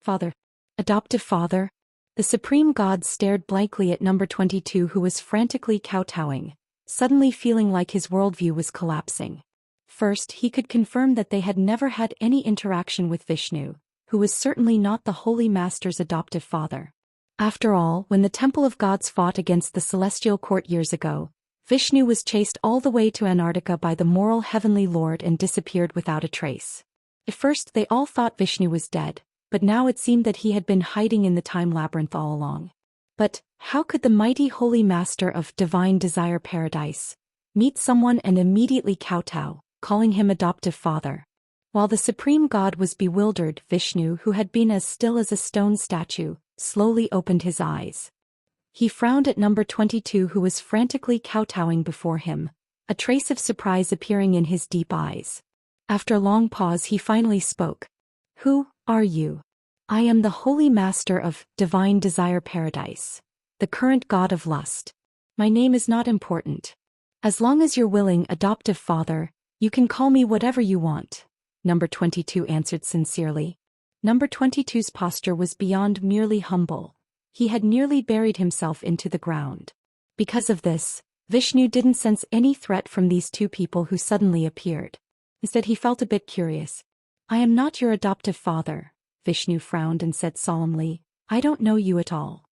Father. Adoptive father? The supreme god stared blankly at number 22 who was frantically kowtowing, suddenly feeling like his worldview was collapsing. First, he could confirm that they had never had any interaction with Vishnu, who was certainly not the Holy Master's adoptive father. After all, when the Temple of Gods fought against the Celestial Court years ago, Vishnu was chased all the way to Antarctica by the moral Heavenly Lord and disappeared without a trace. At first they all thought Vishnu was dead, but now it seemed that he had been hiding in the time labyrinth all along. But how could the mighty Holy Master of Divine Desire Paradise meet someone and immediately kowtow, calling him adoptive father? While the supreme god was bewildered, Vishnu, who had been as still as a stone statue, slowly opened his eyes. He frowned at number 22 who was frantically kowtowing before him, a trace of surprise appearing in his deep eyes. After a long pause he finally spoke. Who are you? I am the Holy Master of Divine Desire Paradise, the current god of lust. My name is not important. As long as you're willing, adoptive father, you can call me whatever you want, number 22 answered sincerely. Number 22's posture was beyond merely humble. He had nearly buried himself into the ground. Because of this, Vishnu didn't sense any threat from these two people who suddenly appeared. Instead he felt a bit curious. I am not your adoptive father, Vishnu frowned and said solemnly. I don't know you at all.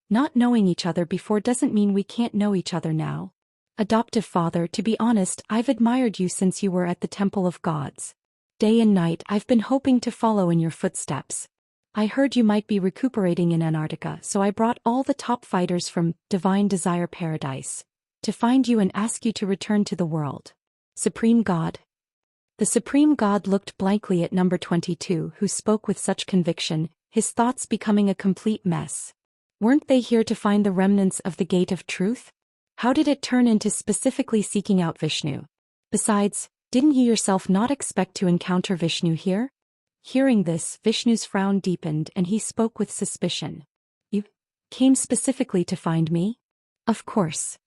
Not knowing each other before doesn't mean we can't know each other now. Adoptive father, to be honest, I've admired you since you were at the Temple of Gods. Day and night I've been hoping to follow in your footsteps. I heard you might be recuperating in Antarctica, so I brought all the top fighters from Divine Desire Paradise to find you and ask you to return to the world. Supreme God. The supreme god looked blankly at number 22 who spoke with such conviction, his thoughts becoming a complete mess. Weren't they here to find the remnants of the Gate of Truth? How did it turn into specifically seeking out Vishnu? Besides, didn't you yourself not expect to encounter Vishnu here? Hearing this, Vishnu's frown deepened and he spoke with suspicion. You came specifically to find me? Of course.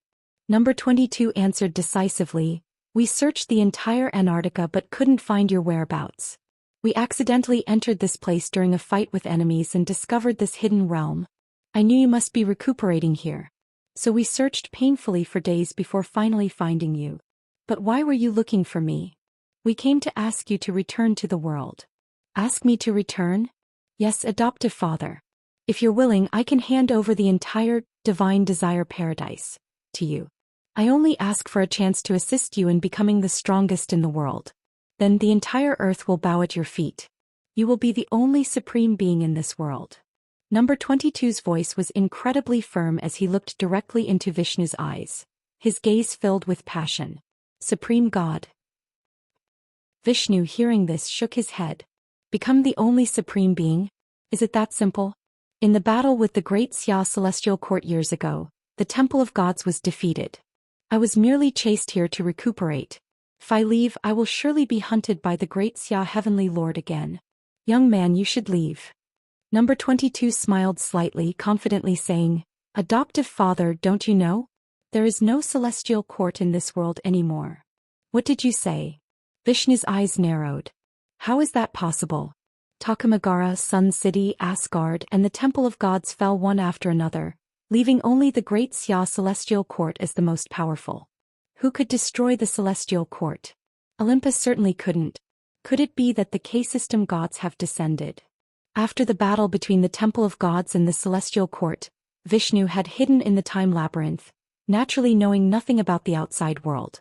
Number 22 answered decisively. We searched the entire Antarctica but couldn't find your whereabouts. We accidentally entered this place during a fight with enemies and discovered this hidden realm. I knew you must be recuperating here. So we searched painfully for days before finally finding you. But why were you looking for me? We came to ask you to return to the world. Ask me to return? Yes, adoptive father. If you're willing, I can hand over the entire Divine Desire Paradise to you. I only ask for a chance to assist you in becoming the strongest in the world. Then the entire earth will bow at your feet. You will be the only supreme being in this world. Number 22's voice was incredibly firm as he looked directly into Vishnu's eyes, his gaze filled with passion. Supreme God. Vishnu, hearing this, shook his head. Become the only supreme being? Is it that simple? In the battle with the Great Xia Celestial Court years ago, the Temple of Gods was defeated. I was merely chased here to recuperate. If I leave, I will surely be hunted by the Great Xia Heavenly Lord again. Young man, you should leave. Number 22 smiled slightly, confidently saying, Adoptive father, don't you know? There is no celestial court in this world anymore. What did you say? Vishnu's eyes narrowed. How is that possible? Takamagara, Sun City, Asgard, and the Temple of Gods fell one after another, leaving only the Great Xia Celestial Court as the most powerful. Who could destroy the Celestial Court? Olympus certainly couldn't. Could it be that the K-system gods have descended? After the battle between the Temple of Gods and the Celestial Court, Vishnu had hidden in the time labyrinth, naturally knowing nothing about the outside world.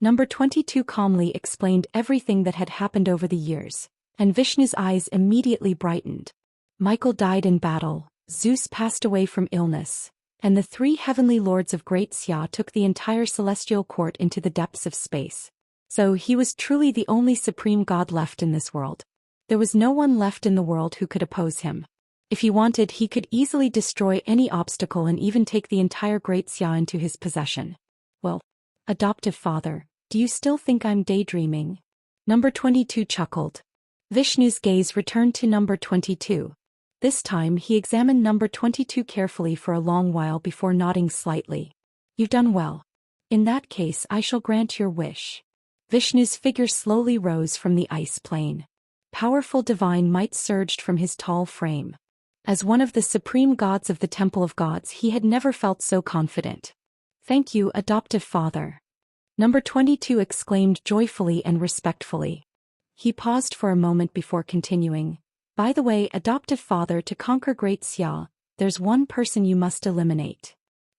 Number 22 calmly explained everything that had happened over the years, and Vishnu's eyes immediately brightened. Michael died in battle, Zeus passed away from illness, and the three heavenly lords of Great Xia took the entire celestial court into the depths of space. So he was truly the only supreme god left in this world. There was no one left in the world who could oppose him. If he wanted, he could easily destroy any obstacle and even take the entire Great Xia into his possession. Well, adoptive father, do you still think I'm daydreaming? Number 22 chuckled. Vishnu's gaze returned to number 22. This time he examined number 22 carefully for a long while before nodding slightly. You've done well. In that case, I shall grant your wish. Vishnu's figure slowly rose from the ice plain. Powerful divine might surged from his tall frame. As one of the supreme gods of the Temple of Gods, he had never felt so confident. "Thank you, adoptive father," Number 22 exclaimed joyfully and respectfully. He paused for a moment before continuing. "By the way, adoptive father, to conquer Great Xia, there's one person you must eliminate."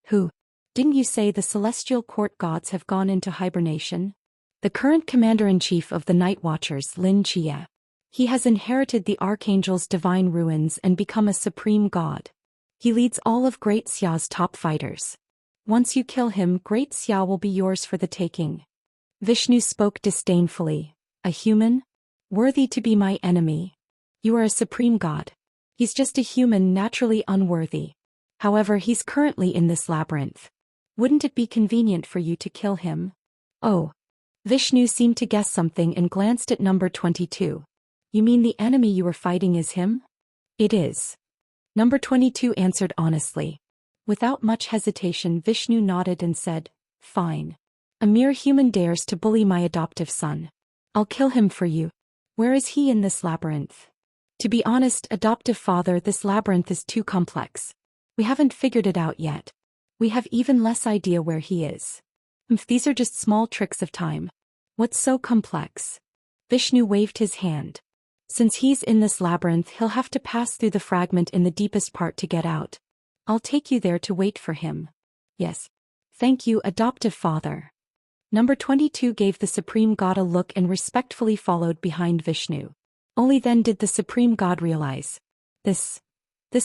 "Who? Didn't you say the celestial court gods have gone into hibernation?" "The current commander-in-chief of the Night Watchers, Lin Chia. He has inherited the Archangel's divine ruins and become a supreme god. He leads all of Great Xia's top fighters. Once you kill him, Great Xia will be yours for the taking." Vishnu spoke disdainfully. "A human? Worthy to be my enemy? You are a supreme god. He's just a human, naturally unworthy. However, he's currently in this labyrinth. Wouldn't it be convenient for you to kill him?" "Oh." Vishnu seemed to guess something and glanced at number 22. "You mean the enemy you were fighting is him?" "It is." Number 22 answered honestly. Without much hesitation, Vishnu nodded and said, "Fine. A mere human dares to bully my adoptive son. I'll kill him for you. Where is he in this labyrinth?" "To be honest, adoptive father, this labyrinth is too complex. We haven't figured it out yet. We have even less idea where he is. These are just small tricks of time." "What's so complex?" Vishnu waved his hand. "Since he's in this labyrinth, he'll have to pass through the fragment in the deepest part to get out. I'll take you there to wait for him." "Yes. Thank you, adoptive father." Number 22 gave the supreme god a look and respectfully followed behind Vishnu. Only then did the supreme god realize. This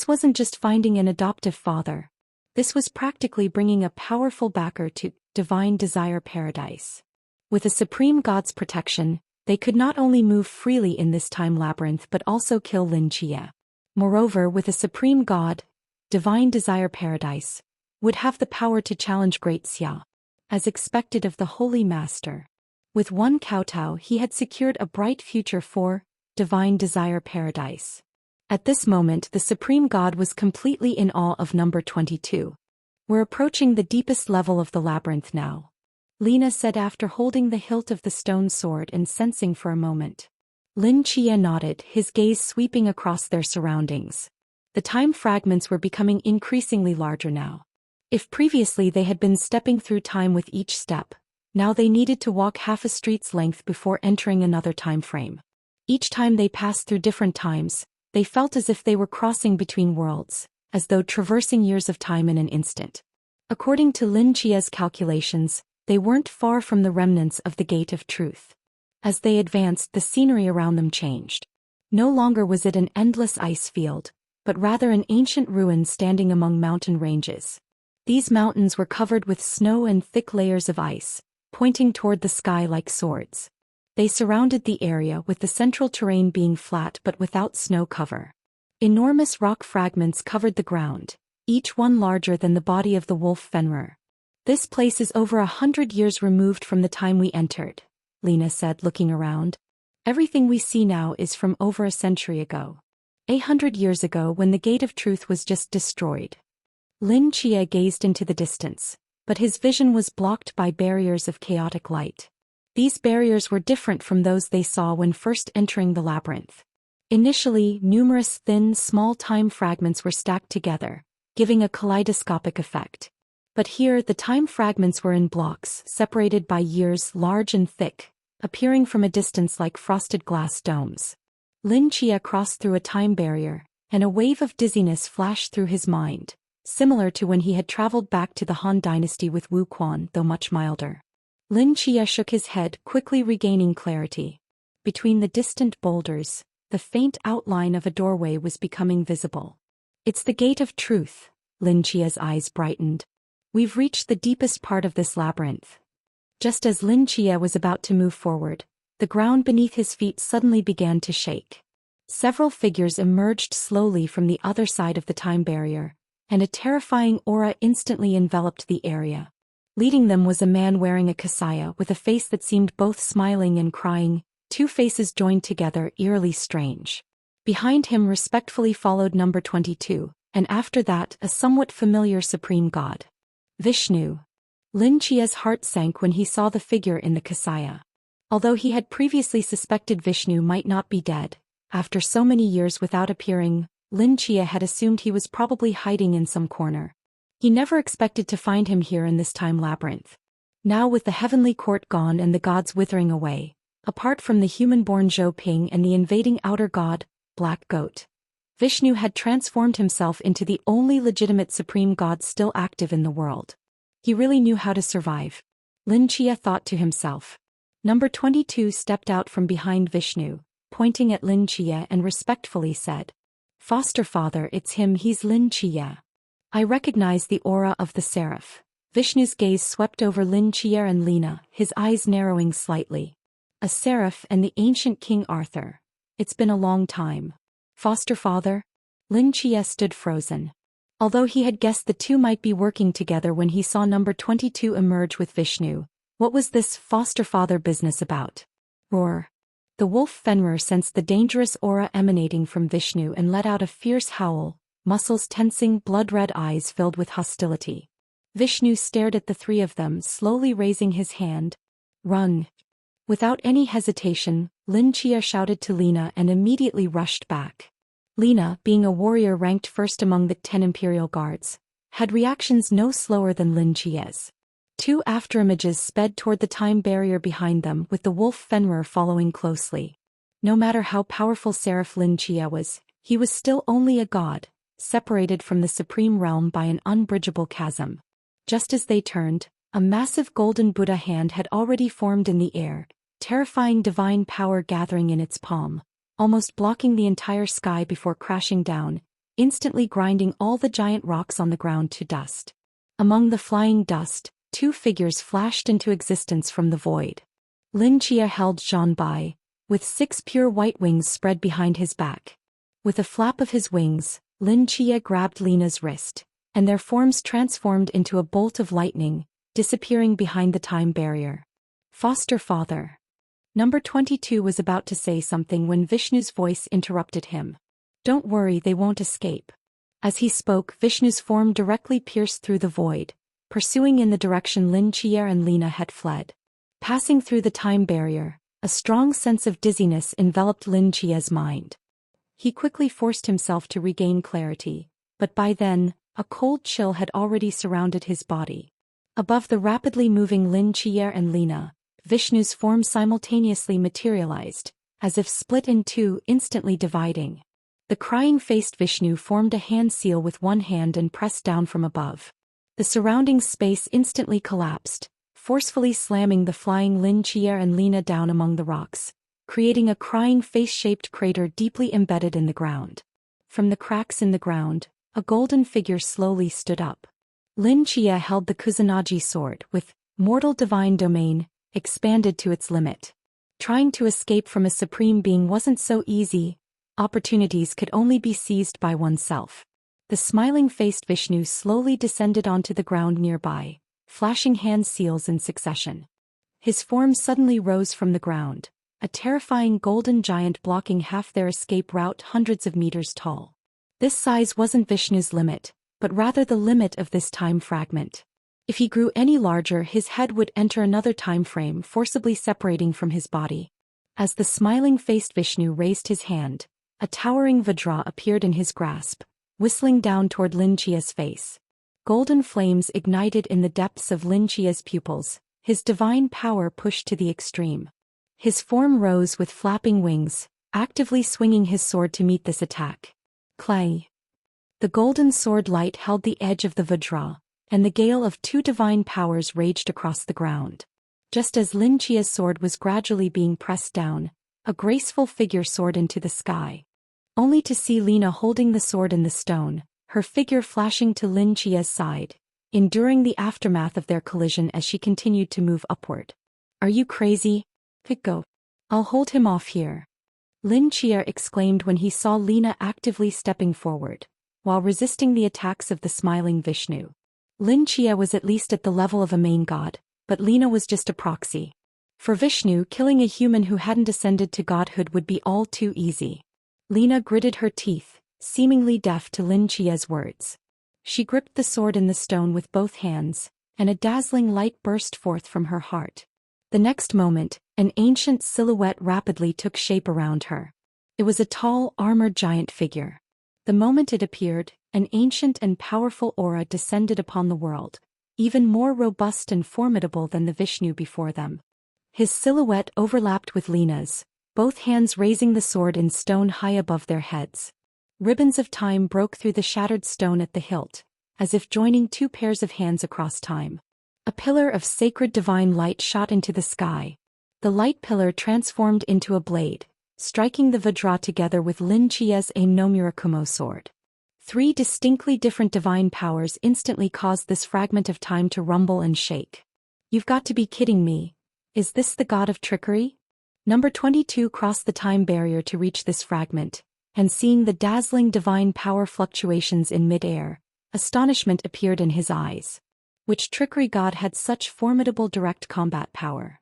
wasn't just finding an adoptive father. This was practically bringing a powerful backer to divine desire paradise. With a supreme god's protection, they could not only move freely in this time labyrinth but also kill Lin Chia. Moreover, with a supreme god, divine desire paradise would have the power to challenge Great Xia, as expected of the Holy Master. With one kowtow, he had secured a bright future for divine desire paradise. At this moment, the supreme god was completely in awe of number 22. "We're approaching the deepest level of the labyrinth now," Lena said after holding the hilt of the stone sword and sensing for a moment. Lin Chia nodded, his gaze sweeping across their surroundings. The time fragments were becoming increasingly larger now. If previously they had been stepping through time with each step, now they needed to walk half a street's length before entering another time frame. Each time they passed through different times, they felt as if they were crossing between worlds, as though traversing years of time in an instant. According to Lin Chia's calculations, they weren't far from the remnants of the Gate of Truth. As they advanced, the scenery around them changed. No longer was it an endless ice field, but rather an ancient ruin standing among mountain ranges. These mountains were covered with snow and thick layers of ice, pointing toward the sky like swords. They surrounded the area, with the central terrain being flat but without snow cover. Enormous rock fragments covered the ground, each one larger than the body of the wolf Fenrir. "This place is over 100 years removed from the time we entered," Lena said, looking around. "Everything we see now is from over a century ago. 100 years ago, when the Gate of Truth was just destroyed." Lin Chia gazed into the distance, but his vision was blocked by barriers of chaotic light. These barriers were different from those they saw when first entering the labyrinth. Initially, numerous thin, small time fragments were stacked together, giving a kaleidoscopic effect. But here, the time fragments were in blocks, separated by years, large and thick, appearing from a distance like frosted glass domes. Lin Chia crossed through a time barrier, and a wave of dizziness flashed through his mind, similar to when he had traveled back to the Han Dynasty with Wu Quan, though much milder. Lin Chia shook his head, quickly regaining clarity. Between the distant boulders, the faint outline of a doorway was becoming visible. "It's the Gate of Truth," Lin Chia's eyes brightened. "We've reached the deepest part of this labyrinth." Just as Lin Chia was about to move forward, the ground beneath his feet suddenly began to shake. Several figures emerged slowly from the other side of the time barrier, and a terrifying aura instantly enveloped the area. Leading them was a man wearing a kasaya with a face that seemed both smiling and crying, two faces joined together, eerily strange. Behind him respectfully followed number 22, and after that a somewhat familiar supreme god. Vishnu. Lin Chia's heart sank when he saw the figure in the kasaya. Although he had previously suspected Vishnu might not be dead, after so many years without appearing, Lin Chia had assumed he was probably hiding in some corner. He never expected to find him here in this time labyrinth. Now with the heavenly court gone and the gods withering away, apart from the human-born Zhou Ping and the invading outer god, Black Goat, Vishnu had transformed himself into the only legitimate supreme god still active in the world. He really knew how to survive. Lin Chia thought to himself. Number 22 stepped out from behind Vishnu, pointing at Lin Chia and respectfully said, "Foster father, it's him, he's Lin Chia." I recognize the aura of the seraph. Vishnu's gaze swept over Lin Chia and Lina, his eyes narrowing slightly. A seraph and the ancient King Arthur. It's been a long time. Foster father? Lin Chia stood frozen. Although he had guessed the two might be working together when he saw number 22 emerge with Vishnu, what was this foster father business about? Roar. The wolf Fenrir sensed the dangerous aura emanating from Vishnu and let out a fierce howl, muscles tensing, blood-red eyes filled with hostility. Vishnu stared at the three of them, slowly raising his hand. Run. Without any hesitation, Lin Chia shouted to Lina and immediately rushed back. Lina, being a warrior ranked first among the 10 imperial guards, had reactions no slower than Lin Chia's. Two afterimages sped toward the time barrier behind them, with the wolf Fenrir following closely. No matter how powerful Seraph Lin Chia was, he was still only a god, separated from the supreme realm by an unbridgeable chasm. Just as they turned, a massive golden Buddha hand had already formed in the air, terrifying divine power gathering in its palm, almost blocking the entire sky before crashing down, instantly grinding all the giant rocks on the ground to dust. Among the flying dust, two figures flashed into existence from the void. Lin Chia held Zhan Bai, with 6 pure white wings spread behind his back. With a flap of his wings, Lin Chia grabbed Lina's wrist, and their forms transformed into a bolt of lightning, disappearing behind the time barrier. Foster father. Number 22 was about to say something when Vishnu's voice interrupted him. Don't worry, they won't escape. As he spoke, Vishnu's form directly pierced through the void, pursuing in the direction Lin Chia and Lina had fled. Passing through the time barrier, a strong sense of dizziness enveloped Lin Chia's mind. He quickly forced himself to regain clarity, but by then, a cold chill had already surrounded his body. Above the rapidly moving Lin Chia and Lina, Vishnu's form simultaneously materialized, as if split in two, instantly dividing. The crying-faced Vishnu formed a hand seal with one hand and pressed down from above. The surrounding space instantly collapsed, forcefully slamming the flying Lin Chia and Lina down among the rocks, creating a crying face-shaped crater deeply embedded in the ground. From the cracks in the ground, a golden figure slowly stood up. Lin Chia held the Kusanagi sword with mortal divine domain expanded to its limit. Trying to escape from a supreme being wasn't so easy. Opportunities could only be seized by oneself. The smiling-faced Vishnu slowly descended onto the ground nearby, flashing hand seals in succession. His form suddenly rose from the ground, a terrifying golden giant blocking half their escape route, hundreds of meters tall. This size wasn't Vishnu's limit, but rather the limit of this time fragment. If he grew any larger, his head would enter another time frame, forcibly separating from his body. As the smiling-faced Vishnu raised his hand, a towering Vajra appeared in his grasp, whistling down toward Lin Chia's face. Golden flames ignited in the depths of Lin Chia's pupils, his divine power pushed to the extreme. His form rose with flapping wings, actively swinging his sword to meet this attack. Clang! The golden sword light held the edge of the Vajra, and the gale of two divine powers raged across the ground. Just as Lin Chia's sword was gradually being pressed down, a graceful figure soared into the sky. Only to see Lina holding the sword in the stone, her figure flashing to Lin Chia's side, enduring the aftermath of their collision as she continued to move upward. Are you crazy? Go. I'll hold him off here. Lin Chia exclaimed when he saw Lina actively stepping forward, while resisting the attacks of the smiling Vishnu. Lin Chia was at least at the level of a main god, but Lina was just a proxy. For Vishnu, killing a human who hadn't ascended to godhood would be all too easy. Lina gritted her teeth, seemingly deaf to Lin Chia's words. She gripped the sword in the stone with both hands, and a dazzling light burst forth from her heart. The next moment, an ancient silhouette rapidly took shape around her. It was a tall, armored giant figure. The moment it appeared, an ancient and powerful aura descended upon the world, even more robust and formidable than the Vishnu before them. His silhouette overlapped with Lena's, both hands raising the sword in stone high above their heads. Ribbons of time broke through the shattered stone at the hilt, as if joining two pairs of hands across time. A pillar of sacred divine light shot into the sky. The light pillar transformed into a blade, striking the Vajra together with Lin Chia's aim no Murakumo sword. Three distinctly different divine powers instantly caused this fragment of time to rumble and shake. You've got to be kidding me. Is this the god of trickery? Number 22 crossed the time barrier to reach this fragment, and seeing the dazzling divine power fluctuations in mid-air, astonishment appeared in his eyes. Which trickery god had such formidable direct combat power?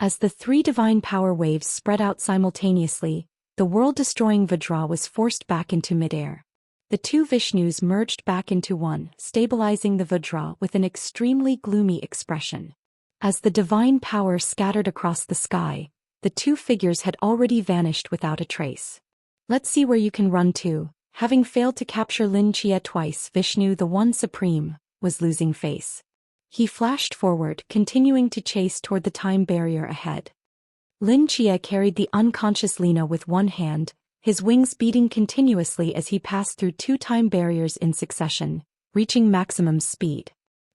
As the three divine power waves spread out simultaneously, the world-destroying Vajra was forced back into mid-air. The two Vishnus merged back into one, stabilizing the Vajra with an extremely gloomy expression. As the divine power scattered across the sky, the two figures had already vanished without a trace. Let's see where you can run to. Having failed to capture Lin Chia twice, Vishnu, the One Supreme, was losing face. He flashed forward, continuing to chase toward the time barrier ahead. Lin Chia carried the unconscious Lena with one hand, his wings beating continuously as he passed through two time barriers in succession, reaching maximum speed.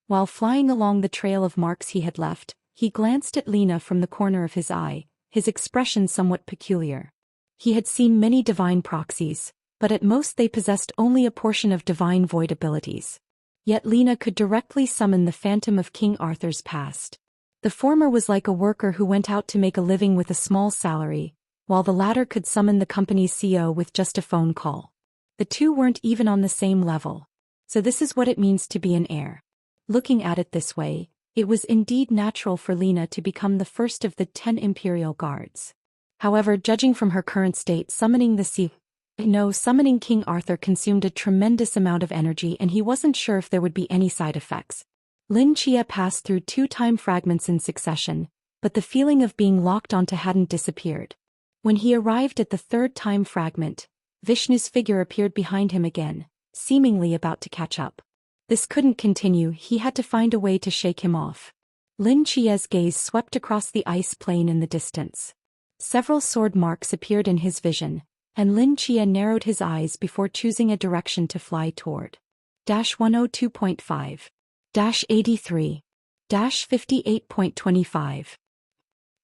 While flying along the trail of marks he had left, he glanced at Lena from the corner of his eye, his expression somewhat peculiar. He had seen many divine proxies, but at most they possessed only a portion of divine void abilities. Yet Lena could directly summon the phantom of King Arthur's past. The former was like a worker who went out to make a living with a small salary, while the latter could summon the company's CEO with just a phone call. The two weren't even on the same level. So this is what it means to be an heir. Looking at it this way, it was indeed natural for Lena to become the first of the 10 Imperial Guards. However, judging from her current state, summoning King Arthur consumed a tremendous amount of energy, and he wasn't sure if there would be any side effects. Lin Chia passed through two time fragments in succession, but the feeling of being locked onto hadn't disappeared. When he arrived at the third time fragment, Vishnu's figure appeared behind him again, seemingly about to catch up. This couldn't continue, he had to find a way to shake him off. Lin Chia's gaze swept across the ice plain in the distance. Several sword marks appeared in his vision, and Lin Chia narrowed his eyes before choosing a direction to fly toward. 102.5. 83. 58.25.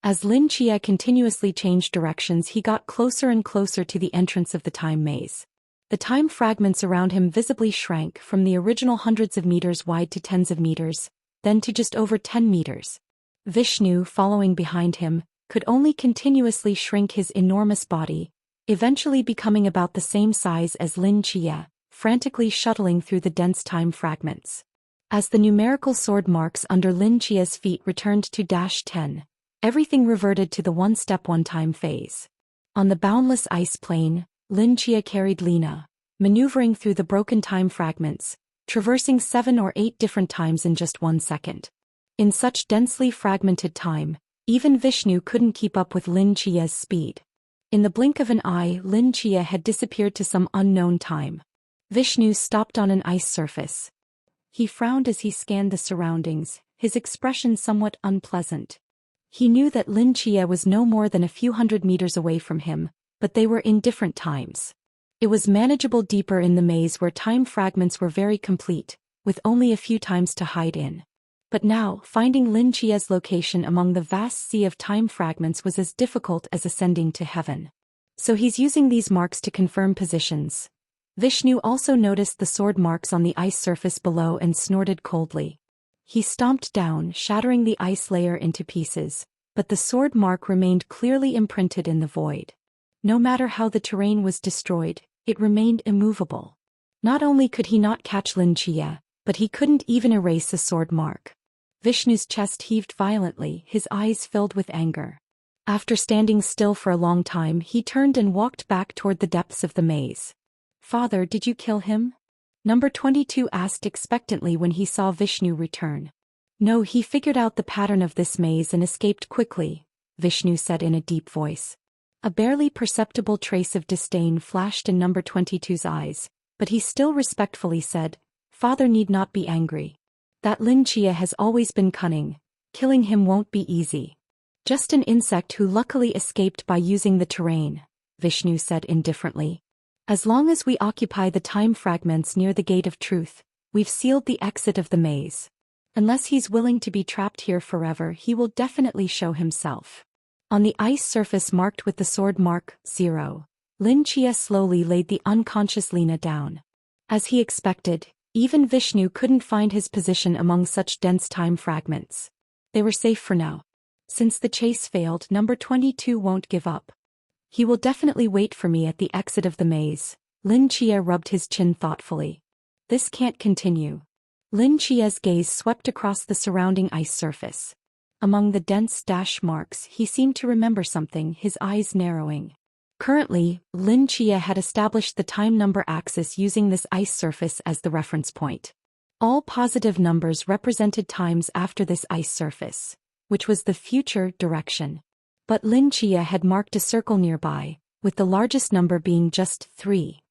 As Lin Chia continuously changed directions, he got closer and closer to the entrance of the time maze. The time fragments around him visibly shrank from the original hundreds of meters wide to tens of meters, then to just over 10 meters. Vishnu, following behind him, could only continuously shrink his enormous body, eventually becoming about the same size as Lin Chia, frantically shuttling through the dense time fragments. As the numerical sword marks under Lin Chia's feet returned to -10, everything reverted to the one-step one-time phase. On the boundless ice plain, Lin Chia carried Lena, maneuvering through the broken time fragments, traversing 7 or 8 different times in just 1 second. In such densely fragmented time, even Vishnu couldn't keep up with Lin Chia's speed. In the blink of an eye, Lin Chia had disappeared to some unknown time. Vishnu stopped on an ice surface. He frowned as he scanned the surroundings, his expression somewhat unpleasant. He knew that Lin Chia was no more than a few hundred meters away from him, but they were in different times. It was manageable deeper in the maze where time fragments were very complete, with only a few times to hide in. But now, finding Lin Chia's location among the vast sea of time fragments was as difficult as ascending to heaven. So he's using these marks to confirm positions. Vishnu also noticed the sword marks on the ice surface below and snorted coldly. He stomped down, shattering the ice layer into pieces, but the sword mark remained clearly imprinted in the void. No matter how the terrain was destroyed, it remained immovable. Not only could he not catch Lin Chia, but he couldn't even erase a sword mark. Vishnu's chest heaved violently, his eyes filled with anger. After standing still for a long time, he turned and walked back toward the depths of the maze. "Father, did you kill him?" Number 22 asked expectantly when he saw Vishnu return. No, he figured out the pattern of this maze and escaped quickly, Vishnu said in a deep voice. A barely perceptible trace of disdain flashed in number 22's eyes, but he still respectfully said, "Father need not be angry. That Lin Chia has always been cunning. Killing him won't be easy. Just an insect who luckily escaped by using the terrain," Vishnu said indifferently. "As long as we occupy the time fragments near the Gate of Truth, we've sealed the exit of the maze. Unless he's willing to be trapped here forever, he will definitely show himself." On the ice surface marked with the sword mark 0, Lin Chia slowly laid the unconscious Lina down. As he expected, even Vishnu couldn't find his position among such dense time fragments. They were safe for now. Since the chase failed, number 22 won't give up. He will definitely wait for me at the exit of the maze. Lin Chia rubbed his chin thoughtfully. This can't continue. Lin Chia's gaze swept across the surrounding ice surface. Among the dense dash marks, he seemed to remember something, his eyes narrowing. Currently, Lin Chia had established the time number axis using this ice surface as the reference point. All positive numbers represented times after this ice surface, which was the future direction. But Lin Chia had marked a circle nearby, with the largest number being just 3.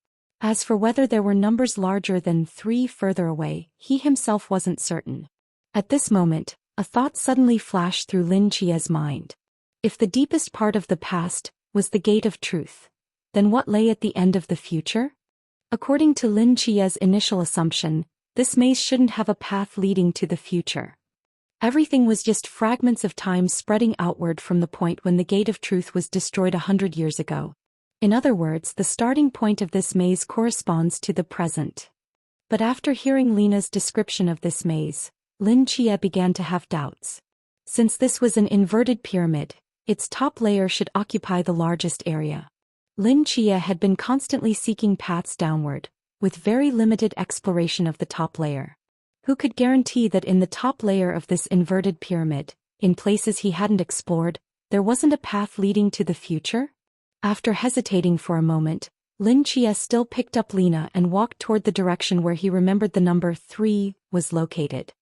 As for whether there were numbers larger than 3 further away, he himself wasn't certain. At this moment, a thought suddenly flashed through Lin Chia's mind. If the deepest part of the past was the Gate of Truth, then what lay at the end of the future? According to Lin Chia's initial assumption, this maze shouldn't have a path leading to the future. Everything was just fragments of time spreading outward from the point when the Gate of Truth was destroyed 100 years ago. In other words, the starting point of this maze corresponds to the present. But after hearing Lina's description of this maze, Lin Chia began to have doubts. Since this was an inverted pyramid, its top layer should occupy the largest area. Lin Chia had been constantly seeking paths downward, with very limited exploration of the top layer. Who could guarantee that in the top layer of this inverted pyramid, in places he hadn't explored, there wasn't a path leading to the future? After hesitating for a moment, Lin Chia still picked up Lina and walked toward the direction where he remembered the number 3 was located.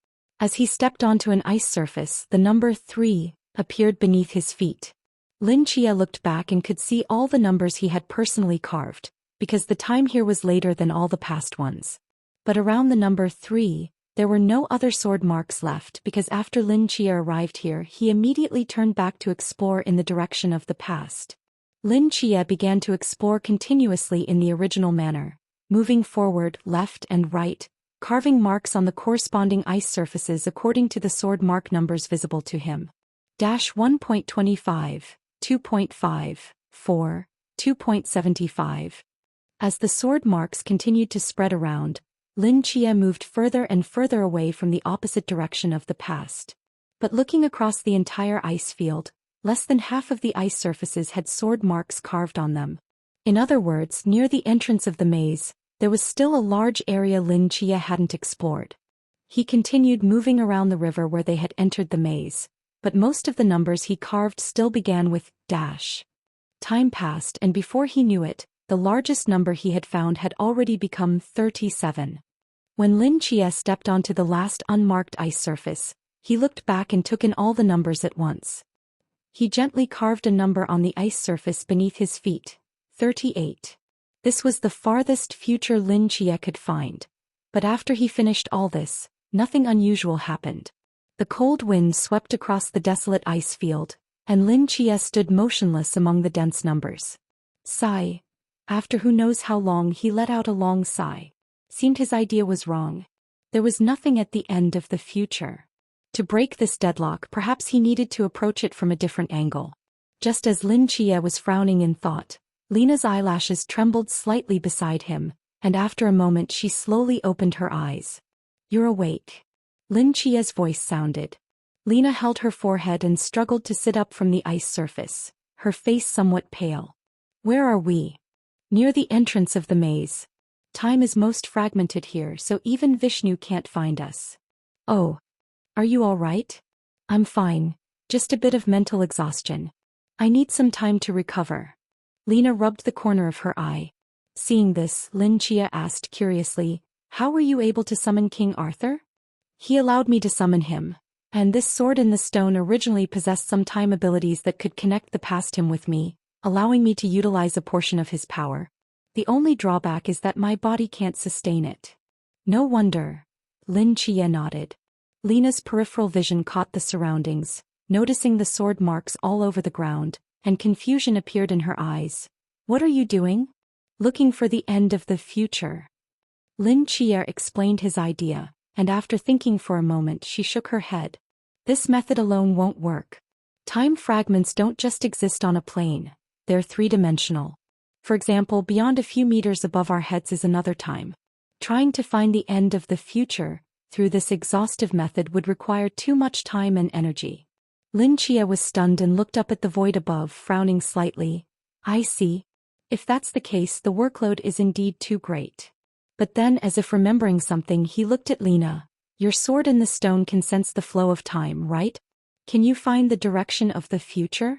As he stepped onto an ice surface, the number 3 appeared beneath his feet. Lin Chia looked back and could see all the numbers he had personally carved, because the time here was later than all the past ones. But around the number 3, there were no other sword marks left because after Lin Chia arrived here, he immediately turned back to explore in the direction of the past. Lin Chia began to explore continuously in the original manner, moving forward, left and right, carving marks on the corresponding ice surfaces according to the sword mark numbers visible to him. 1.25, 2.5, 4, 2.75. As the sword marks continued to spread around, Lin Chia moved further and further away from the opposite direction of the past. But looking across the entire ice field, less than half of the ice surfaces had sword marks carved on them. In other words, near the entrance of the maze, there was still a large area Lin Chia hadn't explored. He continued moving around the river where they had entered the maze, but most of the numbers he carved still began with dash. Time passed and before he knew it, the largest number he had found had already become 37. When Lin Chia stepped onto the last unmarked ice surface, he looked back and took in all the numbers at once. He gently carved a number on the ice surface beneath his feet, 38. This was the farthest future Lin Chia could find. But after he finished all this, nothing unusual happened. The cold wind swept across the desolate ice field, and Lin Chia stood motionless among the dense numbers. Sigh. After who knows how long he let out a long sigh. Seemed his idea was wrong. There was nothing at the end of the future. To break this deadlock, perhaps he needed to approach it from a different angle. Just as Lin Chia was frowning in thought, Lina's eyelashes trembled slightly beside him, and after a moment she slowly opened her eyes. "You're awake." Lin Chia's voice sounded. Lina held her forehead and struggled to sit up from the ice surface, her face somewhat pale. "Where are we?" "Near the entrance of the maze. Time is most fragmented here, so even Vishnu can't find us." "Oh. Are you all right?" "I'm fine, just a bit of mental exhaustion. I need some time to recover." Lina rubbed the corner of her eye. Seeing this, Lin Chia asked curiously, "How were you able to summon King Arthur?" "He allowed me to summon him," And this sword in the stone originally possessed some time abilities that could connect the past him with me, allowing me to utilize a portion of his power. The only drawback is that my body can't sustain it. No wonder. Lin Chia nodded. Lena's peripheral vision caught the surroundings, noticing the sword marks all over the ground, and confusion appeared in her eyes. What are you doing? Looking for the end of the future. Lin Chia explained his idea, and after thinking for a moment she shook her head. This method alone won't work. Time fragments don't just exist on a plane, they're three-dimensional. For example, beyond a few meters above our heads is another time. Trying to find the end of the future through this exhaustive method would require too much time and energy. Lin Chia was stunned and looked up at the void above, frowning slightly. I see. If that's the case, the workload is indeed too great. But then, as if remembering something, he looked at Lena. Your sword in the stone can sense the flow of time, right? Can you find the direction of the future?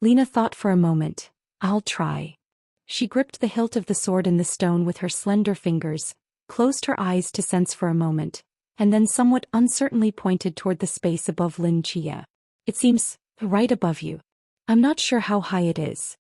Lena thought for a moment. I'll try. She gripped the hilt of the sword in the stone with her slender fingers, closed her eyes to sense for a moment, and then somewhat uncertainly pointed toward the space above Lin Chia. It seems right above you. I'm not sure how high it is.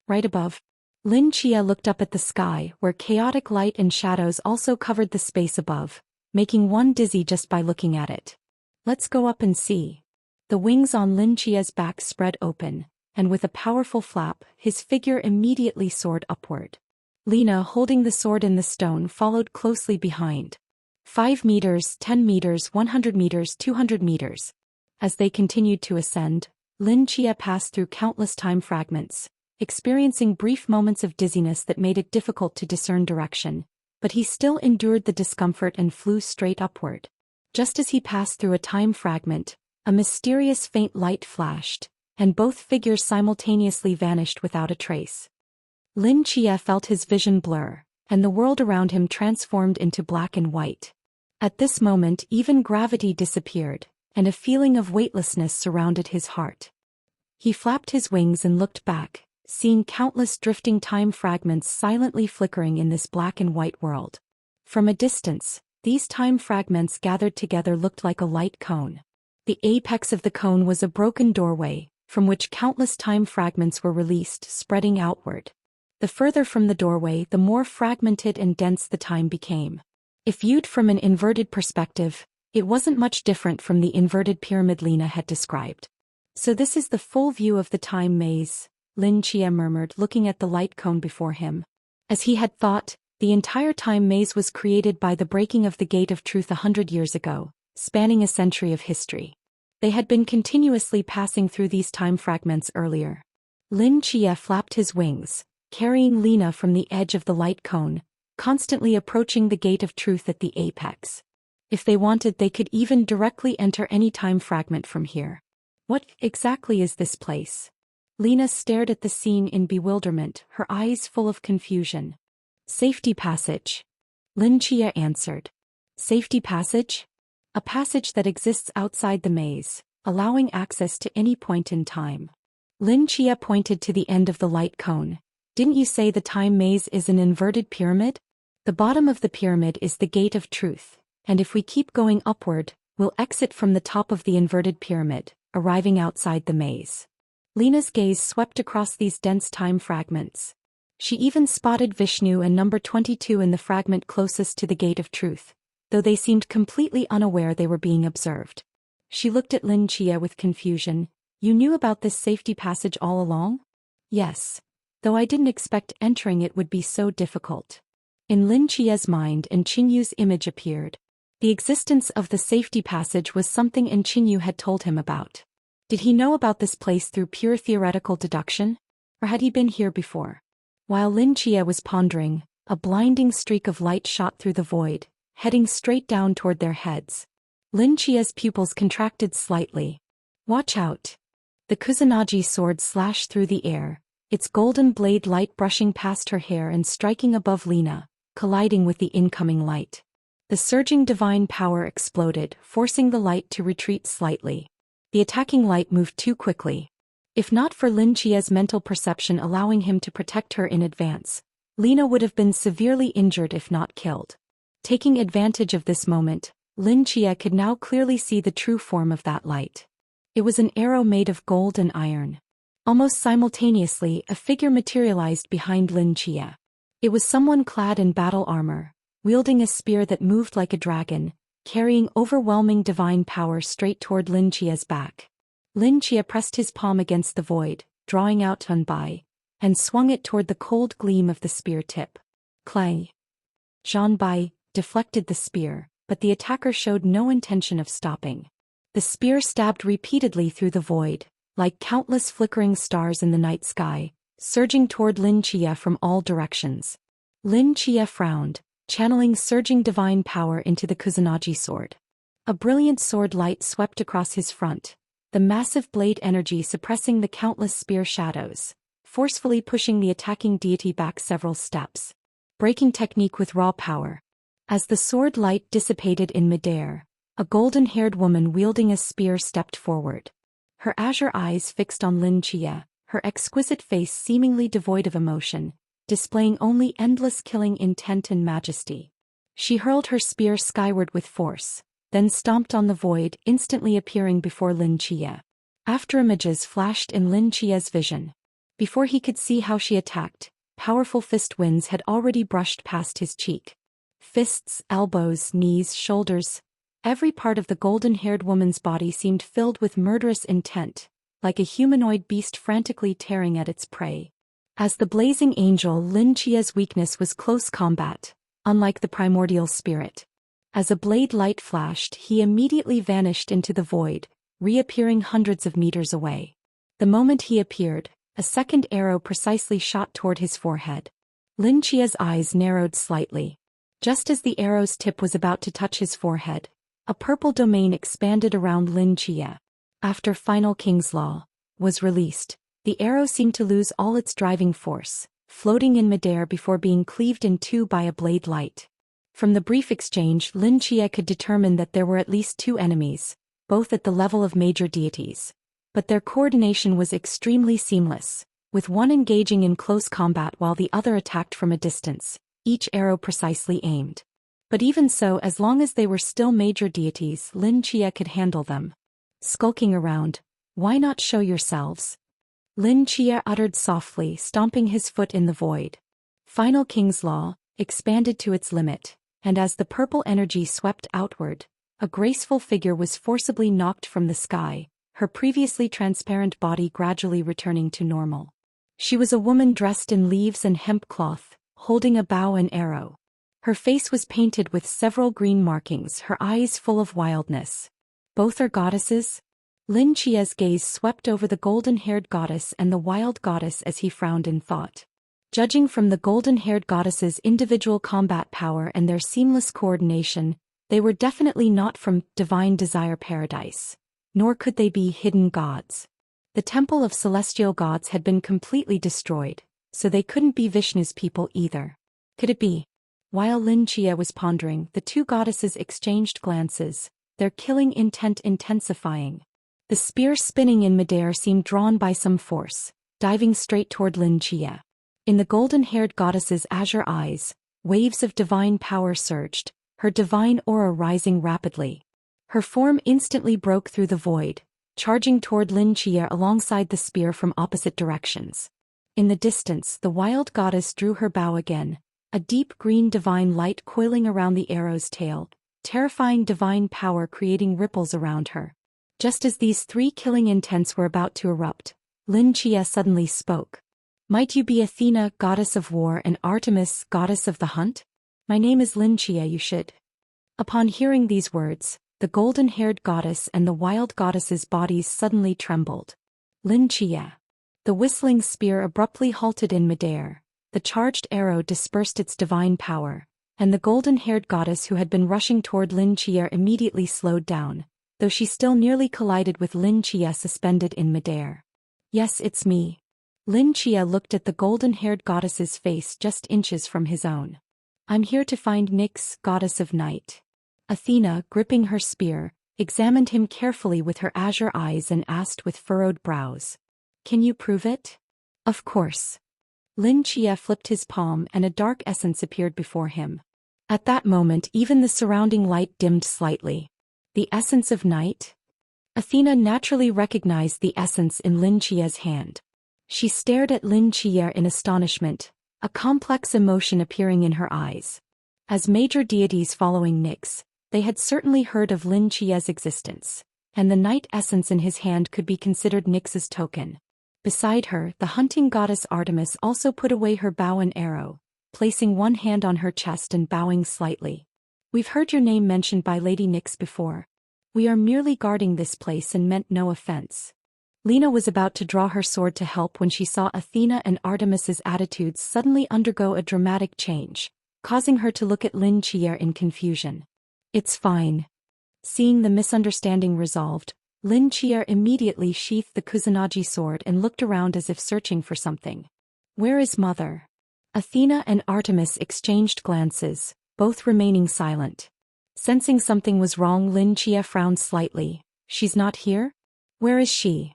Right above? Lin Chia looked up at the sky, where chaotic light and shadows also covered the space above, making one dizzy just by looking at it. Let's go up and see. The wings on Lin Chia's back spread open, and with a powerful flap, his figure immediately soared upward. Lena, holding the sword in the stone, followed closely behind. 5 meters, 10 meters, 100 meters, 200 meters. As they continued to ascend, Lin Chia passed through countless time fragments, experiencing brief moments of dizziness that made it difficult to discern direction, but he still endured the discomfort and flew straight upward. Just as he passed through a time fragment, a mysterious faint light flashed, and both figures simultaneously vanished without a trace. Lin Chia felt his vision blur, and the world around him transformed into black and white. At this moment, even gravity disappeared, and a feeling of weightlessness surrounded his heart. He flapped his wings and looked back, seeing countless drifting time fragments silently flickering in this black and white world. From a distance, these time fragments gathered together looked like a light cone. The apex of the cone was a broken doorway, from which countless time fragments were released, spreading outward. The further from the doorway, the more fragmented and dense the time became. If viewed from an inverted perspective, it wasn't much different from the inverted pyramid Lena had described. So this is the full view of the time maze, Lin Chia murmured, looking at the light cone before him. As he had thought, the entire time maze was created by the breaking of the Gate of Truth 100 years ago, spanning a century of history. They had been continuously passing through these time fragments earlier. Lin Chia flapped his wings, carrying Lena from the edge of the light cone, constantly approaching the Gate of Truth at the apex. If they wanted, they could even directly enter any time fragment from here. What exactly is this place? Lena stared at the scene in bewilderment, her eyes full of confusion. Safety passage. Lin Chia answered. Safety passage? A passage that exists outside the maze, allowing access to any point in time. Lin Chia pointed to the end of the light cone. Didn't you say the time maze is an inverted pyramid? The bottom of the pyramid is the Gate of Truth, and if we keep going upward, we'll exit from the top of the inverted pyramid, arriving outside the maze. Lena's gaze swept across these dense time fragments. She even spotted Vishnu and number 22 in the fragment closest to the Gate of Truth, though they seemed completely unaware they were being observed. She looked at Lin Chia with confusion. You knew about this safety passage all along? Yes. Though I didn't expect entering it would be so difficult. In Lin Chia's mind, Chinyu's image appeared. The existence of the safety passage was something Chinyu had told him about. Did he know about this place through pure theoretical deduction? Or had he been here before? While Lin Chia was pondering, a blinding streak of light shot through the void, heading straight down toward their heads. Lin Chia's pupils contracted slightly. Watch out. The Kusanagi sword slashed through the air, its golden blade light brushing past her hair and striking above Lena, colliding with the incoming light. The surging divine power exploded, forcing the light to retreat slightly. The attacking light moved too quickly. If not for Lin Chia's mental perception allowing him to protect her in advance, Lena would have been severely injured if not killed. Taking advantage of this moment, Lin Chia could now clearly see the true form of that light. It was an arrow made of gold and iron. Almost simultaneously, a figure materialized behind Lin Chia. It was someone clad in battle armor, wielding a spear that moved like a dragon, carrying overwhelming divine power straight toward Lin Chia's back. Lin Chia pressed his palm against the void, drawing out Tunbai, and swung it toward the cold gleam of the spear tip. Clang! Zhan Bai deflected the spear, but the attacker showed no intention of stopping. The spear stabbed repeatedly through the void, like countless flickering stars in the night sky, surging toward Lin Chia from all directions. Lin Chia frowned, channeling surging divine power into the Kusanagi sword. A brilliant sword light swept across his front, the massive blade energy suppressing the countless spear shadows, forcefully pushing the attacking deity back several steps. Breaking technique with raw power. As the sword light dissipated in midair, a golden-haired woman wielding a spear stepped forward. Her azure eyes fixed on Lin Chia, her exquisite face seemingly devoid of emotion, displaying only endless killing intent and majesty. She hurled her spear skyward with force, then stomped on the void, instantly appearing before Lin Chia. After images flashed in Lin Chia's vision. Before he could see how she attacked, powerful fist winds had already brushed past his cheek. Fists, elbows, knees, shoulders. Every part of the golden-haired woman's body seemed filled with murderous intent, like a humanoid beast frantically tearing at its prey. As the blazing angel, Lin Chia's weakness was close combat, unlike the primordial spirit. As a blade light flashed, he immediately vanished into the void, reappearing hundreds of meters away. The moment he appeared, a second arrow precisely shot toward his forehead. Lin Chia's eyes narrowed slightly. Just as the arrow's tip was about to touch his forehead, a purple domain expanded around Lin Chia. After Final King's Law was released, the arrow seemed to lose all its driving force, floating in midair before being cleaved in two by a blade light. From the brief exchange, Lin Chia could determine that there were at least two enemies, both at the level of major deities. But their coordination was extremely seamless, with one engaging in close combat while the other attacked from a distance, each arrow precisely aimed. But even so, as long as they were still major deities, Lin Chia could handle them. Skulking around, why not show yourselves? Lin Chia uttered softly, stomping his foot in the void. Final King's Law expanded to its limit, and as the purple energy swept outward, a graceful figure was forcibly knocked from the sky, her previously transparent body gradually returning to normal. She was a woman dressed in leaves and hemp cloth, holding a bow and arrow. Her face was painted with several green markings, her eyes full of wildness. Both are goddesses? Lin Chia's gaze swept over the golden-haired goddess and the wild goddess as he frowned in thought. Judging from the golden-haired goddess's individual combat power and their seamless coordination, they were definitely not from Divine Desire Paradise. Nor could they be hidden gods. The temple of celestial gods had been completely destroyed, so they couldn't be Vishnu's people either. Could it be? While Lin Chia was pondering, the two goddesses exchanged glances, their killing intent intensifying. The spear spinning in midair seemed drawn by some force, diving straight toward Lin Chia. In the golden-haired goddess's azure eyes, waves of divine power surged, her divine aura rising rapidly. Her form instantly broke through the void, charging toward Lin Chia alongside the spear from opposite directions. In the distance, the wild goddess drew her bow again, a deep green divine light coiling around the arrow's tail, terrifying divine power creating ripples around her. Just as these three killing intents were about to erupt, Lin Chia suddenly spoke. Might you be Athena, goddess of war, and Artemis, goddess of the hunt? My name is Lin Chia, you should. Upon hearing these words, the golden-haired goddess and the wild goddess's bodies suddenly trembled. Lin Chia. The whistling spear abruptly halted in midair, the charged arrow dispersed its divine power, and the golden-haired goddess who had been rushing toward Lin Chia immediately slowed down, though she still nearly collided with Lin Chia suspended in midair. Yes, it's me. Lin Chia looked at the golden-haired goddess's face just inches from his own. I'm here to find Nyx, goddess of night. Athena, gripping her spear, examined him carefully with her azure eyes and asked with furrowed brows. Can you prove it? Of course. Lin Chia flipped his palm and a dark essence appeared before him. At that moment even the surrounding light dimmed slightly. The essence of night? Athena naturally recognized the essence in Lin Chia's hand. She stared at Lin Chia in astonishment, a complex emotion appearing in her eyes. As major deities following Nyx, they had certainly heard of Lin Chia's existence, and the night essence in his hand could be considered Nyx's token. Beside her, the hunting goddess Artemis also put away her bow and arrow, placing one hand on her chest and bowing slightly. "We've heard your name mentioned by Lady Nyx before. We are merely guarding this place and meant no offense." Lena was about to draw her sword to help when she saw Athena and Artemis's attitudes suddenly undergo a dramatic change, causing her to look at Lin Chia in confusion. "It's fine." Seeing the misunderstanding resolved, Lin Chia immediately sheathed the Kusanagi sword and looked around as if searching for something. "Where is Mother?" Athena and Artemis exchanged glances, both remaining silent. Sensing something was wrong, Lin Chia frowned slightly. "She's not here? Where is she?"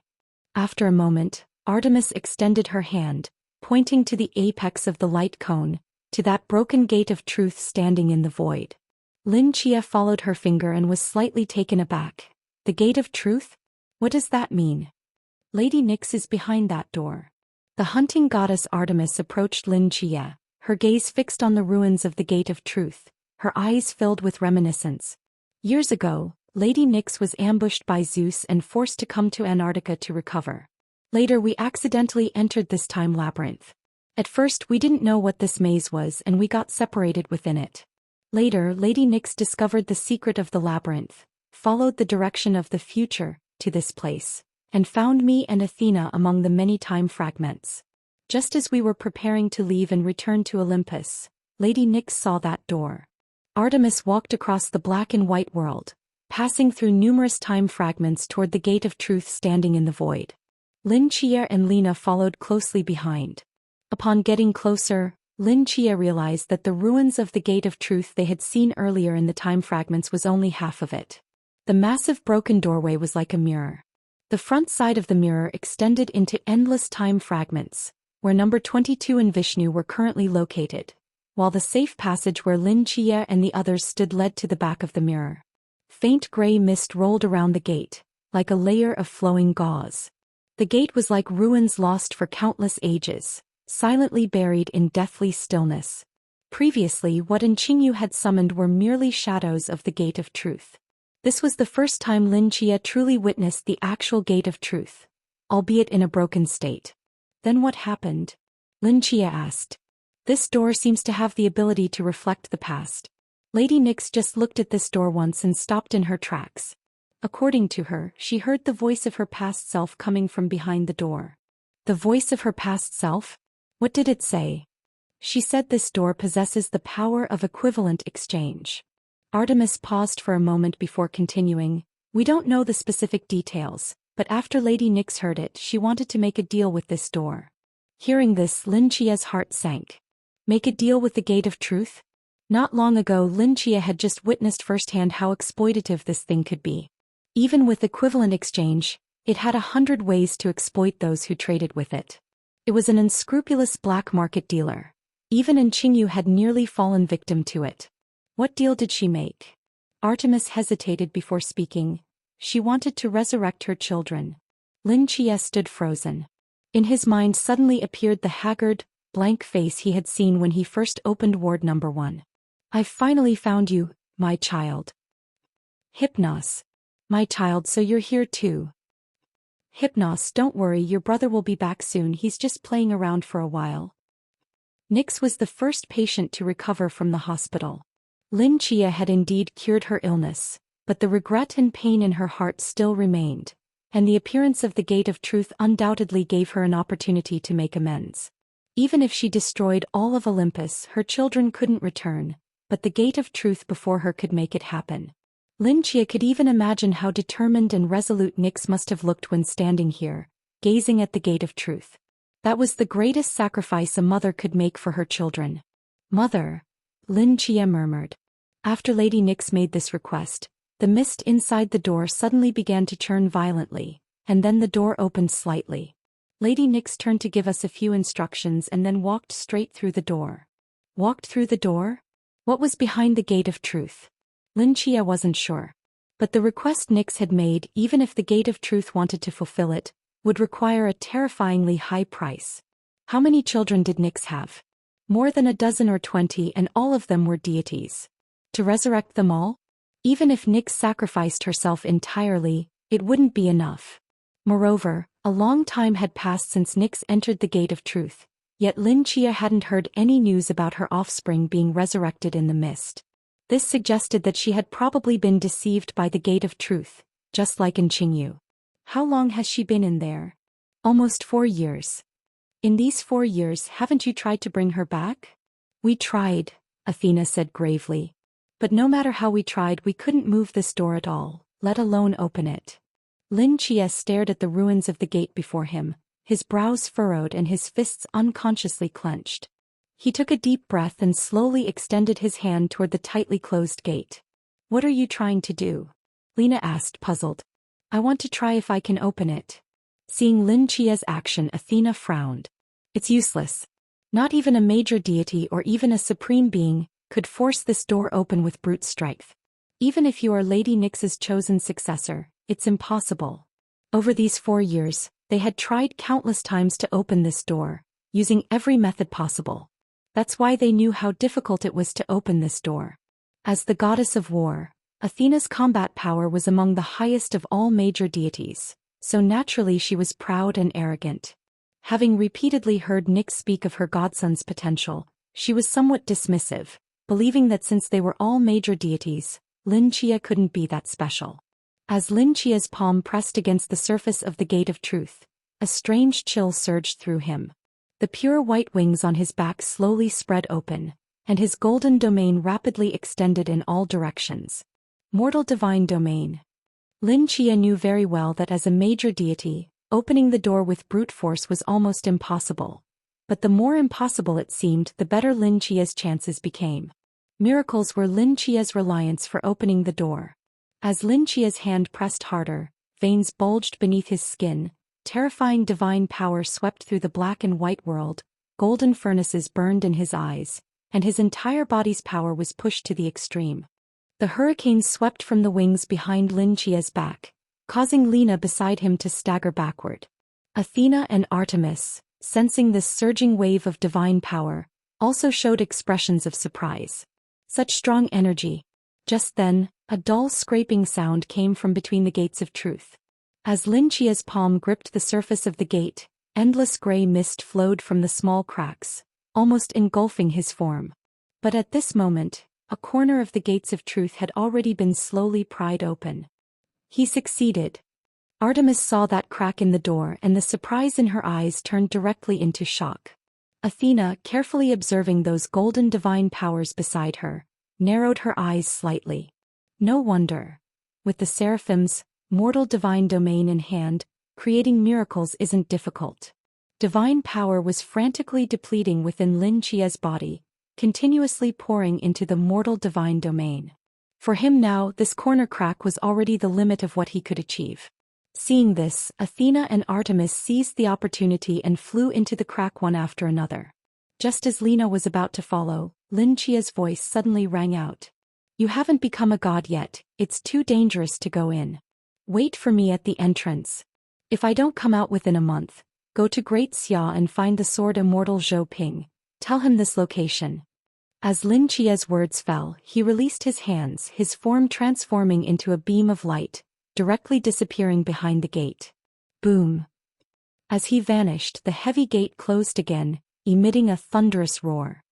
After a moment, Artemis extended her hand, pointing to the apex of the light cone, to that broken gate of truth standing in the void. Lin Chia followed her finger and was slightly taken aback. "The gate of truth? What does that mean?" "Lady Nyx is behind that door." The hunting goddess Artemis approached Lin Chia, her gaze fixed on the ruins of the gate of truth, her eyes filled with reminiscence. "Years ago, Lady Nyx was ambushed by Zeus and forced to come to Antarctica to recover. Later we accidentally entered this time labyrinth. At first we didn't know what this maze was and we got separated within it. Later Lady Nyx discovered the secret of the labyrinth, followed the direction of the future, to this place, and found me and Athena among the many time fragments. Just as we were preparing to leave and return to Olympus, Lady Nyx saw that door. Artemis walked across the black and white world, passing through numerous time fragments toward the gate of truth standing in the void. Lin Chia and Lena followed closely behind. Upon getting closer, Lin Chia realized that the ruins of the gate of truth they had seen earlier in the time fragments was only half of it. The massive broken doorway was like a mirror. The front side of the mirror extended into endless time fragments, where number 22 and Vishnu were currently located, while the safe passage where Lin Chia and the others stood led to the back of the mirror. Faint gray mist rolled around the gate, like a layer of flowing gauze. The gate was like ruins lost for countless ages, silently buried in deathly stillness. Previously, what Qingyu had summoned were merely shadows of the gate of truth. This was the first time Lin Chia truly witnessed the actual gate of truth, albeit in a broken state. "Then what happened?" Lin Chia asked. "This door seems to have the ability to reflect the past." Lady Nyx just looked at this door once and stopped in her tracks. According to her, she heard the voice of her past self coming from behind the door. The voice of her past self? What did it say? She said this door possesses the power of equivalent exchange. Artemis paused for a moment before continuing. "We don't know the specific details, but after Lady Nyx heard it, she wanted to make a deal with this door." Hearing this, Lin Chia's heart sank. Make a deal with the gate of truth? Not long ago Lin Chia had just witnessed firsthand how exploitative this thing could be. Even with equivalent exchange, it had 100 ways to exploit those who traded with it. It was an unscrupulous black market dealer. Even Qingyu had nearly fallen victim to it. What deal did she make? Artemis hesitated before speaking. She wanted to resurrect her children. Lin Chia stood frozen. In his mind suddenly appeared the haggard, blank face he had seen when he first opened ward number 1. "I've finally found you, my child." "Hypnos. My child, so you're here too." "Hypnos, don't worry, your brother will be back soon, he's just playing around for a while." Nyx was the first patient to recover from the hospital. Lin Chia had indeed cured her illness, but the regret and pain in her heart still remained, and the appearance of the gate of truth undoubtedly gave her an opportunity to make amends. Even if she destroyed all of Olympus, her children couldn't return, but the gate of truth before her could make it happen. Lin Chia could even imagine how determined and resolute Nyx must have looked when standing here, gazing at the gate of truth. That was the greatest sacrifice a mother could make for her children. "Mother," Lin Chia murmured. After Lady Nyx made this request, the mist inside the door suddenly began to churn violently, and then the door opened slightly. Lady Nyx turned to give us a few instructions and then walked straight through the door. Walked through the door? What was behind the Gate of Truth? Lin Chia wasn't sure. But the request Nyx had made, even if the Gate of Truth wanted to fulfill it, would require a terrifyingly high price. How many children did Nyx have? More than a dozen or 20, and all of them were deities. To resurrect them all? Even if Nyx sacrificed herself entirely, it wouldn't be enough. Moreover, a long time had passed since Nyx entered the Gate of Truth, yet Lin Chia hadn't heard any news about her offspring being resurrected in the mist. This suggested that she had probably been deceived by the Gate of Truth, just like in Qingyu. How long has she been in there? Almost 4 years. In these 4 years, haven't you tried to bring her back? We tried, Athena said gravely. But no matter how we tried, we couldn't move this door at all, let alone open it. Lin Chia stared at the ruins of the gate before him, his brows furrowed and his fists unconsciously clenched. He took a deep breath and slowly extended his hand toward the tightly closed gate. What are you trying to do? Lina asked, puzzled. I want to try if I can open it. Seeing Lin Chia's action, Athena frowned. It's useless. Not even a major deity or even a supreme being could force this door open with brute strength. Even if you are Lady Nyx's chosen successor, it's impossible. Over these 4 years, they had tried countless times to open this door, using every method possible. That's why they knew how difficult it was to open this door. As the goddess of war, Athena's combat power was among the highest of all major deities, so naturally she was proud and arrogant. Having repeatedly heard Nyx speak of her godson's potential, she was somewhat dismissive, believing that since they were all major deities, Lin Chia couldn't be that special. As Lin Chia's palm pressed against the surface of the Gate of Truth, a strange chill surged through him. The pure white wings on his back slowly spread open, and his golden domain rapidly extended in all directions. Mortal divine domain. Lin Chia knew very well that as a major deity, opening the door with brute force was almost impossible. But the more impossible it seemed, the better Lin Chia's chances became. Miracles were Lin Chia's reliance for opening the door. As Lin Chia's hand pressed harder, veins bulged beneath his skin, terrifying divine power swept through the black and white world, golden furnaces burned in his eyes, and his entire body's power was pushed to the extreme. The hurricane swept from the wings behind Lin Chia's back, causing Lina beside him to stagger backward. Athena and Artemis, sensing this surging wave of divine power, also showed expressions of surprise. Such strong energy. Just then, a dull scraping sound came from between the gates of truth. As Lin Chia's palm gripped the surface of the gate, endless gray mist flowed from the small cracks, almost engulfing his form. But at this moment, a corner of the gates of truth had already been slowly pried open. He succeeded. Artemis saw that crack in the door, and the surprise in her eyes turned directly into shock. Athena, carefully observing those golden divine powers beside her, narrowed her eyes slightly. No wonder. With the Seraphim's mortal divine domain in hand, creating miracles isn't difficult. Divine power was frantically depleting within Lin Chia's body, continuously pouring into the mortal divine domain. For him now, this corner crack was already the limit of what he could achieve. Seeing this, Athena and Artemis seized the opportunity and flew into the crack one after another. Just as Lina was about to follow, Lin Chia's voice suddenly rang out. You haven't become a god yet, it's too dangerous to go in. Wait for me at the entrance. If I don't come out within a month, go to Great Xia and find the sword immortal Zhou Ping. Tell him this location. As Lin Chia's words fell, he released his hands, his form transforming into a beam of light, directly disappearing behind the gate. Boom! As he vanished, the heavy gate closed again, emitting a thunderous roar.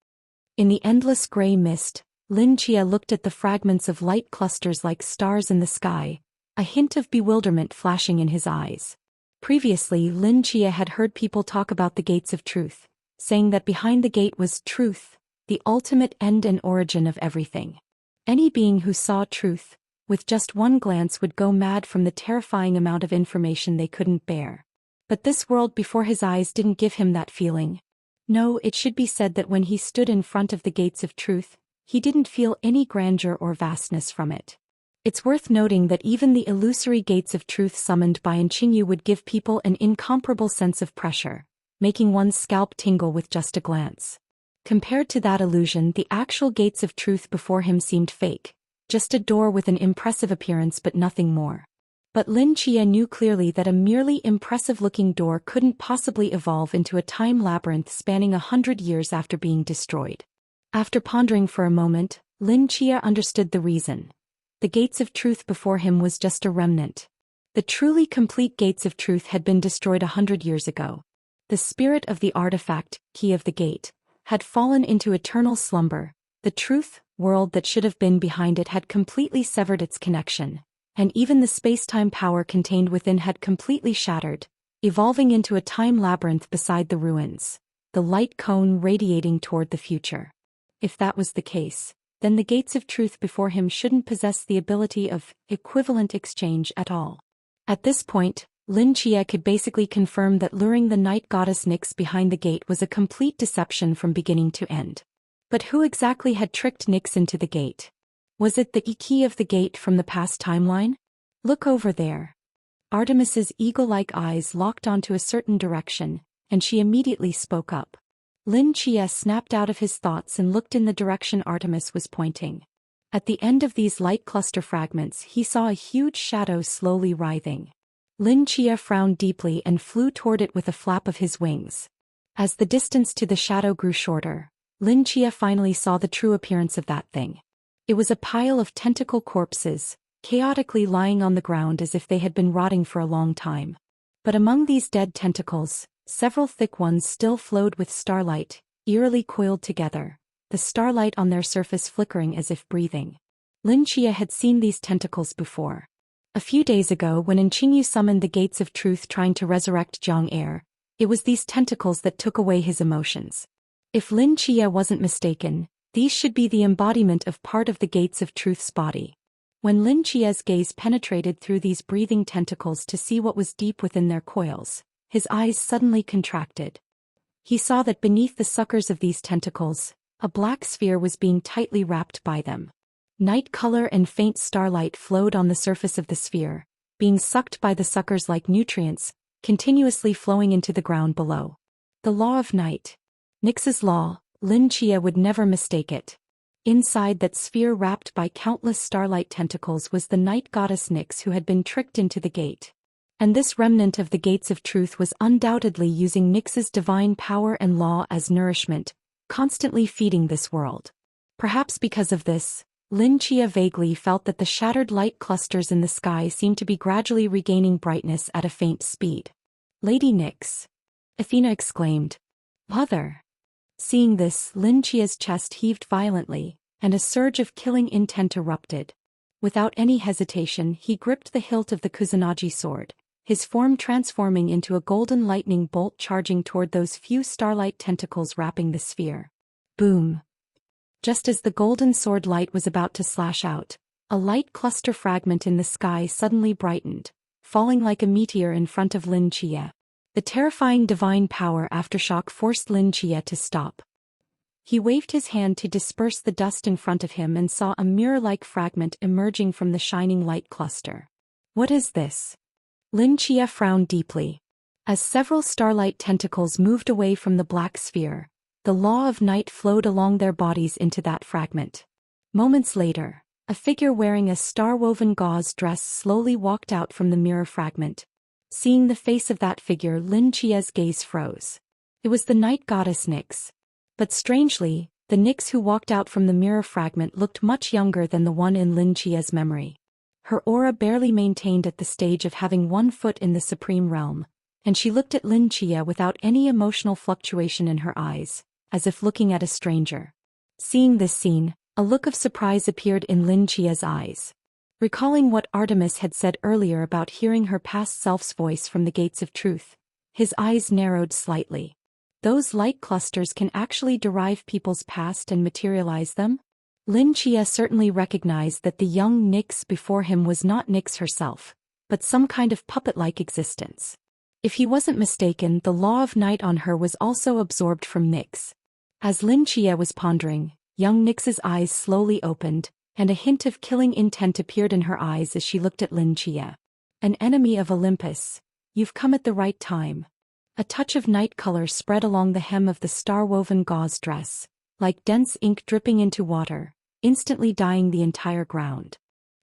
In the endless gray mist, Lin Chia looked at the fragments of light clusters like stars in the sky, a hint of bewilderment flashing in his eyes. Previously, Lin Chia had heard people talk about the gates of truth, saying that behind the gate was truth, the ultimate end and origin of everything. Any being who saw truth, with just one glance, would go mad from the terrifying amount of information they couldn't bear. But this world before his eyes didn't give him that feeling. No, it should be said that when he stood in front of the gates of truth, he didn't feel any grandeur or vastness from it. It's worth noting that even the illusory gates of truth summoned by Qingyu would give people an incomparable sense of pressure, making one's scalp tingle with just a glance. Compared to that illusion, the actual gates of truth before him seemed fake, just a door with an impressive appearance but nothing more. But Lin Chia knew clearly that a merely impressive-looking door couldn't possibly evolve into a time labyrinth spanning 100 years after being destroyed. After pondering for a moment, Lin Chia understood the reason. The gates of truth before him was just a remnant. The truly complete gates of truth had been destroyed 100 years ago. The spirit of the artifact, key of the gate, had fallen into eternal slumber. The truth world that should have been behind it had completely severed its connection, and even the space-time power contained within had completely shattered, evolving into a time labyrinth beside the ruins, the light cone radiating toward the future. If that was the case, then the gates of truth before him shouldn't possess the ability of equivalent exchange at all. At this point, Lin Chia could basically confirm that luring the night goddess Nyx behind the gate was a complete deception from beginning to end. But who exactly had tricked Nyx into the gate? Was it the key of the gate from the past timeline? Look over there. Artemis's eagle-like eyes locked onto a certain direction, and she immediately spoke up. Lin Chia snapped out of his thoughts and looked in the direction Artemis was pointing. At the end of these light cluster fragments, he saw a huge shadow slowly writhing. Lin Chia frowned deeply and flew toward it with a flap of his wings. As the distance to the shadow grew shorter, Lin Chia finally saw the true appearance of that thing. It was a pile of tentacle corpses, chaotically lying on the ground as if they had been rotting for a long time. But among these dead tentacles, several thick ones still flowed with starlight, eerily coiled together, the starlight on their surface flickering as if breathing. Lin Chia had seen these tentacles before. A few days ago when Qingyu summoned the gates of truth trying to resurrect Zhang Er, it was these tentacles that took away his emotions. If Lin Chia wasn't mistaken, these should be the embodiment of part of the gates of truth's body. When Lin Chia's gaze penetrated through these breathing tentacles to see what was deep within their coils, his eyes suddenly contracted. He saw that beneath the suckers of these tentacles, a black sphere was being tightly wrapped by them. Night color and faint starlight flowed on the surface of the sphere, being sucked by the suckers like nutrients, continuously flowing into the ground below. The law of night. Nyx's law, Lin Chia would never mistake it. Inside that sphere wrapped by countless starlight tentacles was the night goddess Nyx who had been tricked into the gate. And this remnant of the gates of truth was undoubtedly using Nyx's divine power and law as nourishment, constantly feeding this world. Perhaps because of this, Lin Chia vaguely felt that the shattered light clusters in the sky seemed to be gradually regaining brightness at a faint speed. "Lady Nyx!" Athena exclaimed. "Mother!" Seeing this, Lin Chia's chest heaved violently, and a surge of killing intent erupted. Without any hesitation, he gripped the hilt of the Kusanagi sword, his form transforming into a golden lightning bolt charging toward those few starlight tentacles wrapping the sphere. Boom! Just as the golden sword light was about to slash out, a light cluster fragment in the sky suddenly brightened, falling like a meteor in front of Lin Chia. The terrifying divine power aftershock forced Lin Chia to stop. He waved his hand to disperse the dust in front of him and saw a mirror-like fragment emerging from the shining light cluster. "What is this?" Lin Chia frowned deeply. As several starlight tentacles moved away from the black sphere, the law of night flowed along their bodies into that fragment. Moments later, a figure wearing a star-woven gauze dress slowly walked out from the mirror fragment. Seeing the face of that figure, Lin Chia's gaze froze. It was the night goddess Nyx. But strangely, the Nyx who walked out from the mirror fragment looked much younger than the one in Lin Chia's memory. Her aura barely maintained at the stage of having one foot in the supreme realm, and she looked at Lin Chia without any emotional fluctuation in her eyes, as if looking at a stranger. Seeing this scene, a look of surprise appeared in Lin Chia's eyes. Recalling what Artemis had said earlier about hearing her past self's voice from the gates of truth, his eyes narrowed slightly. Those light clusters can actually derive people's past and materialize them? Lin Chia certainly recognized that the young Nyx before him was not Nyx herself, but some kind of puppet-like existence. If he wasn't mistaken, the law of night on her was also absorbed from Nyx. As Lin Chia was pondering, young Nyx's eyes slowly opened, and a hint of killing intent appeared in her eyes as she looked at Lin Chia. "An enemy of Olympus, you've come at the right time." A touch of night color spread along the hem of the star-woven gauze dress, like dense ink dripping into water, instantly dyeing the entire ground.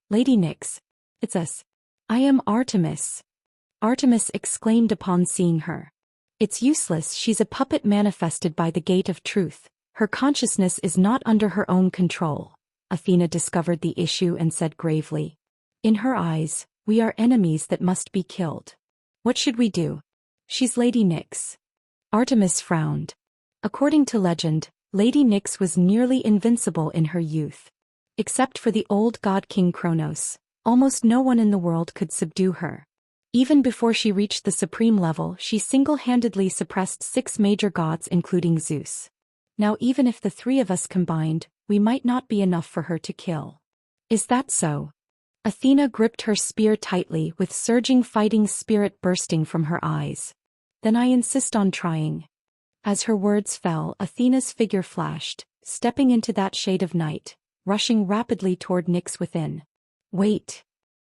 "Lady Nyx, it's us. I am Artemis," Artemis exclaimed upon seeing her. "It's useless, she's a puppet manifested by the gate of truth. Her consciousness is not under her own control." Athena discovered the issue and said gravely, "In her eyes, we are enemies that must be killed. What should we do?" "She's Lady Nyx." Artemis frowned. According to legend, Lady Nyx was nearly invincible in her youth. Except for the old god King Kronos, almost no one in the world could subdue her. Even before she reached the supreme level, she single-handedly suppressed 6 major gods including Zeus. Now even if the 3 of us combined, we might not be enough for her to kill. "Is that so?" Athena gripped her spear tightly with surging fighting spirit bursting from her eyes. "Then I insist on trying." As her words fell, Athena's figure flashed, stepping into that shade of night, rushing rapidly toward Nyx within. "Wait."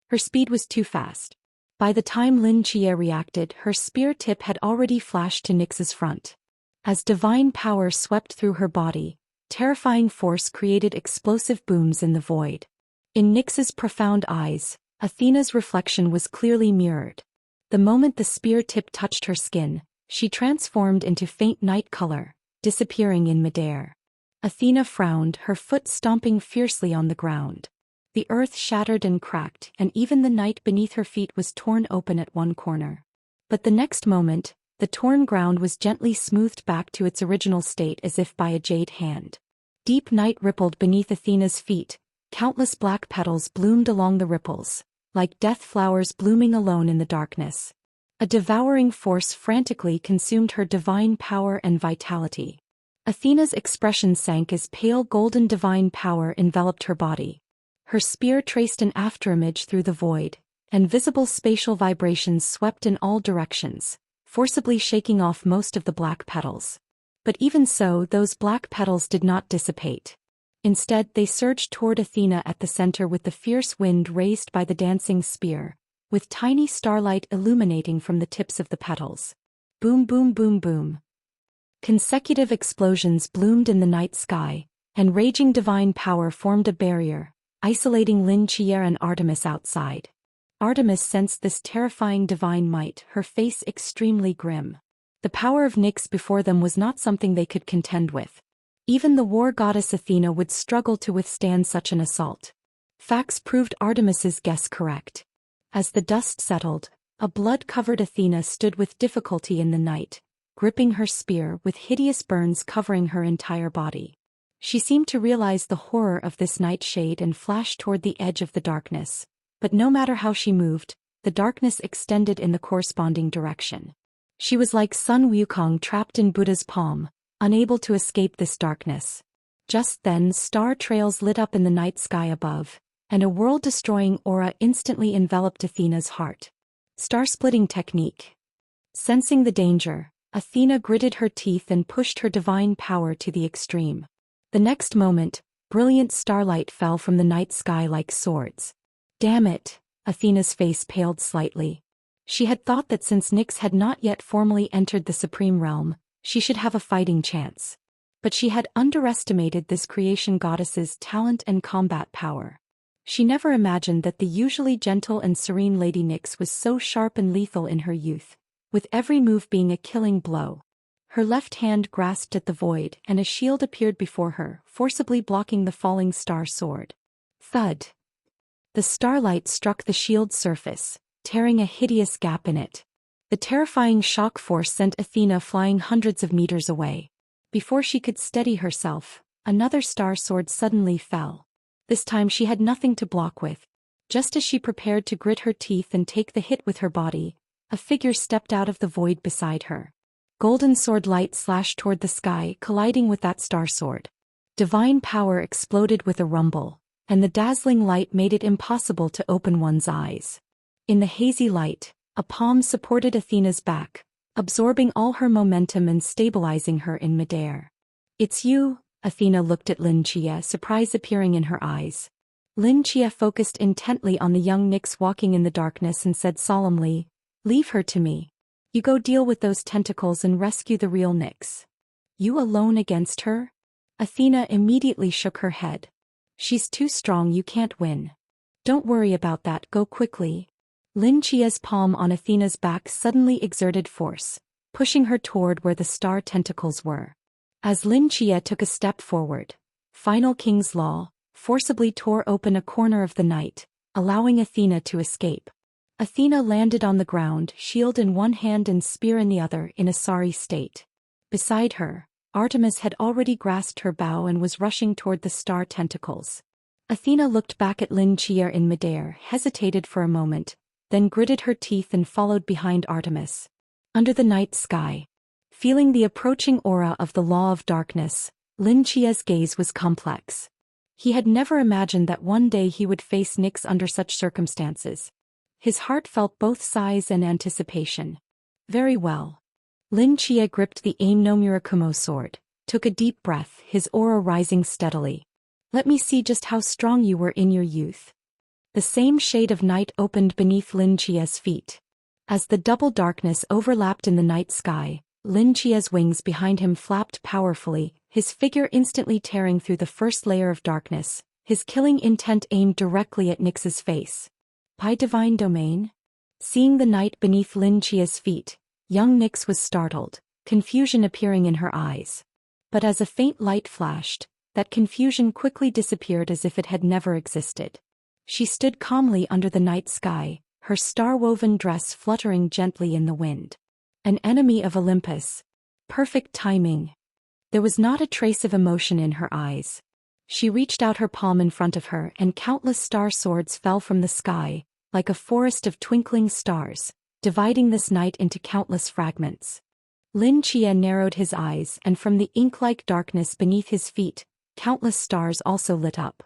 Her speed was too fast. By the time Lin Chia reacted, her spear tip had already flashed to Nyx's front. As divine power swept through her body, terrifying force created explosive booms in the void. In Nyx's profound eyes, Athena's reflection was clearly mirrored. The moment the spear tip touched her skin, she transformed into faint night color, disappearing in midair. Athena frowned, her foot stomping fiercely on the ground. The earth shattered and cracked, and even the night beneath her feet was torn open at one corner. But the next moment, the torn ground was gently smoothed back to its original state as if by a jade hand. Deep night rippled beneath Athena's feet, countless black petals bloomed along the ripples, like death flowers blooming alone in the darkness. A devouring force frantically consumed her divine power and vitality. Athena's expression sank as pale golden divine power enveloped her body. Her spear traced an afterimage through the void, and visible spatial vibrations swept in all directions, forcibly shaking off most of the black petals. But even so, those black petals did not dissipate. Instead, they surged toward Athena at the center with the fierce wind raised by the dancing spear, with tiny starlight illuminating from the tips of the petals. Boom, boom, boom, boom. Consecutive explosions bloomed in the night sky, and raging divine power formed a barrier, isolating Lin Chia and Artemis outside. Artemis sensed this terrifying divine might, her face extremely grim. The power of Nyx before them was not something they could contend with. Even the war goddess Athena would struggle to withstand such an assault. Facts proved Artemis's guess correct. As the dust settled, a blood-covered Athena stood with difficulty in the night, gripping her spear with hideous burns covering her entire body. She seemed to realize the horror of this nightshade and flashed toward the edge of the darkness. But no matter how she moved, the darkness extended in the corresponding direction. She was like Sun Wukong trapped in Buddha's palm, unable to escape this darkness. Just then, star trails lit up in the night sky above, and a world-destroying aura instantly enveloped Athena's heart. Star-splitting technique. Sensing the danger, Athena gritted her teeth and pushed her divine power to the extreme. The next moment, brilliant starlight fell from the night sky like swords. Damn it, Athena's face paled slightly. She had thought that since Nyx had not yet formally entered the supreme realm, she should have a fighting chance. But she had underestimated this creation goddess's talent and combat power. She never imagined that the usually gentle and serene Lady Nyx was so sharp and lethal in her youth, with every move being a killing blow. Her left hand grasped at the void, and a shield appeared before her, forcibly blocking the falling star sword. Thud. The starlight struck the shield's surface, tearing a hideous gap in it. The terrifying shock force sent Athena flying hundreds of meters away. Before she could steady herself, another star sword suddenly fell. This time she had nothing to block with. Just as she prepared to grit her teeth and take the hit with her body, a figure stepped out of the void beside her. Golden sword light slashed toward the sky, colliding with that star sword. Divine power exploded with a rumble, and the dazzling light made it impossible to open one's eyes. In the hazy light, a palm supported Athena's back, absorbing all her momentum and stabilizing her in midair. "It's you," Athena looked at Lin Chia, surprise appearing in her eyes. Lin Chia focused intently on the young Nyx walking in the darkness and said solemnly, "Leave her to me. You go deal with those tentacles and rescue the real Nyx." "You alone against her?" Athena immediately shook her head. She's too strong, you can't win. Don't worry about that, go quickly. Lin Chia's palm on Athena's back suddenly exerted force, pushing her toward where the star tentacles were. As Lin Chia took a step forward, Final King's Law forcibly tore open a corner of the night, allowing Athena to escape. Athena landed on the ground, shield in one hand and spear in the other, in a sorry state. Beside her, Artemis had already grasped her bow and was rushing toward the star tentacles. Athena looked back at Lin Chia in midair, hesitated for a moment, then gritted her teeth and followed behind Artemis. Under the night sky, feeling the approaching aura of the law of darkness, Lin Chia's gaze was complex. He had never imagined that one day he would face Nyx under such circumstances. His heart felt both sighs and anticipation. Very well. Lin Chia gripped the Aim no Murakumo sword, took a deep breath, his aura rising steadily. Let me see just how strong you were in your youth. The same shade of night opened beneath Lin Chia's feet. As the double darkness overlapped in the night sky, Lin Chia's wings behind him flapped powerfully, his figure instantly tearing through the first layer of darkness, his killing intent aimed directly at Nyx's face. By divine domain? Seeing the night beneath Lin Chia's feet, young Nyx was startled, confusion appearing in her eyes. But as a faint light flashed, that confusion quickly disappeared as if it had never existed. She stood calmly under the night sky, her star-woven dress fluttering gently in the wind. An enemy of Olympus. Perfect timing. There was not a trace of emotion in her eyes. She reached out her palm in front of her and countless star swords fell from the sky, like a forest of twinkling stars, dividing this night into countless fragments. Lin Chia narrowed his eyes and from the ink-like darkness beneath his feet, countless stars also lit up.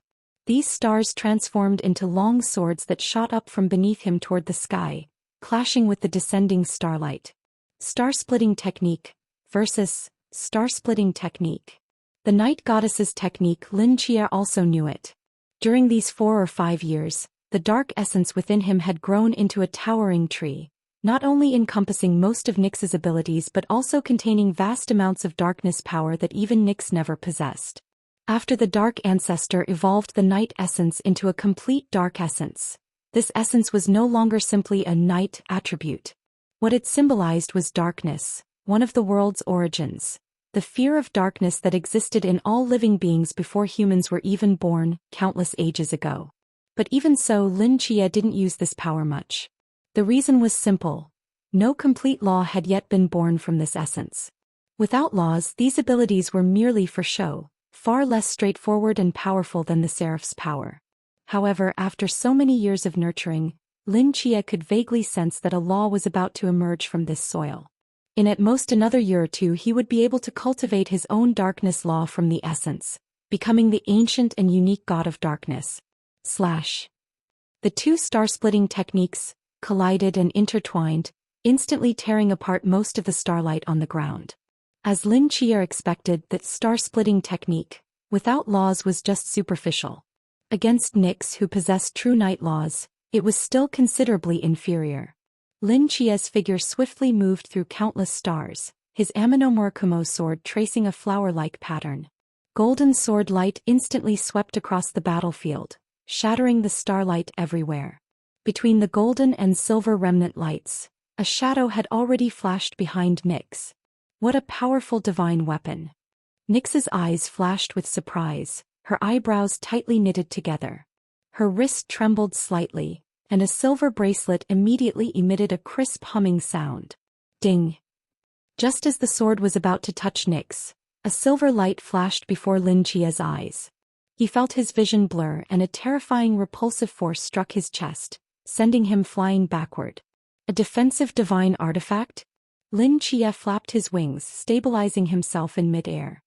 These stars transformed into long swords that shot up from beneath him toward the sky, clashing with the descending starlight. Star-splitting technique versus star-splitting technique. The night goddess's technique, Lin Chia also knew it. During these 4 or 5 years, the dark essence within him had grown into a towering tree, not only encompassing most of Nyx's abilities but also containing vast amounts of darkness power that even Nyx never possessed. After the dark ancestor evolved the night essence into a complete dark essence, this essence was no longer simply a night attribute. What it symbolized was darkness, one of the world's origins. The fear of darkness that existed in all living beings before humans were even born, countless ages ago. But even so, Lin Chia didn't use this power much. The reason was simple. No complete law had yet been born from this essence. Without laws, these abilities were merely for show, far less straightforward and powerful than the Seraph's power. However, after so many years of nurturing, Lin Chia could vaguely sense that a law was about to emerge from this soil. In at most another year or two he would be able to cultivate his own darkness law from the essence, becoming the ancient and unique god of darkness. The two star-splitting techniques collided and intertwined, instantly tearing apart most of the starlight on the ground. As Lin Chia expected, that star-splitting technique, without laws, was just superficial. Against Nyx, who possessed true night laws, it was still considerably inferior. Lin Chia's figure swiftly moved through countless stars, his Amino Murakumo sword tracing a flower-like pattern. Golden sword light instantly swept across the battlefield, shattering the starlight everywhere. Between the golden and silver remnant lights, a shadow had already flashed behind Nyx. What a powerful divine weapon! Nyx's eyes flashed with surprise, her eyebrows tightly knitted together. Her wrist trembled slightly, and a silver bracelet immediately emitted a crisp humming sound. Ding! Just as the sword was about to touch Nyx, a silver light flashed before Lin Chia's eyes. He felt his vision blur and a terrifying repulsive force struck his chest, sending him flying backward. A defensive divine artifact? Lin Chia flapped his wings, stabilizing himself in midair.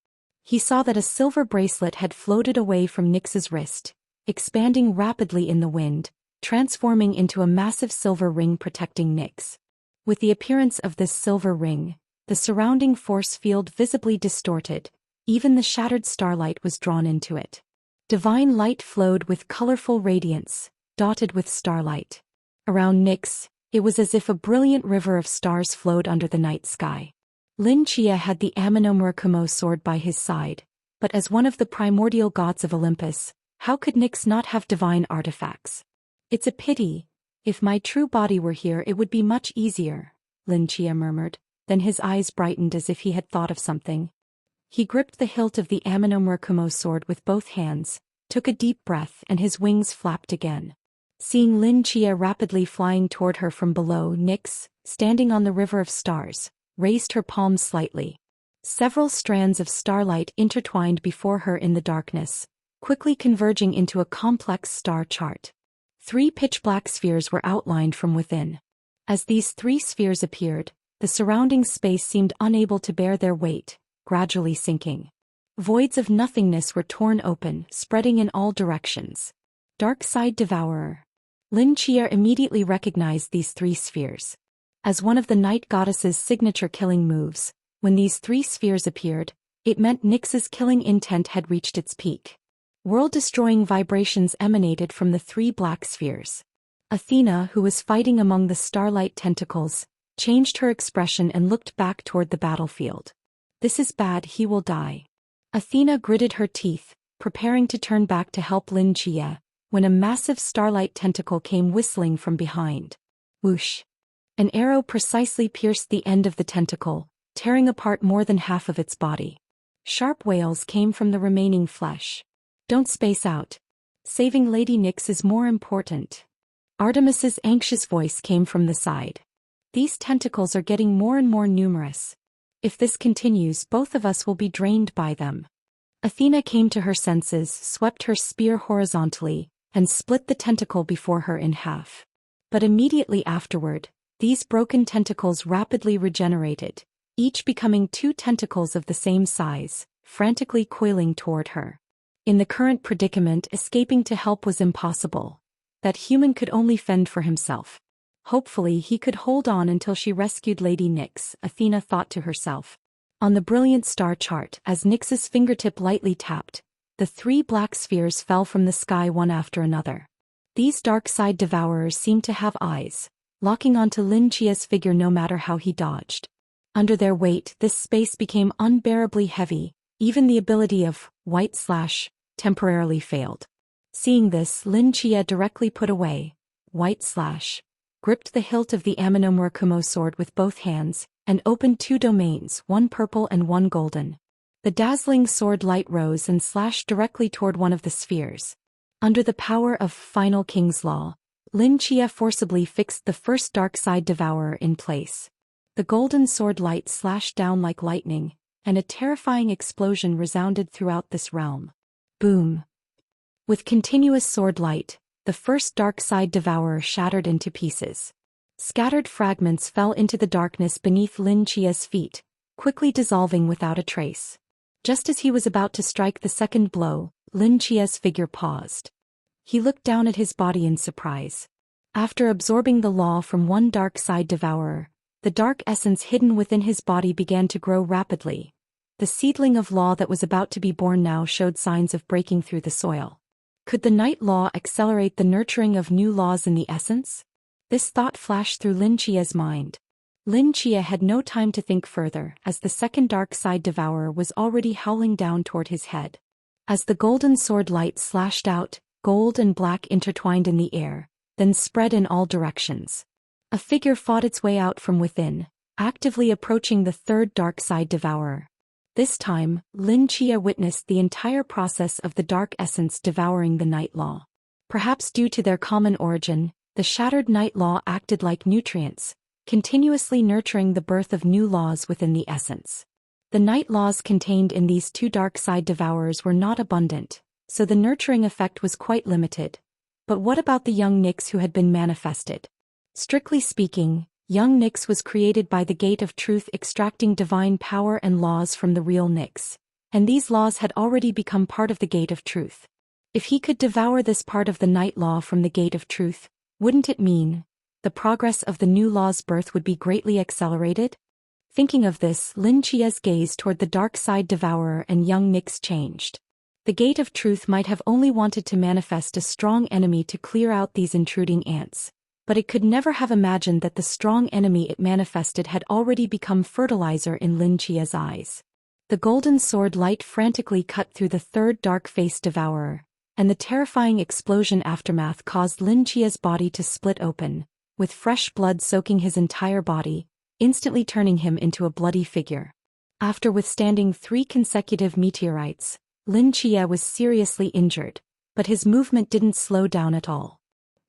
He saw that a silver bracelet had floated away from Nyx's wrist, expanding rapidly in the wind, transforming into a massive silver ring protecting Nyx. With the appearance of this silver ring, the surrounding force field visibly distorted, even the shattered starlight was drawn into it. Divine light flowed with colorful radiance, dotted with starlight. Around Nyx, it was as if a brilliant river of stars flowed under the night sky. Lin Chia had the Amino Murakumo sword by his side, But as one of the primordial gods of Olympus, how could Nyx not have divine artifacts? It's a pity. If my true body were here it would be much easier, Lin Chia murmured, then his eyes brightened as if he had thought of something. He gripped the hilt of the Amino sword with both hands, took a deep breath and his wings flapped again. Seeing Lin Chia rapidly flying toward her from below, Nyx, standing on the river of stars, raised her palms slightly. Several strands of starlight intertwined before her in the darkness, quickly converging into a complex star chart. 3 pitch-black spheres were outlined from within. As these 3 spheres appeared, the surrounding space seemed unable to bear their weight, gradually sinking. Voids of nothingness were torn open, spreading in all directions. Dark Side Devourer. Lin Chia immediately recognized these 3 spheres. As one of the night goddess's signature killing moves, when these 3 spheres appeared, it meant Nyx's killing intent had reached its peak. World-destroying vibrations emanated from the 3 black spheres. Athena, who was fighting among the starlight tentacles, changed her expression and looked back toward the battlefield. This is bad, he will die. Athena gritted her teeth, preparing to turn back to help Lin Chia, when a massive starlight tentacle came whistling from behind. Whoosh! An arrow precisely pierced the end of the tentacle, tearing apart more than half of its body. Sharp wails came from the remaining flesh. Don't space out. Saving Lady Nyx is more important. Artemis's anxious voice came from the side. These tentacles are getting more and more numerous. If this continues, both of us will be drained by them. Athena came to her senses, swept her spear horizontally, and split the tentacle before her in half. But immediately afterward, these broken tentacles rapidly regenerated, each becoming 2 tentacles of the same size, frantically coiling toward her. In the current predicament, escaping to help was impossible. That human could only fend for himself. Hopefully he could hold on until she rescued Lady Nyx, Athena thought to herself. On the brilliant star chart, as Nyx's fingertip lightly tapped, the 3 black spheres fell from the sky one after another. These dark side devourers seemed to have eyes, locking onto Lin Chia's figure no matter how he dodged. Under their weight, this space became unbearably heavy, even the ability of white slash temporarily failed. Seeing this, Lin Chia directly put away white slash, gripped the hilt of the Amino sword with both hands, and opened 2 domains, one purple and one golden. The dazzling sword light rose and slashed directly toward one of the spheres. Under the power of Final King's Law, Lin Chia forcibly fixed the first dark side devourer in place. The golden sword light slashed down like lightning, and a terrifying explosion resounded throughout this realm. Boom! With continuous sword light, the first dark side devourer shattered into pieces. Scattered fragments fell into the darkness beneath Lin Chia's feet, quickly dissolving without a trace. Just as he was about to strike the second blow, Lin Chia's figure paused. He looked down at his body in surprise. After absorbing the law from one dark side devourer, the dark essence hidden within his body began to grow rapidly. The seedling of law that was about to be born now showed signs of breaking through the soil. Could the night law accelerate the nurturing of new laws in the essence? This thought flashed through Lin Chia's mind. Lin Chia had no time to think further, as the second dark side devourer was already howling down toward his head. As the golden sword light slashed out, gold and black intertwined in the air, then spread in all directions. A figure fought its way out from within, actively approaching the third dark side devourer. This time, Lin Chia witnessed the entire process of the dark essence devouring the night law. Perhaps due to their common origin, the shattered night law acted like nutrients, continuously nurturing the birth of new laws within the essence. The night laws contained in these 2 dark side devourers were not abundant, so the nurturing effect was quite limited. But what about the young Nyx who had been manifested? Strictly speaking, young Nyx was created by the Gate of Truth, extracting divine power and laws from the real Nyx, and these laws had already become part of the Gate of Truth. If he could devour this part of the night law from the Gate of Truth, wouldn't it mean the progress of the new law's birth would be greatly accelerated? Thinking of this, Lin Chia's gaze toward the dark side devourer and young Nyx changed. The Gate of Truth might have only wanted to manifest a strong enemy to clear out these intruding ants, but it could never have imagined that the strong enemy it manifested had already become fertilizer in Lin Chia's eyes. The golden sword light frantically cut through the third dark-faced devourer, and the terrifying explosion aftermath caused Lin Chia's body to split open, with fresh blood soaking his entire body, instantly turning him into a bloody figure. After withstanding 3 consecutive meteorites, Lin Chia was seriously injured, but his movement didn't slow down at all.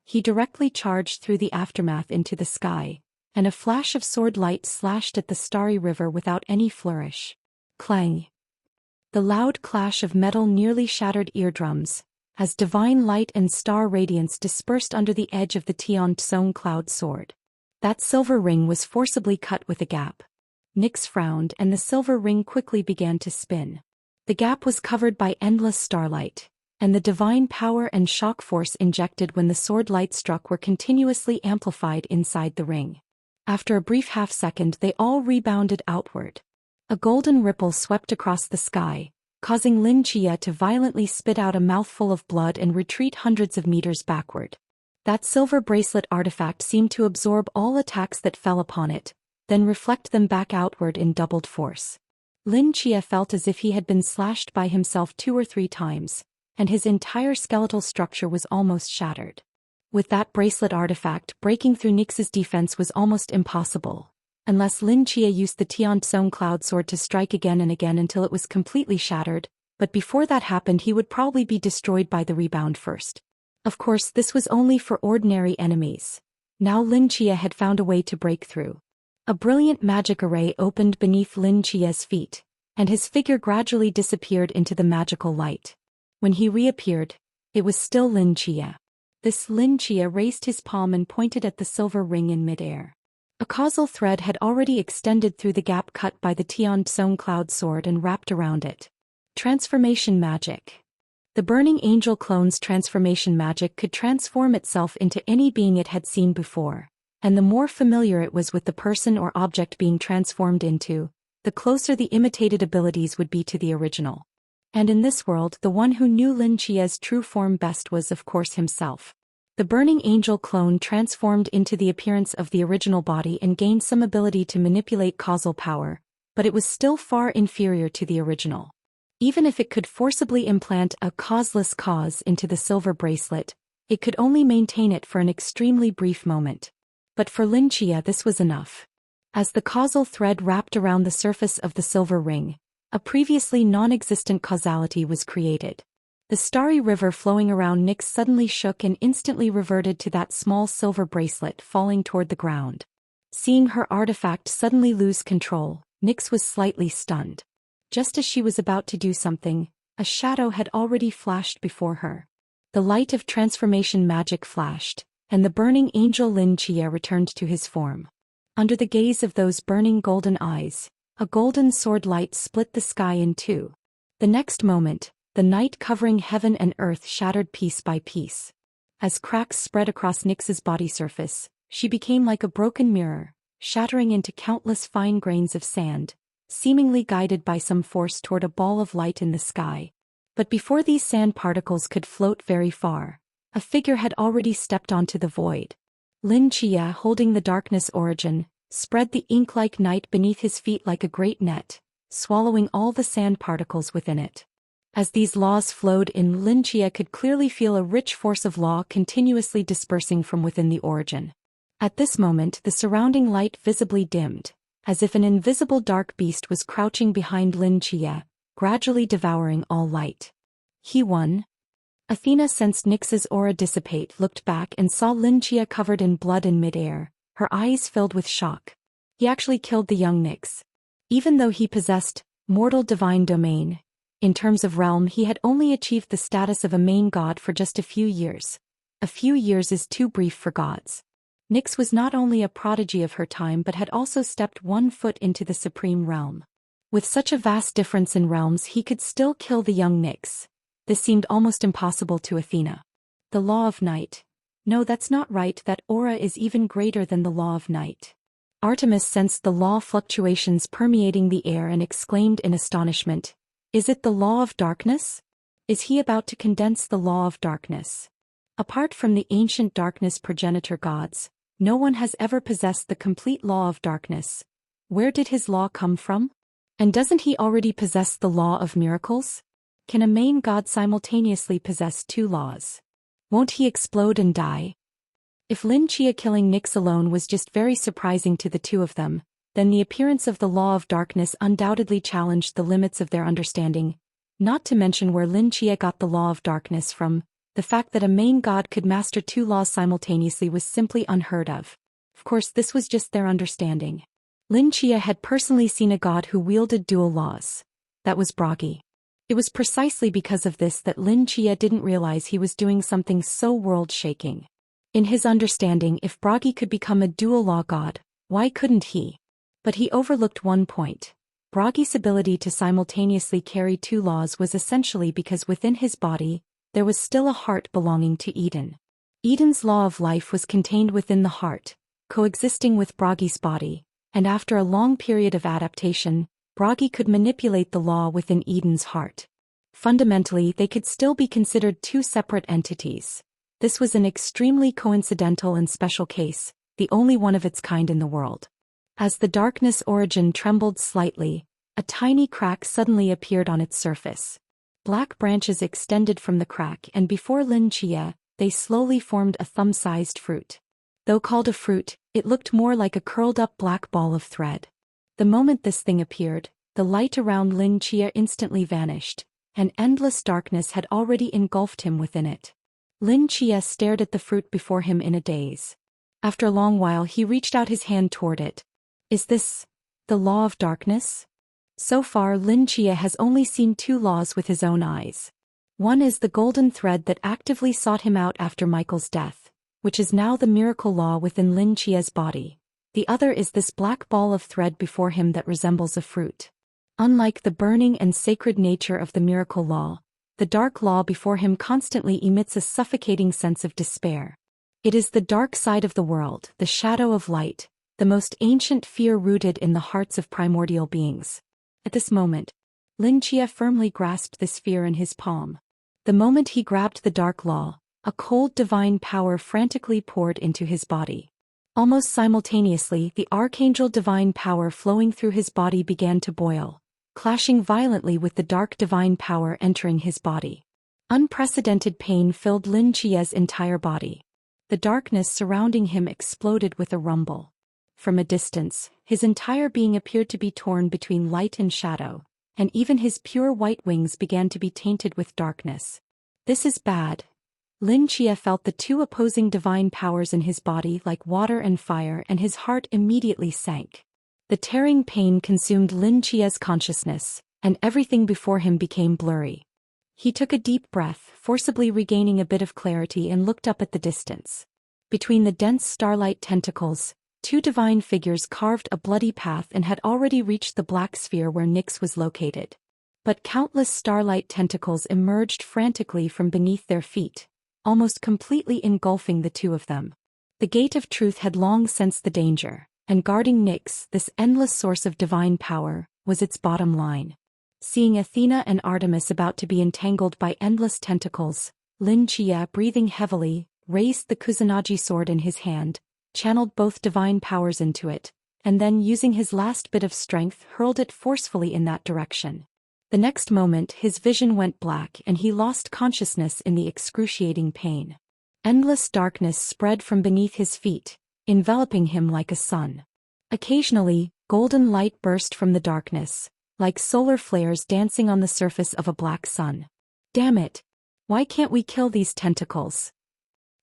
He directly charged through the aftermath into the sky, and a flash of sword light slashed at the starry river without any flourish. Clang! The loud clash of metal nearly shattered eardrums, as divine light and star radiance dispersed under the edge of the Tian Tsong cloud sword. That silver ring was forcibly cut with a gap. Nyx frowned and the silver ring quickly began to spin. The gap was covered by endless starlight, and the divine power and shock force injected when the sword light struck were continuously amplified inside the ring. After a brief half-second they all rebounded outward. A golden ripple swept across the sky, causing Lin Chia to violently spit out a mouthful of blood and retreat hundreds of meters backward. That silver bracelet artifact seemed to absorb all attacks that fell upon it, then reflect them back outward in doubled force. Lin Chia felt as if he had been slashed by himself 2 or 3 times, and his entire skeletal structure was almost shattered. With that bracelet artifact, breaking through Nyx's defense was almost impossible, unless Lin Chia used the Tian Tsong cloud sword to strike again and again until it was completely shattered, but before that happened he would probably be destroyed by the rebound first. Of course, this was only for ordinary enemies. Now Lin Chia had found a way to break through. A brilliant magic array opened beneath Lin Chia's feet, and his figure gradually disappeared into the magical light. When he reappeared, it was still Lin Chia. This Lin Chia raised his palm and pointed at the silver ring in midair. A causal thread had already extended through the gap cut by the Tian Tsong cloud sword and wrapped around it. Transformation magic. The Burning Angel clone's transformation magic could transform itself into any being it had seen before, and the more familiar it was with the person or object being transformed into, the closer the imitated abilities would be to the original. And in this world, the one who knew Lin Chia's true form best was of course himself. The Burning Angel clone transformed into the appearance of the original body and gained some ability to manipulate causal power, but it was still far inferior to the original. Even if it could forcibly implant a causeless cause into the silver bracelet, it could only maintain it for an extremely brief moment. But for Lin Chia this was enough. As the causal thread wrapped around the surface of the silver ring, a previously non-existent causality was created. The starry river flowing around Nyx suddenly shook and instantly reverted to that small silver bracelet falling toward the ground. Seeing her artifact suddenly lose control, Nyx was slightly stunned. Just as she was about to do something, a shadow had already flashed before her. The light of transformation magic flashed, and the burning angel Lin Chia returned to his form. Under the gaze of those burning golden eyes, a golden sword light split the sky in 2. The next moment, the night covering heaven and earth shattered piece by piece. As cracks spread across Nyx's body surface, she became like a broken mirror, shattering into countless fine grains of sand, seemingly guided by some force toward a ball of light in the sky. But before these sand particles could float very far, a figure had already stepped onto the void. Lin Chia, holding the darkness origin, spread the ink-like night beneath his feet like a great net, swallowing all the sand particles within it. As these laws flowed in, Lin Chia could clearly feel a rich force of law continuously dispersing from within the origin. At this moment the surrounding light visibly dimmed, as if an invisible dark beast was crouching behind Lin Chia, gradually devouring all light. He won. Athena sensed Nyx's aura dissipate, looked back and saw Lin Chia covered in blood in midair, her eyes filled with shock. He actually killed the young Nyx. Even though he possessed mortal divine domain, in terms of realm he had only achieved the status of a main god for just a few years. A few years is too brief for gods. Nyx was not only a prodigy of her time but had also stepped 1 foot into the supreme realm. With such a vast difference in realms he could still kill the young Nyx. This seemed almost impossible to Athena. The law of night. No, that's not right, that aura is even greater than the law of night. Artemis sensed the law fluctuations permeating the air and exclaimed in astonishment, "Is it the law of darkness? Is he about to condense the law of darkness?" Apart from the ancient darkness progenitor gods, no one has ever possessed the complete law of darkness. Where did his law come from? And doesn't he already possess the law of miracles? Can a main god simultaneously possess two laws? Won't he explode and die? If Lin Chia killing Nyx alone was just very surprising to the two of them, then the appearance of the law of darkness undoubtedly challenged the limits of their understanding, not to mention where Lin Chia got the law of darkness from. The fact that a main god could master two laws simultaneously was simply unheard of. Of course, this was just their understanding. Lin Chia had personally seen a god who wielded dual laws. That was Bragi. It was precisely because of this that Lin Chia didn't realize he was doing something so world-shaking. In his understanding, if Bragi could become a dual-law god, why couldn't he? But he overlooked one point. Bragi's ability to simultaneously carry two laws was essentially because within his body, there was still a heart belonging to Eden. Eden's law of life was contained within the heart, coexisting with Bragi's body, and after a long period of adaptation, Bragi could manipulate the law within Eden's heart. Fundamentally, they could still be considered two separate entities. This was an extremely coincidental and special case, the only one of its kind in the world. As the darkness origin trembled slightly, a tiny crack suddenly appeared on its surface. Black branches extended from the crack, and before Lin Chia, they slowly formed a thumb-sized fruit. Though called a fruit, it looked more like a curled-up black ball of thread. The moment this thing appeared, the light around Lin Chia instantly vanished, and endless darkness had already engulfed him within it. Lin Chia stared at the fruit before him in a daze. After a long while he reached out his hand toward it. Is this the law of darkness? So far Lin Chia has only seen two laws with his own eyes. One is the golden thread that actively sought him out after Michael's death, which is now the miracle law within Lin Chia's body. The other is this black ball of thread before him that resembles a fruit. Unlike the burning and sacred nature of the miracle law, the dark law before him constantly emits a suffocating sense of despair. It is the dark side of the world, the shadow of light, the most ancient fear rooted in the hearts of primordial beings. At this moment, Lin Chia firmly grasped this fear in his palm. The moment he grabbed the dark law, a cold divine power frantically poured into his body. Almost simultaneously, the archangel divine power flowing through his body began to boil, clashing violently with the dark divine power entering his body. Unprecedented pain filled Lin Chia's entire body. The darkness surrounding him exploded with a rumble. From a distance, his entire being appeared to be torn between light and shadow, and even his pure white wings began to be tainted with darkness. This is bad. Lin Chia felt the two opposing divine powers in his body like water and fire, and his heart immediately sank. The tearing pain consumed Lin Chia's consciousness, and everything before him became blurry. He took a deep breath, forcibly regaining a bit of clarity, and looked up at the distance. Between the dense starlight tentacles, two divine figures carved a bloody path and had already reached the black sphere where Nyx was located. But countless starlight tentacles emerged frantically from beneath their feet, almost completely engulfing the two of them. The gate of truth had long sensed the danger, and guarding Nyx, this endless source of divine power, was its bottom line. Seeing Athena and Artemis about to be entangled by endless tentacles, Lin Chia, breathing heavily, raised the Kusanagi sword in his hand, channeled both divine powers into it, and then using his last bit of strength hurled it forcefully in that direction. The next moment his vision went black and he lost consciousness in the excruciating pain. Endless darkness spread from beneath his feet, enveloping him like a sun. Occasionally, golden light burst from the darkness, like solar flares dancing on the surface of a black sun. Damn it! Why can't we kill these tentacles?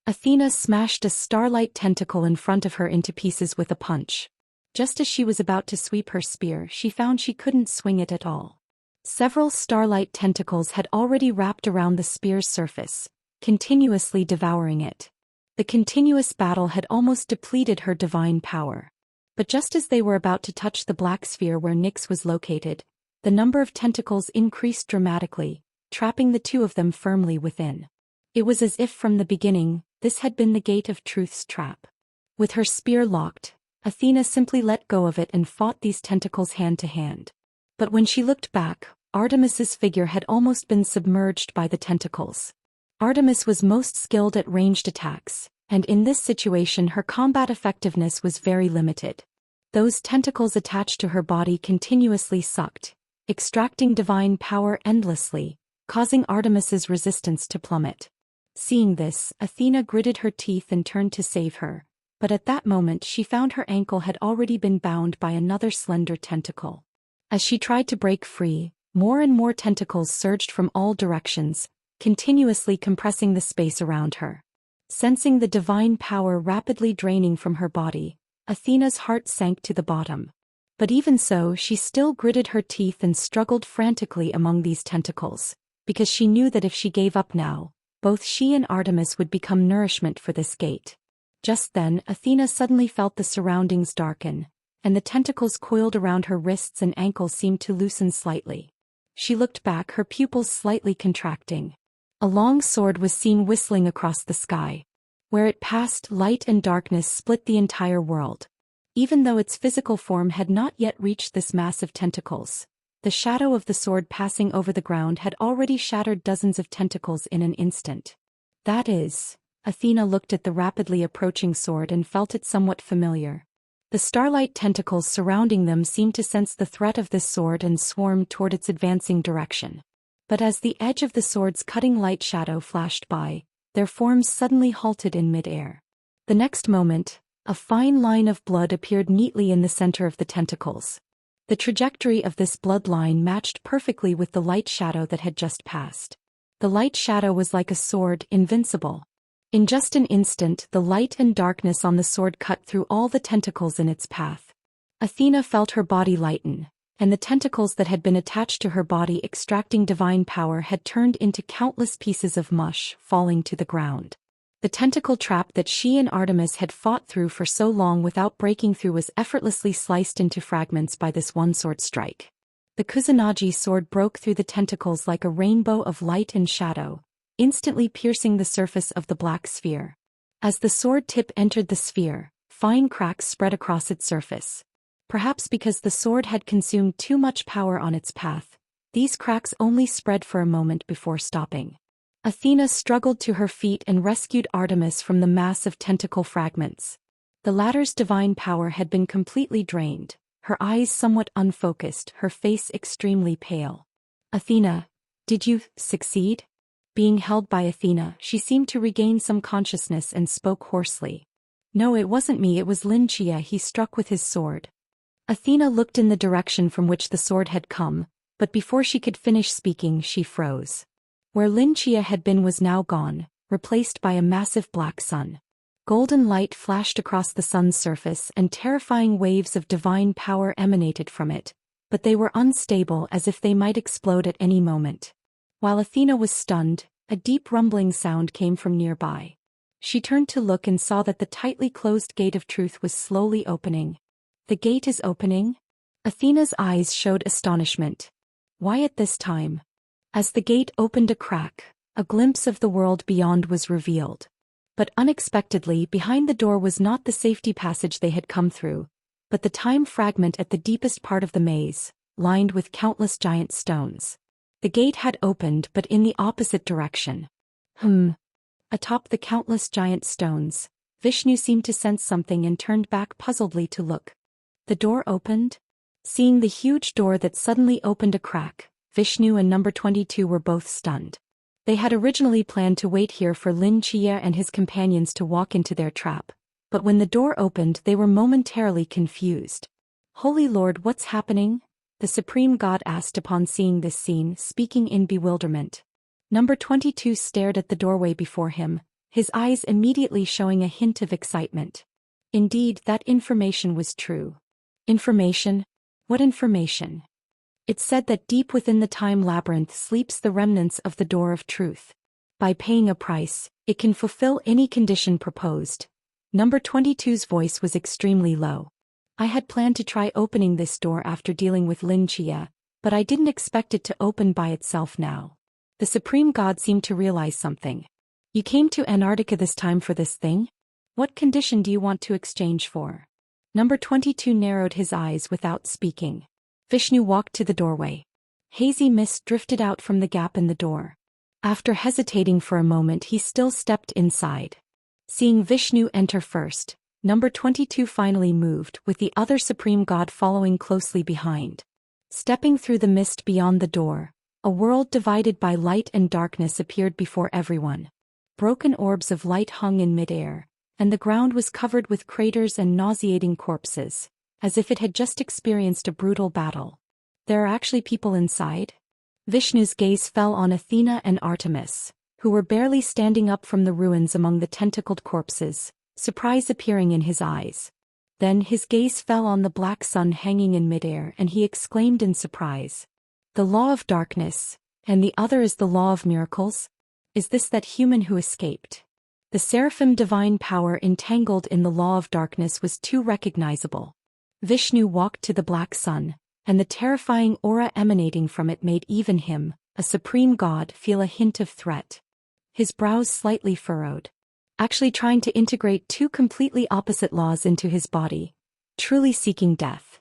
Athena smashed a starlight tentacle in front of her into pieces with a punch. Just as she was about to sweep her spear, she found she couldn't swing it at all. Several starlight tentacles had already wrapped around the spear's surface, continuously devouring it. The continuous battle had almost depleted her divine power. But just as they were about to touch the black sphere where Nyx was located, the number of tentacles increased dramatically, trapping the two of them firmly within. It was as if from the beginning, this had been the gate of truth's trap. With her spear locked, Athena simply let go of it and fought these tentacles hand to hand. But when she looked back, Artemis's figure had almost been submerged by the tentacles. Artemis was most skilled at ranged attacks, and in this situation her combat effectiveness was very limited. Those tentacles attached to her body continuously sucked, extracting divine power endlessly, causing Artemis's resistance to plummet. Seeing this, Athena gritted her teeth and turned to save her, but at that moment she found her ankle had already been bound by another slender tentacle. As she tried to break free, more and more tentacles surged from all directions, continuously compressing the space around her. Sensing the divine power rapidly draining from her body, Athena's heart sank to the bottom. But even so, she still gritted her teeth and struggled frantically among these tentacles, because she knew that if she gave up now, both she and Artemis would become nourishment for this gate. Just then, Athena suddenly felt the surroundings darken, and the tentacles coiled around her wrists and ankles seemed to loosen slightly. She looked back, her pupils slightly contracting. A long sword was seen whistling across the sky. Where it passed, light and darkness split the entire world. Even though its physical form had not yet reached this mass of tentacles, the shadow of the sword passing over the ground had already shattered dozens of tentacles in an instant. That is, Athena looked at the rapidly approaching sword and felt it somewhat familiar. The starlight tentacles surrounding them seemed to sense the threat of this sword and swarmed toward its advancing direction. But as the edge of the sword's cutting light shadow flashed by, their forms suddenly halted in mid-air. The next moment, a fine line of blood appeared neatly in the center of the tentacles. The trajectory of this bloodline matched perfectly with the light shadow that had just passed. The light shadow was like a sword, invincible. In just an instant, the light and darkness on the sword cut through all the tentacles in its path. Athena felt her body lighten, and the tentacles that had been attached to her body extracting divine power had turned into countless pieces of mush, falling to the ground. The tentacle trap that she and Artemis had fought through for so long without breaking through was effortlessly sliced into fragments by this one sword strike. The Kusanagi sword broke through the tentacles like a rainbow of light and shadow, instantly piercing the surface of the black sphere. As the sword tip entered the sphere, fine cracks spread across its surface. Perhaps because the sword had consumed too much power on its path, these cracks only spread for a moment before stopping. Athena struggled to her feet and rescued Artemis from the mass of tentacle fragments. The latter's divine power had been completely drained, her eyes somewhat unfocused, her face extremely pale. "Athena, did you succeed?" Being held by Athena, she seemed to regain some consciousness and spoke hoarsely. "No, it wasn't me, it was Lin Chia," he struck with his sword. Athena looked in the direction from which the sword had come, but before she could finish speaking she froze. Where Lin Chia had been was now gone, replaced by a massive black sun. Golden light flashed across the sun's surface and terrifying waves of divine power emanated from it, but they were unstable as if they might explode at any moment. While Athena was stunned, a deep rumbling sound came from nearby. She turned to look and saw that the tightly closed gate of truth was slowly opening. "The gate is opening?" Athena's eyes showed astonishment. "Why at this time?" As the gate opened a crack, a glimpse of the world beyond was revealed. But unexpectedly, behind the door was not the safety passage they had come through, but the time fragment at the deepest part of the maze, lined with countless giant stones. The gate had opened, but in the opposite direction. Atop the countless giant stones, Vishnu seemed to sense something and turned back puzzledly to look. The door opened? Seeing the huge door that suddenly opened a crack, Vishnu and number 22 were both stunned. They had originally planned to wait here for Lin Chia and his companions to walk into their trap, but when the door opened they were momentarily confused. "Holy Lord, what's happening?" the Supreme God asked upon seeing this scene, speaking in bewilderment. Number 22 stared at the doorway before him, his eyes immediately showing a hint of excitement. Indeed, that information was true. Information? What information? It said that deep within the time labyrinth sleeps the remnants of the door of truth. By paying a price, it can fulfill any condition proposed. Number 22's voice was extremely low. "I had planned to try opening this door after dealing with Lin Chia, but I didn't expect it to open by itself now." The Supreme God seemed to realize something. "You came to Antarctica this time for this thing? What condition do you want to exchange for?" Number 22 narrowed his eyes without speaking. Vishnu walked to the doorway. Hazy mist drifted out from the gap in the door. After hesitating for a moment, he still stepped inside. Seeing Vishnu enter first, Number 22 finally moved, with the other supreme god following closely behind. Stepping through the mist beyond the door, a world divided by light and darkness appeared before everyone. Broken orbs of light hung in midair, and the ground was covered with craters and nauseating corpses, as if it had just experienced a brutal battle. There are actually people inside? Vishnu's gaze fell on Athena and Artemis, who were barely standing up from the ruins among the tentacled corpses, surprise appearing in his eyes. Then his gaze fell on the black sun hanging in midair and he exclaimed in surprise. The law of darkness, and the other is the law of miracles? Is this that human who escaped? The seraphim divine power entangled in the law of darkness was too recognizable. Vishnu walked to the black sun, and the terrifying aura emanating from it made even him, a supreme god, feel a hint of threat. His brows slightly furrowed. Actually trying to integrate two completely opposite laws into his body, truly seeking death.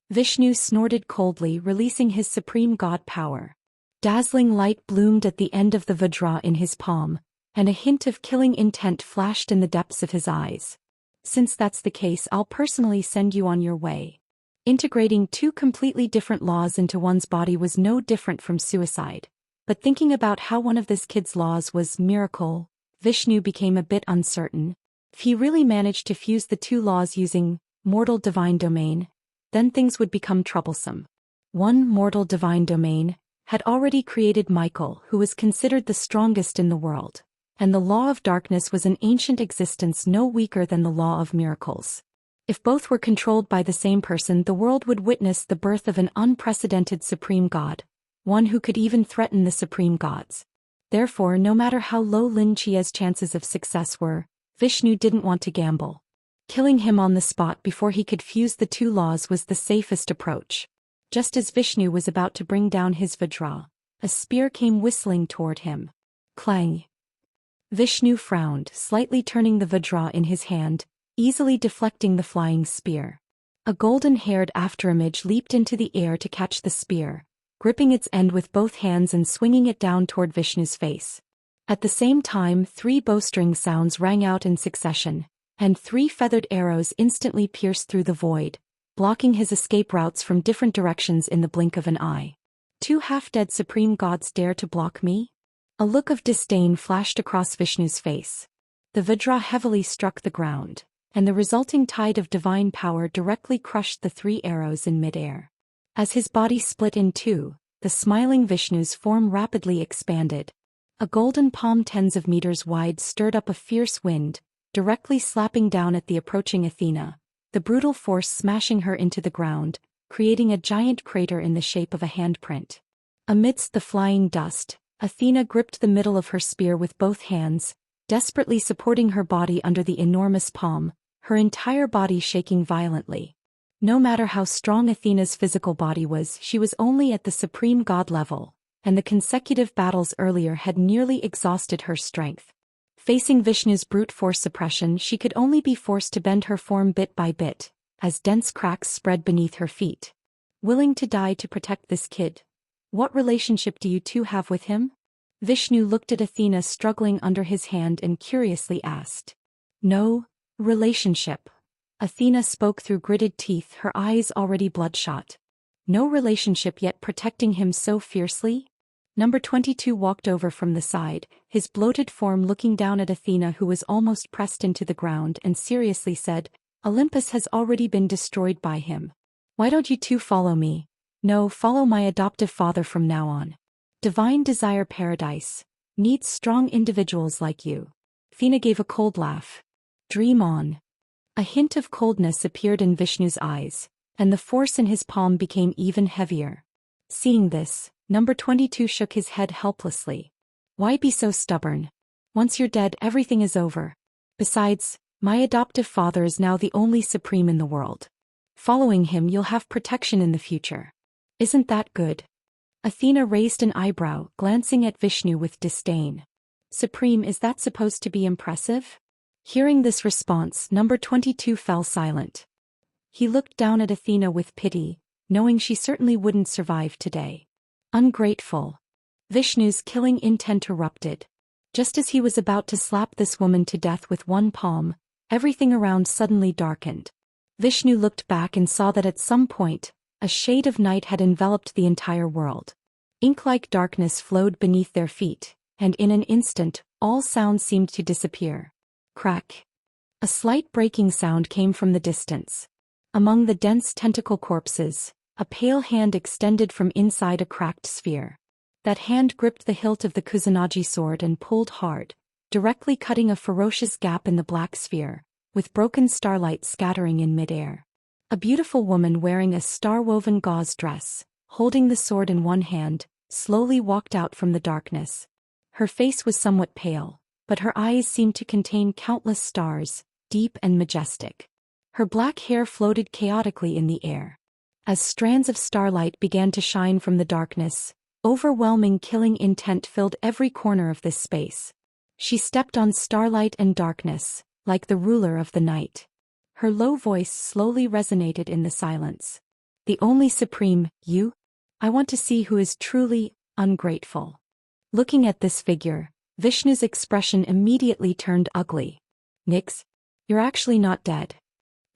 Vishnu snorted coldly, releasing his supreme god power. Dazzling light bloomed at the end of the Vajra in his palm, and a hint of killing intent flashed in the depths of his eyes. Since that's the case, I'll personally send you on your way. Integrating two completely different laws into one's body was no different from suicide. But thinking about how one of this kid's laws was miracle, Vishnu became a bit uncertain. If he really managed to fuse the two laws using mortal divine domain, then things would become troublesome. One mortal divine domain had already created Michael, who was considered the strongest in the world, and the law of darkness was an ancient existence no weaker than the law of miracles. If both were controlled by the same person, the world would witness the birth of an unprecedented supreme god, one who could even threaten the supreme gods. Therefore, no matter how low Lin Chia's chances of success were, Vishnu didn't want to gamble. Killing him on the spot before he could fuse the two laws was the safest approach. Just as Vishnu was about to bring down his Vajra, a spear came whistling toward him. Clang! Vishnu frowned, slightly turning the Vajra in his hand, easily deflecting the flying spear. A golden-haired afterimage leaped into the air to catch the spear, gripping its end with both hands and swinging it down toward Vishnu's face. At the same time, 3 bowstring sounds rang out in succession, and 3 feathered arrows instantly pierced through the void, blocking his escape routes from different directions in the blink of an eye. 2 half-dead supreme gods dare to block me? A look of disdain flashed across Vishnu's face. The Vajra heavily struck the ground, and the resulting tide of divine power directly crushed the 3 arrows in midair. As his body split in 2, the smiling Vishnu's form rapidly expanded. A golden palm tens of meters wide stirred up a fierce wind, directly slapping down at the approaching Athena, the brutal force smashing her into the ground, creating a giant crater in the shape of a handprint. Amidst the flying dust, Athena gripped the middle of her spear with both hands, desperately supporting her body under the enormous palm, her entire body shaking violently. No matter how strong Athena's physical body was, she was only at the supreme god level, and the consecutive battles earlier had nearly exhausted her strength. Facing Vishnu's brute force suppression, she could only be forced to bend her form bit by bit, as dense cracks spread beneath her feet. Willing to die to protect this kid? What relationship do you two have with him? Vishnu looked at Athena struggling under his hand and curiously asked. No relationship. Athena spoke through gritted teeth, her eyes already bloodshot. No relationship, yet protecting him so fiercely? Number 22 walked over from the side, his bloated form looking down at Athena, who was almost pressed into the ground, and seriously said, Olympus has already been destroyed by him. Why don't you two follow me? No, follow my adoptive father from now on. Divine Desire Paradise needs strong individuals like you. Athena gave a cold laugh. Dream on. A hint of coldness appeared in Vishnu's eyes, and the force in his palm became even heavier. Seeing this, Number 22 shook his head helplessly. Why be so stubborn? Once you're dead, everything is over. Besides, my adoptive father is now the only supreme in the world. Following him, you'll have protection in the future. Isn't that good? Athena raised an eyebrow, glancing at Vishnu with disdain. Supreme, is that supposed to be impressive? Hearing this response, Number 22 fell silent. He looked down at Athena with pity, knowing she certainly wouldn't survive today. Ungrateful. Vishnu's killing intent erupted. Just as he was about to slap this woman to death with one palm, Everything around suddenly darkened. Vishnu looked back and saw that at some point, a shade of night had enveloped the entire world. Ink-like darkness flowed beneath their feet, and in an instant, all sounds seemed to disappear. Crack. A slight breaking sound came from the distance. Among the dense tentacle corpses, a pale hand extended from inside a cracked sphere. That hand gripped the hilt of the Kusanagi sword and pulled hard, directly cutting a ferocious gap in the black sphere, with broken starlight scattering in midair. A beautiful woman wearing a star-woven gauze dress, holding the sword in one hand, slowly walked out from the darkness. Her face was somewhat pale, but her eyes seemed to contain countless stars, deep and majestic. Her black hair floated chaotically in the air. As strands of starlight began to shine from the darkness, overwhelming killing intent filled every corner of this space. She stepped on starlight and darkness, like the ruler of the night. Her low voice slowly resonated in the silence. The only supreme, you? I want to see who is truly ungrateful. Looking at this figure, Vishnu's expression immediately turned ugly. Nix, you're actually not dead.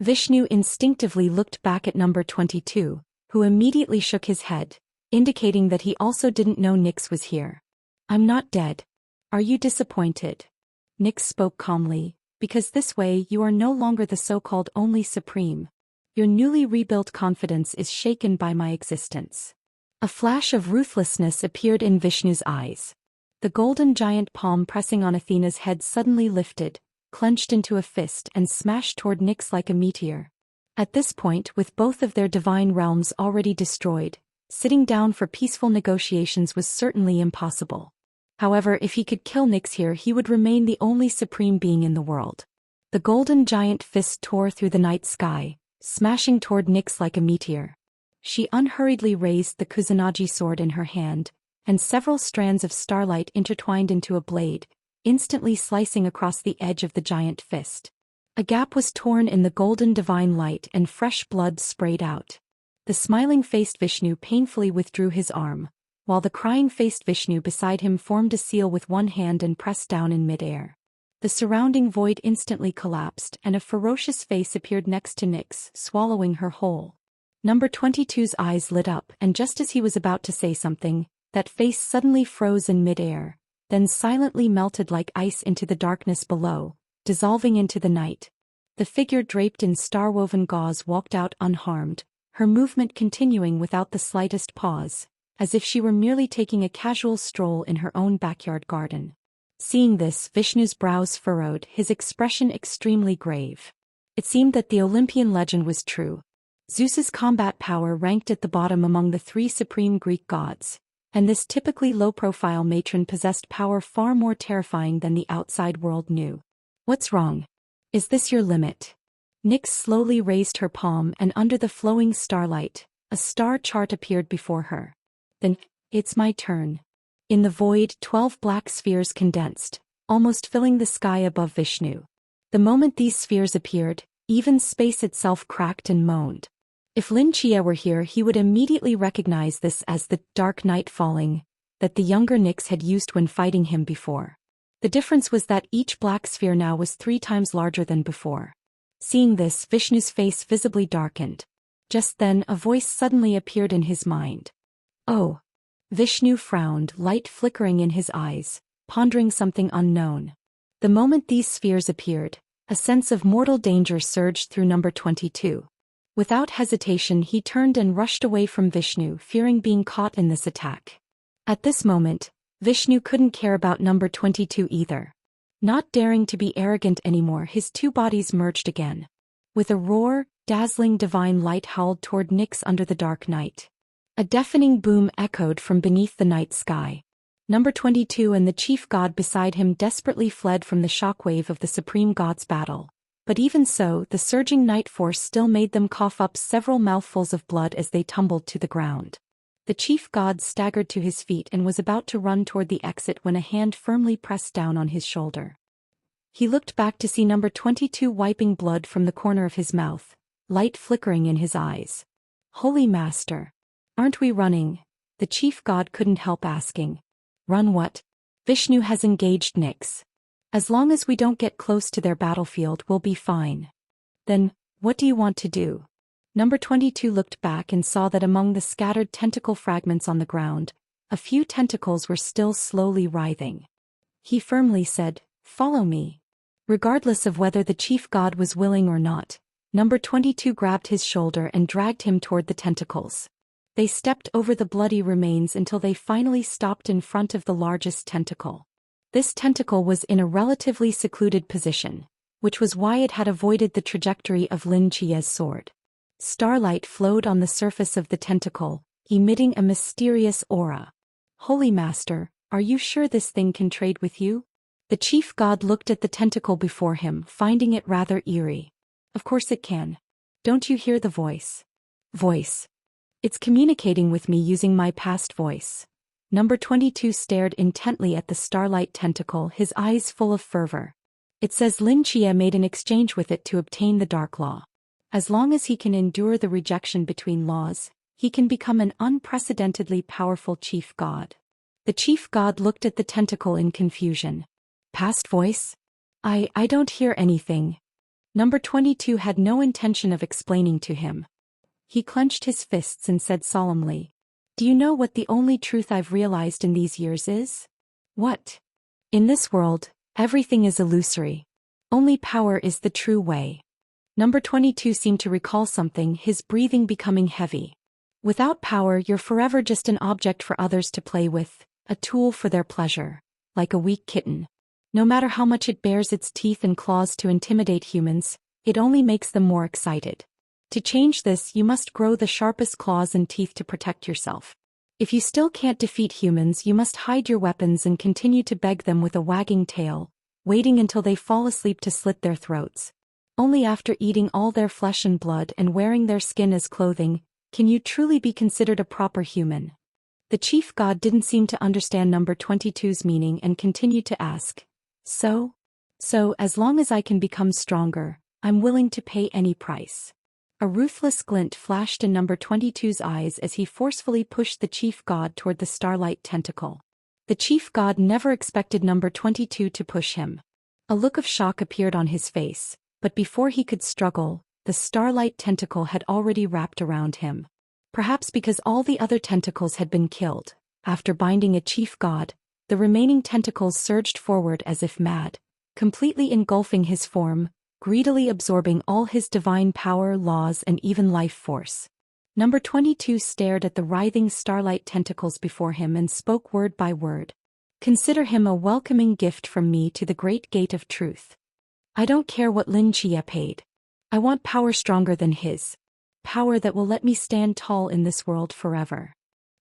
Vishnu instinctively looked back at number 22, who immediately shook his head, indicating that he also didn't know Nix was here. I'm not dead. Are you disappointed? Nix spoke calmly, because this way you are no longer the so-called only supreme. Your newly rebuilt confidence is shaken by my existence. A flash of ruthlessness appeared in Vishnu's eyes. The golden giant palm pressing on Athena's head suddenly lifted, clenched into a fist and smashed toward Nyx like a meteor. At this point, with both of their divine realms already destroyed, sitting down for peaceful negotiations was certainly impossible. However, if he could kill Nyx here, he would remain the only supreme being in the world. The golden giant fist tore through the night sky, smashing toward Nyx like a meteor. She unhurriedly raised the Kusanagi sword in her hand, and several strands of starlight intertwined into a blade, instantly slicing across the edge of the giant fist. A gap was torn in the golden divine light and fresh blood sprayed out. The smiling-faced Vishnu painfully withdrew his arm, while the crying-faced Vishnu beside him formed a seal with one hand and pressed down in midair. The surrounding void instantly collapsed and a ferocious face appeared next to Nyx, swallowing her whole. Number 22's eyes lit up, and just as he was about to say something, that face suddenly froze in midair, then silently melted like ice into the darkness below, dissolving into the night. The figure draped in star-woven gauze walked out unharmed, her movement continuing without the slightest pause, as if she were merely taking a casual stroll in her own backyard garden. Seeing this, Vishnu's brows furrowed, his expression extremely grave. It seemed that the Olympian legend was true. Zeus's combat power ranked at the bottom among the three supreme Greek gods, and this typically low-profile matron possessed power far more terrifying than the outside world knew. What's wrong? Is this your limit? Nyx slowly raised her palm, and under the flowing starlight, a star chart appeared before her. Then, it's my turn. In the void, 12 black spheres condensed, almost filling the sky above Vishnu. The moment these spheres appeared, even space itself cracked and moaned. If Lin Chia were here, he would immediately recognize this as the dark night falling that the younger Nyx had used when fighting him before. The difference was that each black sphere now was 3 times larger than before. Seeing this, Vishnu's face visibly darkened. Just then, a voice suddenly appeared in his mind. Oh. Vishnu frowned, light flickering in his eyes, pondering something unknown. The moment these spheres appeared, a sense of mortal danger surged through number 22. Without hesitation, he turned and rushed away from Vishnu, fearing being caught in this attack. At this moment, Vishnu couldn't care about number 22 either. Not daring to be arrogant anymore, his two bodies merged again. With a roar, dazzling divine light howled toward Nyx under the dark night. A deafening boom echoed from beneath the night sky. Number 22 and the chief god beside him desperately fled from the shockwave of the supreme god's battle. But even so, the surging night force still made them cough up several mouthfuls of blood as they tumbled to the ground. The chief god staggered to his feet and was about to run toward the exit when a hand firmly pressed down on his shoulder. He looked back to see number 22 wiping blood from the corner of his mouth, light flickering in his eyes. Holy Master! Aren't we running? The chief god couldn't help asking. Run what? Vishnu has engaged Nyx. As long as we don't get close to their battlefield, we'll be fine. Then, what do you want to do? Number 22 looked back and saw that among the scattered tentacle fragments on the ground, a few tentacles were still slowly writhing. He firmly said, "Follow me." Regardless of whether the chief god was willing or not, Number 22 grabbed his shoulder and dragged him toward the tentacles. They stepped over the bloody remains until they finally stopped in front of the largest tentacle. This tentacle was in a relatively secluded position, which was why it had avoided the trajectory of Lin Chia's sword. Starlight flowed on the surface of the tentacle, emitting a mysterious aura. "Holy Master, are you sure this thing can trade with you?" The chief god looked at the tentacle before him, finding it rather eerie. "Of course it can. Don't you hear the voice?" "Voice. It's communicating with me using my past voice." Number 22 stared intently at the starlight tentacle, his eyes full of fervor. "It says Lin Chia made an exchange with it to obtain the Dark Law. As long as he can endure the rejection between laws, he can become an unprecedentedly powerful chief god." The chief god looked at the tentacle in confusion. "Past voice? I don't hear anything." Number 22 had no intention of explaining to him. He clenched his fists and said solemnly, "Do you know what the only truth I've realized in these years is?" "What?" "In this world, everything is illusory. Only power is the true way." Number 22 seemed to recall something, his breathing becoming heavy. "Without power, you're forever just an object for others to play with, a tool for their pleasure, like a weak kitten. No matter how much it bares its teeth and claws to intimidate humans, it only makes them more excited. To change this, you must grow the sharpest claws and teeth to protect yourself. If you still can't defeat humans, you must hide your weapons and continue to beg them with a wagging tail, waiting until they fall asleep to slit their throats. Only after eating all their flesh and blood and wearing their skin as clothing, can you truly be considered a proper human." The chief god didn't seem to understand Number 22's meaning and continued to ask, So, as long as I can become stronger, I'm willing to pay any price." A ruthless glint flashed in Number 22's eyes as he forcefully pushed the chief god toward the starlight tentacle. The chief god never expected Number 22 to push him. A look of shock appeared on his face, but before he could struggle, the starlight tentacle had already wrapped around him. Perhaps because all the other tentacles had been killed, after binding a chief god, the remaining tentacles surged forward as if mad, completely engulfing his form, greedily absorbing all his divine power, laws, and even life force. Number 22 stared at the writhing starlight tentacles before him and spoke word by word. "Consider him a welcoming gift from me to the great gate of truth. I don't care what Lin Chia paid. I want power stronger than his. Power that will let me stand tall in this world forever.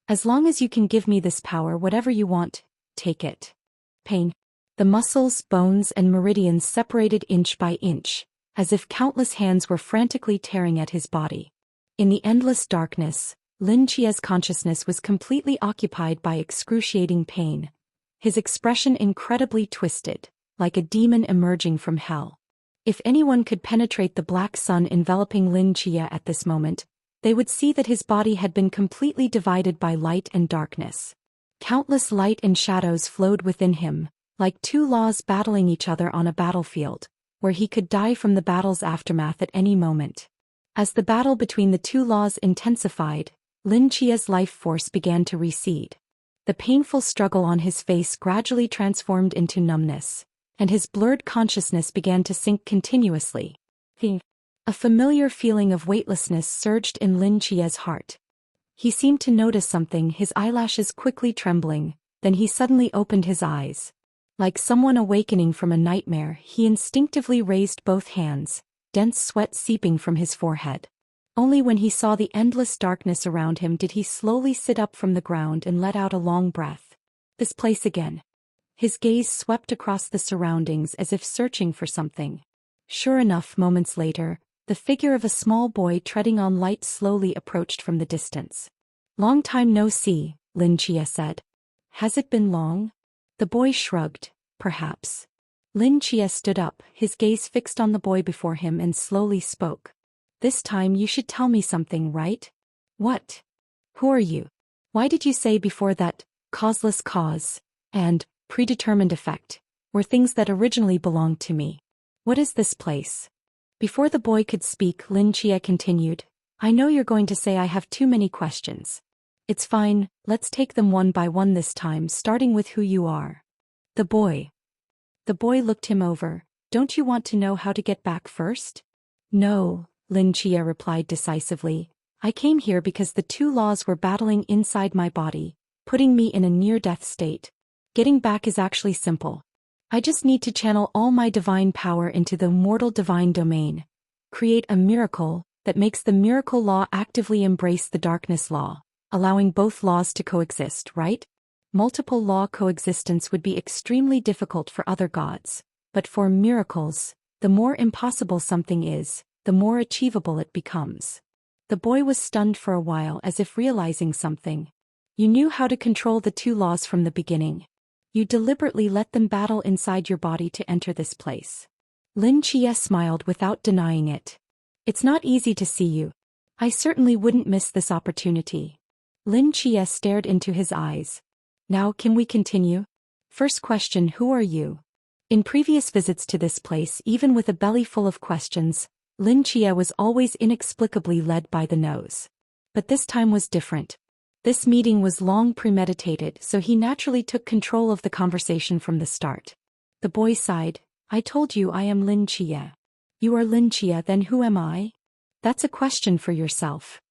As long as you can give me this power, whatever you want, take it." Pain. The muscles, bones, and meridians separated inch by inch, as if countless hands were frantically tearing at his body. In the endless darkness, Lin Chia's consciousness was completely occupied by excruciating pain, his expression incredibly twisted, like a demon emerging from hell. If anyone could penetrate the black sun enveloping Lin Chia at this moment, they would see that his body had been completely divided by light and darkness. Countless light and shadows flowed within him, like two laws battling each other on a battlefield, where he could die from the battle's aftermath at any moment. As the battle between the two laws intensified, Lin Chia's life force began to recede. The painful struggle on his face gradually transformed into numbness, and his blurred consciousness began to sink continuously. A familiar feeling of weightlessness surged in Lin Chia's heart. He seemed to notice something, his eyelashes quickly trembling, then he suddenly opened his eyes. Like someone awakening from a nightmare, he instinctively raised both hands, dense sweat seeping from his forehead. Only when he saw the endless darkness around him did he slowly sit up from the ground and let out a long breath. This place again. His gaze swept across the surroundings as if searching for something. Sure enough, moments later, the figure of a small boy treading on light slowly approached from the distance. "Long time no see," Lin Chia said. "Has it been long?" The boy shrugged. "Perhaps." Lin Chia stood up, his gaze fixed on the boy before him, and slowly spoke. "This time you should tell me something, right?" "What?" "Who are you? Why did you say before that, causeless cause, and predetermined effect, were things that originally belonged to me. What is this place? Before the boy could speak, Lin Chia continued, I know you're going to say I have too many questions. It's fine, let's take them one by one this time, starting with who you are. The boy. The boy looked him over. Don't you want to know how to get back first? No, Lin Chia replied decisively. I came here because the two laws were battling inside my body, putting me in a near-death state. Getting back is actually simple. I just need to channel all my divine power into the mortal divine domain. Create a miracle that makes the miracle law actively embrace the darkness law, allowing both laws to coexist, right? Multiple law coexistence would be extremely difficult for other gods, but for miracles, the more impossible something is, the more achievable it becomes. The boy was stunned for a while as if realizing something. You knew how to control the two laws from the beginning. You deliberately let them battle inside your body to enter this place. Lin Chia smiled without denying it. It's not easy to see you. I certainly wouldn't miss this opportunity. Lin Chia stared into his eyes. Now can we continue? First question, who are you? In previous visits to this place, even with a belly full of questions, Lin Chia was always inexplicably led by the nose. But this time was different. This meeting was long premeditated, so he naturally took control of the conversation from the start. The boy sighed. I told you I am Lin Chia. You are Lin Chia, then who am I? That's a question for yourself.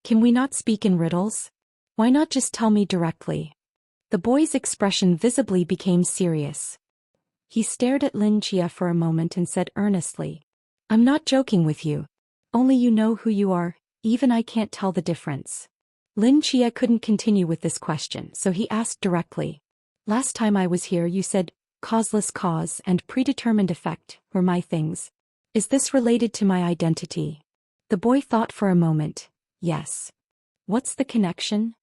Can we not speak in riddles? Why not just tell me directly? The boy's expression visibly became serious. He stared at Lin Chia for a moment and said earnestly, I'm not joking with you. Only you know who you are, even I can't tell the difference. Lin Chia couldn't continue with this question, so he asked directly. Last time I was here you said, causeless cause and predetermined effect were my things. Is this related to my identity? The boy thought for a moment. Yes. What's the connection?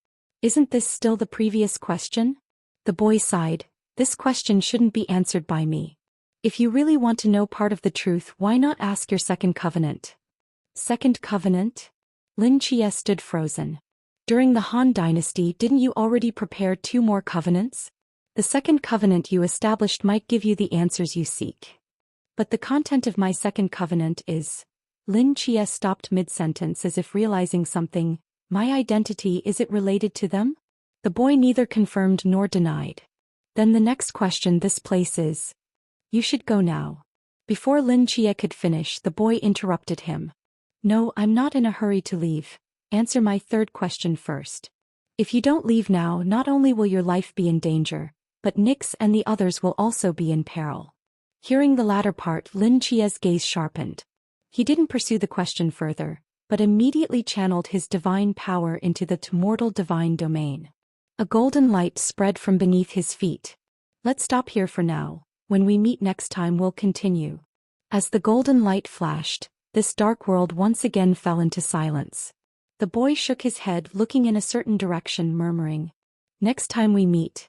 Isn't this still the previous question? The boy sighed. This question shouldn't be answered by me. If you really want to know part of the truth, why not ask your second covenant? Second covenant? Lin Chia stood frozen. During the Han Dynasty, didn't you already prepare 2 more covenants? The second covenant you established might give you the answers you seek. But the content of my second covenant is... Lin Chia stopped mid-sentence as if realizing something. My identity, is it related to them? The boy neither confirmed nor denied. Then the next question, this place is... You should go now. Before Lin Chia could finish, the boy interrupted him. No, I'm not in a hurry to leave. Answer my third question first. If you don't leave now, not only will your life be in danger, but Nix and the others will also be in peril. Hearing the latter part, Lin Chia's gaze sharpened. He didn't pursue the question further, but immediately channeled his divine power into the mortal divine domain. A golden light spread from beneath his feet. Let's stop here for now. When we meet next time we'll continue. As the golden light flashed, this dark world once again fell into silence. The boy shook his head, looking in a certain direction, murmuring, Next time we meet.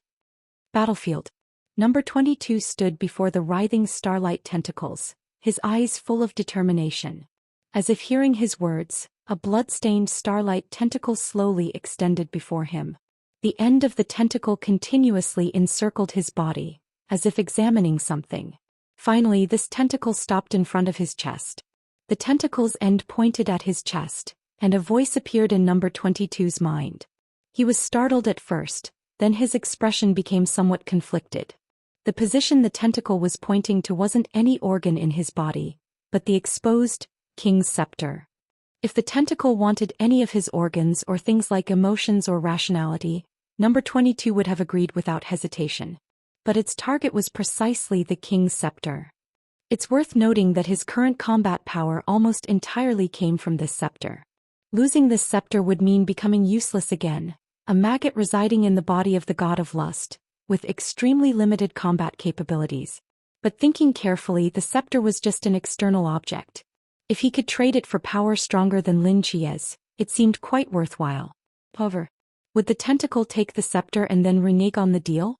Battlefield. Number 22 stood before the writhing starlight tentacles, his eyes full of determination. As if hearing his words, a blood-stained starlight tentacle slowly extended before him. The end of the tentacle continuously encircled his body, as if examining something. Finally, this tentacle stopped in front of his chest. The tentacle's end pointed at his chest, and a voice appeared in number 22's mind. He was startled at first, then his expression became somewhat conflicted. The position the tentacle was pointing to wasn't any organ in his body, but the exposed king's scepter. If the tentacle wanted any of his organs or things like emotions or rationality, number 22 would have agreed without hesitation. But its target was precisely the king's scepter. It's worth noting that his current combat power almost entirely came from this scepter. Losing this scepter would mean becoming useless again, a maggot residing in the body of the god of lust, with extremely limited combat capabilities. But thinking carefully, the scepter was just an external object. If he could trade it for power stronger than Lin Chia's, it seemed quite worthwhile. However, would the tentacle take the scepter and then renege on the deal?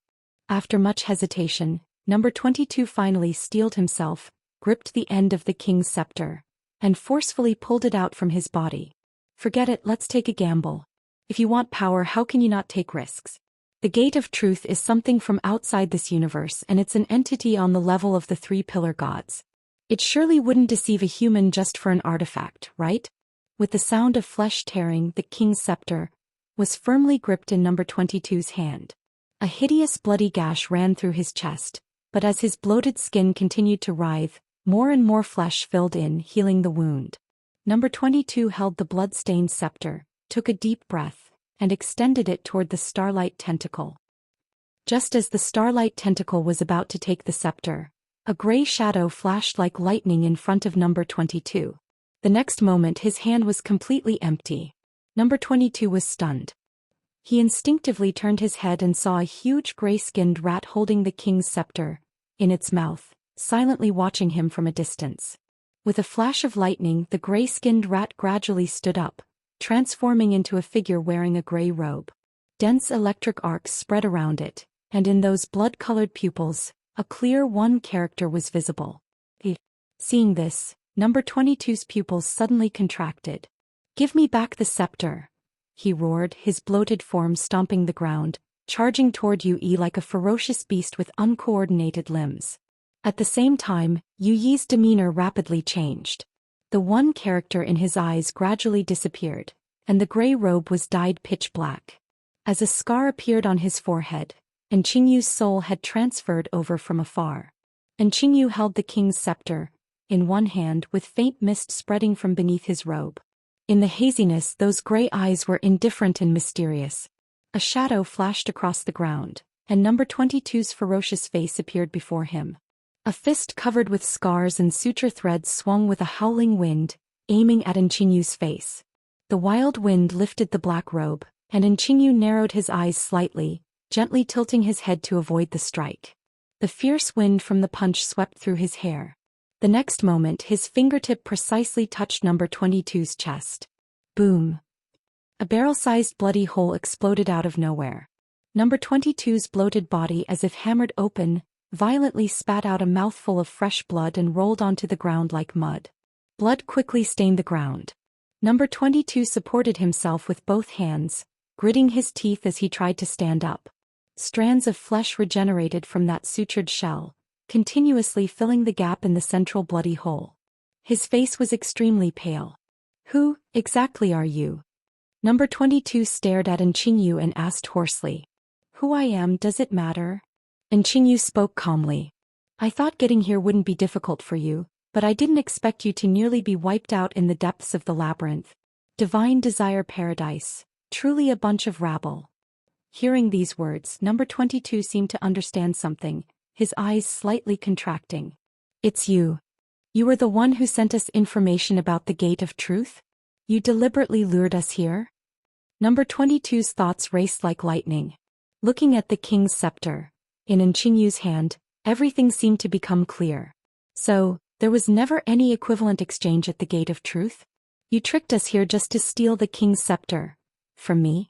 After much hesitation, number 22 finally steeled himself, gripped the end of the king's scepter, and forcefully pulled it out from his body. Forget it, let's take a gamble. If you want power, how can you not take risks? The Gate of Truth is something from outside this universe, and it's an entity on the level of the three pillar gods. It surely wouldn't deceive a human just for an artifact, right? With the sound of flesh tearing, the king's scepter was firmly gripped in number 22's hand. A hideous bloody gash ran through his chest, but as his bloated skin continued to writhe, more and more flesh filled in, healing the wound. Number 22 held the blood-stained scepter, took a deep breath, and extended it toward the starlight tentacle. Just as the starlight tentacle was about to take the scepter, a gray shadow flashed like lightning in front of number 22. The next moment his hand was completely empty. Number 22 was stunned. He instinctively turned his head and saw a huge gray-skinned rat holding the king's scepter in its mouth, silently watching him from a distance. With a flash of lightning, the gray-skinned rat gradually stood up, transforming into a figure wearing a gray robe. Dense electric arcs spread around it, and in those blood-colored pupils, a clear one character was visible. Seeing this, number 22's pupils suddenly contracted. "Give me back the scepter," he roared, his bloated form stomping the ground, charging toward Yu-Yi like a ferocious beast with uncoordinated limbs. At the same time, Yu-Yi's demeanor rapidly changed. The one character in his eyes gradually disappeared, and the gray robe was dyed pitch black. As a scar appeared on his forehead, and Qingyu's soul had transferred over from afar. And Qingyu held the king's scepter in one hand with faint mist spreading from beneath his robe. In the haziness, those gray eyes were indifferent and mysterious. A shadow flashed across the ground, and number 22's ferocious face appeared before him. A fist covered with scars and suture threads swung with a howling wind, aiming at Qinyu's face. The wild wind lifted the black robe, and Qinyu narrowed his eyes slightly, gently tilting his head to avoid the strike. The fierce wind from the punch swept through his hair. The next moment his fingertip precisely touched number 22's chest. Boom! A barrel-sized bloody hole exploded out of nowhere. Number 22's bloated body, as if hammered open, violently spat out a mouthful of fresh blood and rolled onto the ground like mud. Blood quickly stained the ground. Number 22 supported himself with both hands, gritting his teeth as he tried to stand up. Strands of flesh regenerated from that sutured shell, continuously filling the gap in the central bloody hole. His face was extremely pale. "Who, exactly are you?" Number 22 stared at Qingyu and asked hoarsely. "Who I am, does it matter?" Qingyu spoke calmly. "I thought getting here wouldn't be difficult for you, but I didn't expect you to nearly be wiped out in the depths of the labyrinth. Divine Desire Paradise, truly a bunch of rabble." Hearing these words, number 22 seemed to understand something, his eyes slightly contracting. "It's you. You were the one who sent us information about the Gate of Truth? You deliberately lured us here?" Number 22's thoughts raced like lightning. Looking at the king's scepter in Qinyu's hand, everything seemed to become clear. "So, there was never any equivalent exchange at the Gate of Truth? You tricked us here just to steal the king's scepter from me?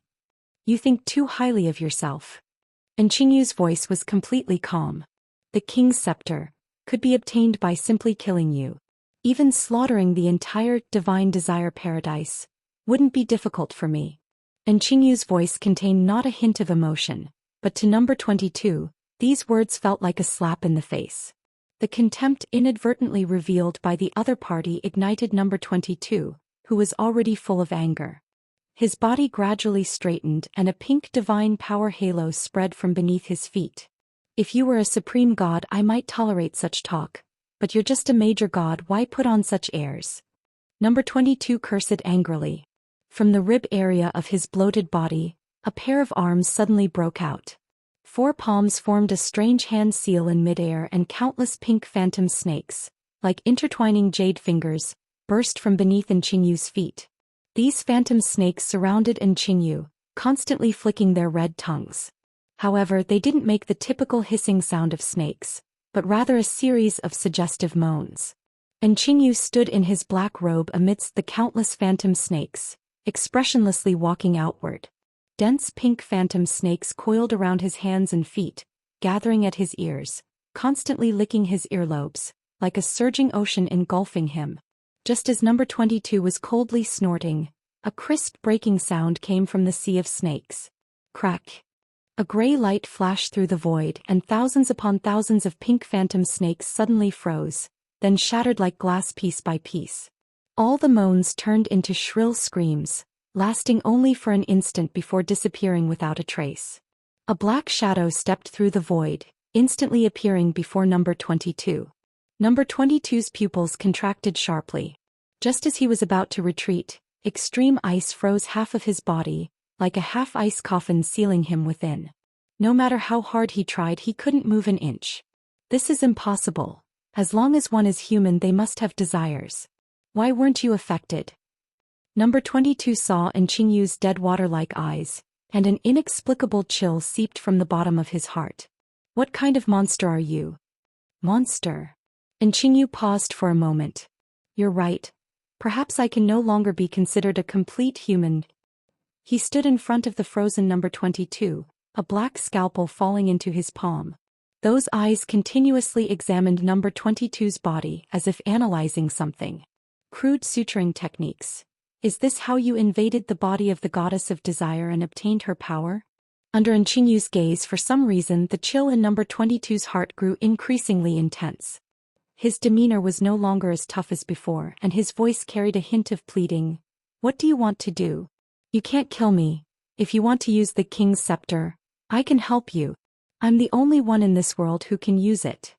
You think too highly of yourself." Qinyu's voice was completely calm. "The king's scepter could be obtained by simply killing you. Even slaughtering the entire Divine Desire Paradise wouldn't be difficult for me." Qinyu's voice contained not a hint of emotion, but to number 22, these words felt like a slap in the face. The contempt inadvertently revealed by the other party ignited number 22, who was already full of anger. His body gradually straightened and a pink divine power halo spread from beneath his feet. "If you were a supreme god, I might tolerate such talk, but you're just a major god, why put on such airs?" Number 22 cursed angrily. From the rib area of his bloated body, a pair of arms suddenly broke out. 4 palms formed a strange hand seal in midair, and countless pink phantom snakes, like intertwining jade fingers, burst from beneath Qinyu's feet. These phantom snakes surrounded Qinyu, constantly flicking their red tongues. However, they didn't make the typical hissing sound of snakes, but rather a series of suggestive moans. Qinyu stood in his black robe amidst the countless phantom snakes, expressionlessly walking outward. Dense pink phantom snakes coiled around his hands and feet, gathering at his ears, constantly licking his earlobes, like a surging ocean engulfing him. Just as number 22 was coldly snorting, a crisp breaking sound came from the sea of snakes. Crack! A gray light flashed through the void and thousands upon thousands of pink phantom snakes suddenly froze, then shattered like glass piece by piece. All the moans turned into shrill screams, lasting only for an instant before disappearing without a trace. A black shadow stepped through the void, instantly appearing before number 22. Number 22's pupils contracted sharply. Just as he was about to retreat, extreme ice froze half of his body, like a half-ice coffin sealing him within. No matter how hard he tried, he couldn't move an inch. This is impossible. As long as one is human, they must have desires. Why weren't you affected? Number 22 saw in Qingyu's dead water-like eyes, and an inexplicable chill seeped from the bottom of his heart. What kind of monster are you? Monster? And Qingyu paused for a moment. You're right. Perhaps I can no longer be considered a complete human. He stood in front of the frozen number 22, a black scalpel falling into his palm. Those eyes continuously examined number 22's body as if analyzing something. Crude suturing techniques. Is this how you invaded the body of the goddess of desire and obtained her power? Under Qingyu's gaze, for some reason, the chill in number 22's heart grew increasingly intense. His demeanor was no longer as tough as before, and his voice carried a hint of pleading. What do you want to do? You can't kill me. If you want to use the king's scepter, I can help you. I'm the only one in this world who can use it.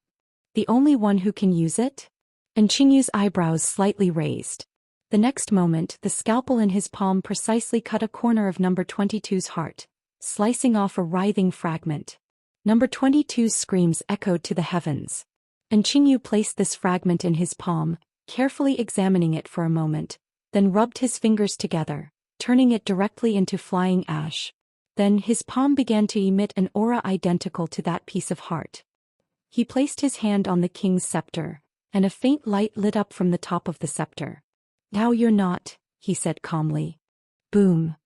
The only one who can use it? And Qingyu's eyebrows slightly raised. The next moment, the scalpel in his palm precisely cut a corner of number 22's heart, slicing off a writhing fragment. Number 22's screams echoed to the heavens. And Qingyu placed this fragment in his palm, carefully examining it for a moment, then rubbed his fingers together, turning it directly into flying ash. Then his palm began to emit an aura identical to that piece of heart. He placed his hand on the king's scepter, and a faint light lit up from the top of the scepter. Now you're not, he said calmly. Boom.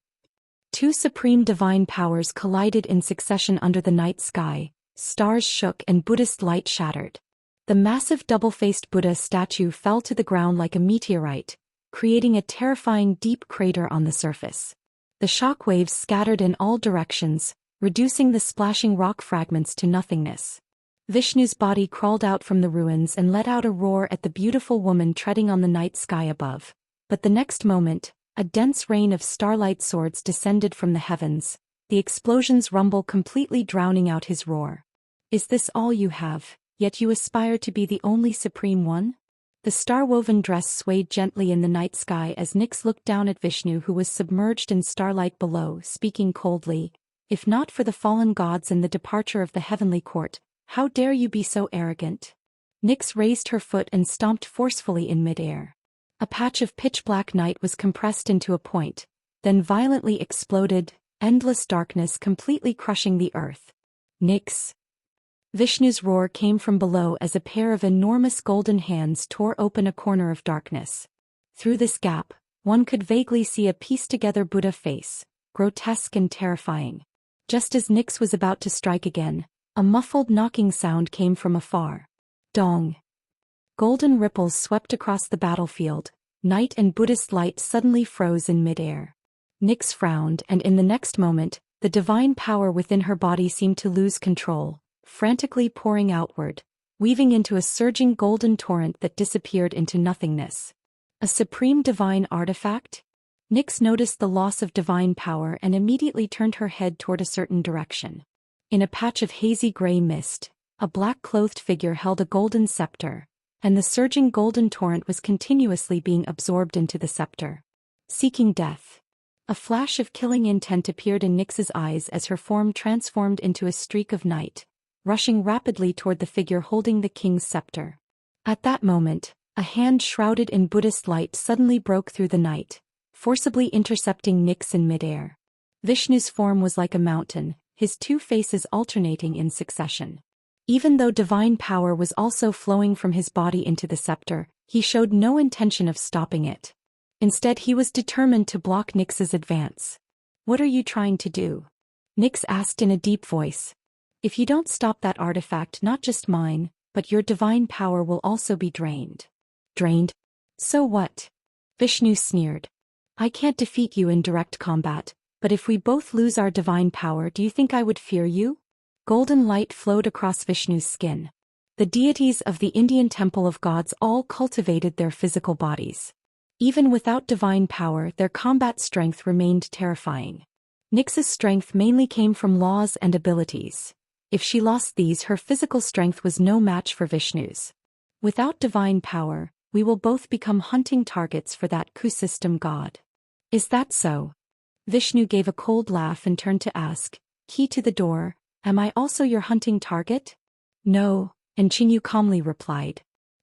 Two supreme divine powers collided in succession under the night sky, stars shook and Buddhist light shattered. The massive double-faced Buddha statue fell to the ground like a meteorite, creating a terrifying deep crater on the surface. The shock waves scattered in all directions, reducing the splashing rock fragments to nothingness. Vishnu's body crawled out from the ruins and let out a roar at the beautiful woman treading on the night sky above. But the next moment, a dense rain of starlight swords descended from the heavens, the explosion's rumble completely drowning out his roar. Is this all you have, yet you aspire to be the only supreme one? The star-woven dress swayed gently in the night sky as Nyx looked down at Vishnu, who was submerged in starlight below, speaking coldly. If not for the fallen gods and the departure of the heavenly court, how dare you be so arrogant? Nyx raised her foot and stomped forcefully in midair. A patch of pitch-black night was compressed into a point, then violently exploded, endless darkness completely crushing the earth. Nyx! Vishnu's roar came from below as a pair of enormous golden hands tore open a corner of darkness. Through this gap, one could vaguely see a pieced-together Buddha face, grotesque and terrifying. Just as Nyx was about to strike again, a muffled knocking sound came from afar. Dong! Golden ripples swept across the battlefield, night and Buddhist light suddenly froze in midair. Nyx frowned, and in the next moment, the divine power within her body seemed to lose control, frantically pouring outward, weaving into a surging golden torrent that disappeared into nothingness. A supreme divine artifact? Nyx noticed the loss of divine power and immediately turned her head toward a certain direction. In a patch of hazy gray mist, a black-clothed figure held a golden scepter, and the surging golden torrent was continuously being absorbed into the scepter. Seeking death. A flash of killing intent appeared in Nyx's eyes as her form transformed into a streak of night, rushing rapidly toward the figure holding the king's scepter. At that moment, a hand shrouded in Buddhist light suddenly broke through the night, forcibly intercepting Nyx in midair. Vishnu's form was like a mountain, his two faces alternating in succession. Even though divine power was also flowing from his body into the scepter, he showed no intention of stopping it. Instead, he was determined to block Nyx's advance. What are you trying to do? Nyx asked in a deep voice. If you don't stop that artifact, not just mine, but your divine power will also be drained. Drained? So what? Vishnu sneered. I can't defeat you in direct combat, But if we both lose our divine power, do you think I would fear you? Golden light flowed across Vishnu's skin. The deities of the Indian temple of gods all cultivated their physical bodies. Even without divine power, their combat strength remained terrifying. Nyx's strength mainly came from laws and abilities. If she lost these, her physical strength was no match for Vishnu's. Without divine power, we will both become hunting targets for that Kusystem god. Is that so? Vishnu gave a cold laugh and turned to ask, Key to the door, am I also your hunting target? No, Enchinyu calmly replied.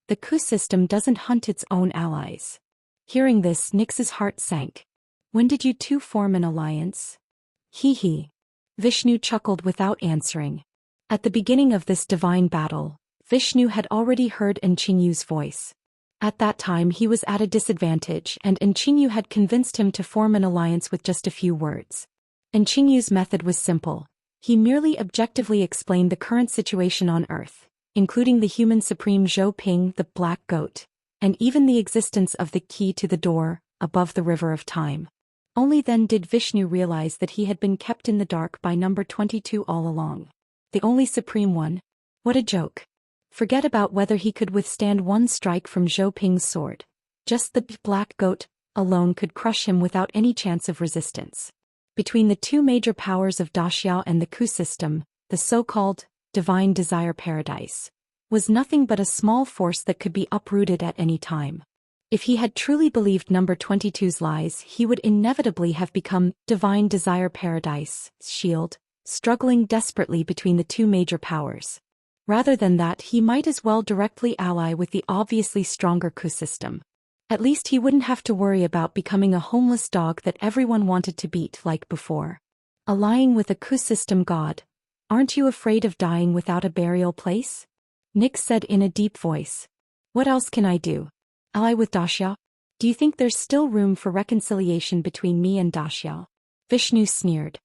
The Kusystem doesn't hunt its own allies. Hearing this, Nyx's heart sank. When did you two form an alliance? Hee. Vishnu chuckled without answering. At the beginning of this divine battle, Vishnu had already heard Enchinyu's voice. At that time he was at a disadvantage and Enchinyu had convinced him to form an alliance with just a few words. Enchinyu's method was simple. He merely objectively explained the current situation on Earth, including the human supreme Zhou Ping, the black goat, and even the existence of the key to the door, above the river of time. Only then did Vishnu realize that he had been kept in the dark by number 22 all along. The only supreme one? What a joke. Forget about whether he could withstand one strike from Zhou Ping's sword. Just the black goat alone could crush him without any chance of resistance. Between the two major powers of Daxiao and the Kusystem, the so-called divine desire paradise was nothing but a small force that could be uprooted at any time. If he had truly believed number 22's lies, he would inevitably have become divine desire paradise shield, struggling desperately between the two major powers. Rather than that, he might as well directly ally with the obviously stronger Kusystem. At least he wouldn't have to worry about becoming a homeless dog that everyone wanted to beat like before. Allying with a Kusystem god, aren't you afraid of dying without a burial place? Nyx said in a deep voice. What else can I do? Ally with Daxiao? Do you think there's still room for reconciliation between me and Daxiao? Vishnu sneered.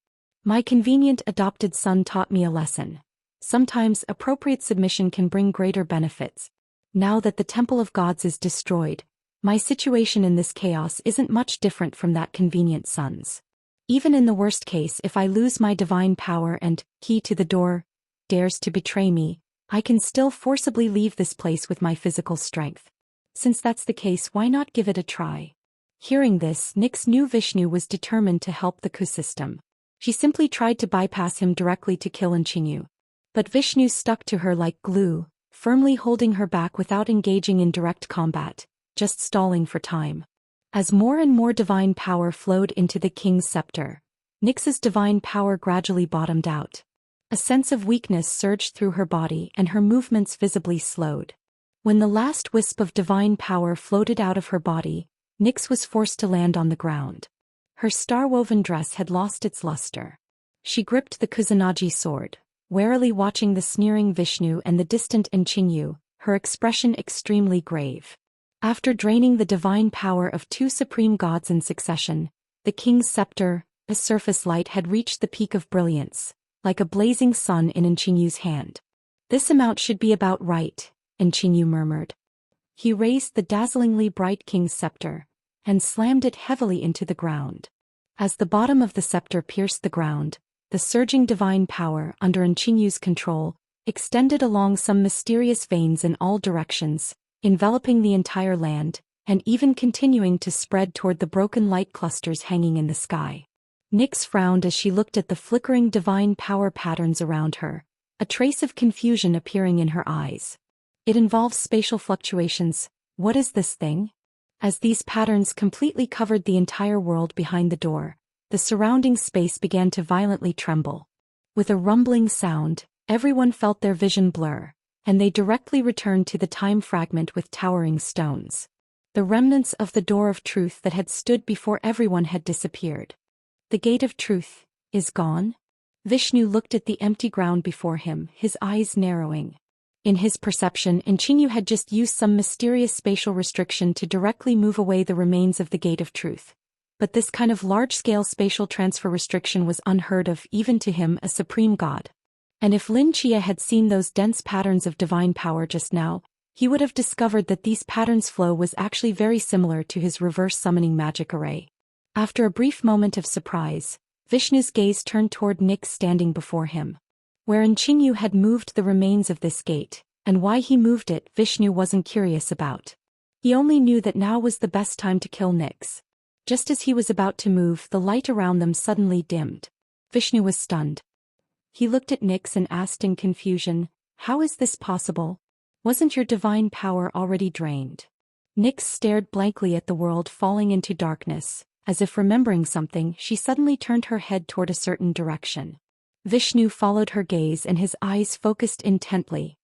My convenient adopted son taught me a lesson. Sometimes appropriate submission can bring greater benefits. Now that the Temple of Gods is destroyed, my situation in this chaos isn't much different from that convenient son's. Even in the worst case, if I lose my divine power and key to the door dares to betray me, I can still forcibly leave this place with my physical strength. Since that's the case, why not give it a try? Hearing this, Nyx knew Vishnu was determined to help the Kusystem. She simply tried to bypass him directly to kill Enchinyu. But Vishnu stuck to her like glue, firmly holding her back without engaging in direct combat, just stalling for time. As more and more divine power flowed into the king's scepter, Nyx's divine power gradually bottomed out. A sense of weakness surged through her body and her movements visibly slowed. When the last wisp of divine power floated out of her body, Nyx was forced to land on the ground. Her star-woven dress had lost its luster. She gripped the Kusanagi sword, warily watching the sneering Vishnu and the distant Enchinyu, her expression extremely grave. After draining the divine power of two supreme gods in succession, the king's scepter, a surface light, had reached the peak of brilliance, like a blazing sun in Enchinyu's hand. This amount should be about right, Enchinyu murmured. He raised the dazzlingly bright king's scepter and slammed it heavily into the ground. As the bottom of the scepter pierced the ground, the surging divine power under Enchinyu's control extended along some mysterious veins in all directions, enveloping the entire land, and even continuing to spread toward the broken light clusters hanging in the sky. Nyx frowned as she looked at the flickering divine power patterns around her, a trace of confusion appearing in her eyes. It involves spatial fluctuations. What is this thing? As these patterns completely covered the entire world behind the door, the surrounding space began to violently tremble. With a rumbling sound, everyone felt their vision blur, and they directly returned to the time fragment with towering stones. The remnants of the door of truth that had stood before everyone had disappeared. The gate of truth is gone? Vishnu looked at the empty ground before him, his eyes narrowing. In his perception, Enchinyu had just used some mysterious spatial restriction to directly move away the remains of the gate of truth. But this kind of large-scale spatial transfer restriction was unheard of even to him, a supreme god. And if Lin Chia had seen those dense patterns of divine power just now, he would have discovered that these patterns' flow was actually very similar to his reverse summoning magic array. After a brief moment of surprise, Vishnu's gaze turned toward Nyx standing before him. Where Chinyu had moved the remains of this gate, and why he moved it, Vishnu wasn't curious about. He only knew that now was the best time to kill Nyx. Just as he was about to move, the light around them suddenly dimmed. Vishnu was stunned. He looked at Nyx and asked in confusion, "How is this possible? Wasn't your divine power already drained?" Nyx stared blankly at the world falling into darkness. As if remembering something, she suddenly turned her head toward a certain direction. Vishnu followed her gaze and his eyes focused intently.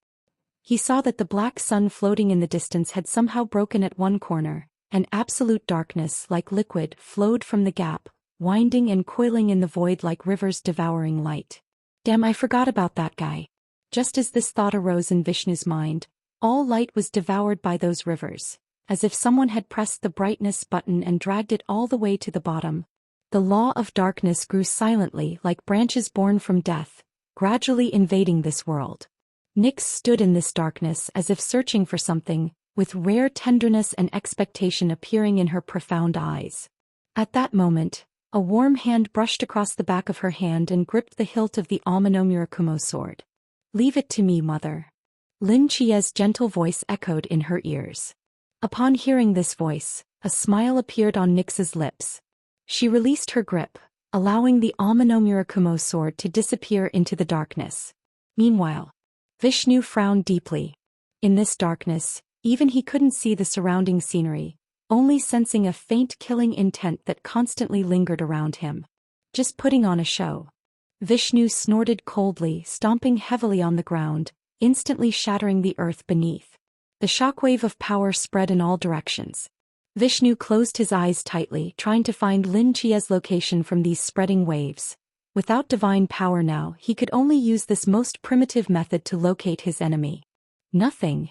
He saw that the black sun floating in the distance had somehow broken at one corner, and absolute darkness like liquid flowed from the gap, winding and coiling in the void like rivers devouring light. Damn, I forgot about that guy. Just as this thought arose in Vishnu's mind, all light was devoured by those rivers, as if someone had pressed the brightness button and dragged it all the way to the bottom. The law of darkness grew silently like branches born from death, gradually invading this world. Nyx stood in this darkness as if searching for something, with rare tenderness and expectation appearing in her profound eyes. At that moment, a warm hand brushed across the back of her hand and gripped the hilt of the Amano-Murakumo sword. "Leave it to me, mother." Lin Chia's gentle voice echoed in her ears. Upon hearing this voice, a smile appeared on Nyx's lips. She released her grip, allowing the Amano-Murakumo sword to disappear into the darkness. Meanwhile, Vishnu frowned deeply. In this darkness, even he couldn't see the surrounding scenery, only sensing a faint killing intent that constantly lingered around him. Just putting on a show. Vishnu snorted coldly, stomping heavily on the ground, instantly shattering the earth beneath. The shockwave of power spread in all directions. Vishnu closed his eyes tightly, trying to find Lin Chia's location from these spreading waves. Without divine power now, he could only use this most primitive method to locate his enemy. Nothing.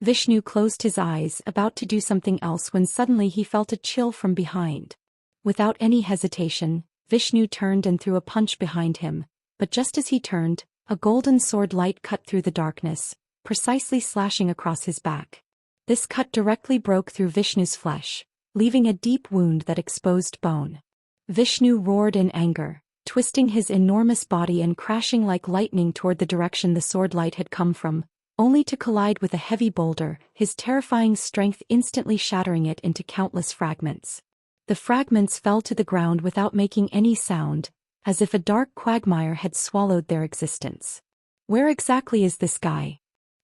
Vishnu closed his eyes, about to do something else when suddenly he felt a chill from behind. Without any hesitation, Vishnu turned and threw a punch behind him, but just as he turned, a golden sword light cut through the darkness, precisely slashing across his back. This cut directly broke through Vishnu's flesh, leaving a deep wound that exposed bone. Vishnu roared in anger, twisting his enormous body and crashing like lightning toward the direction the sword light had come from, only to collide with a heavy boulder, his terrifying strength instantly shattering it into countless fragments. The fragments fell to the ground without making any sound, as if a dark quagmire had swallowed their existence. Where exactly is this guy?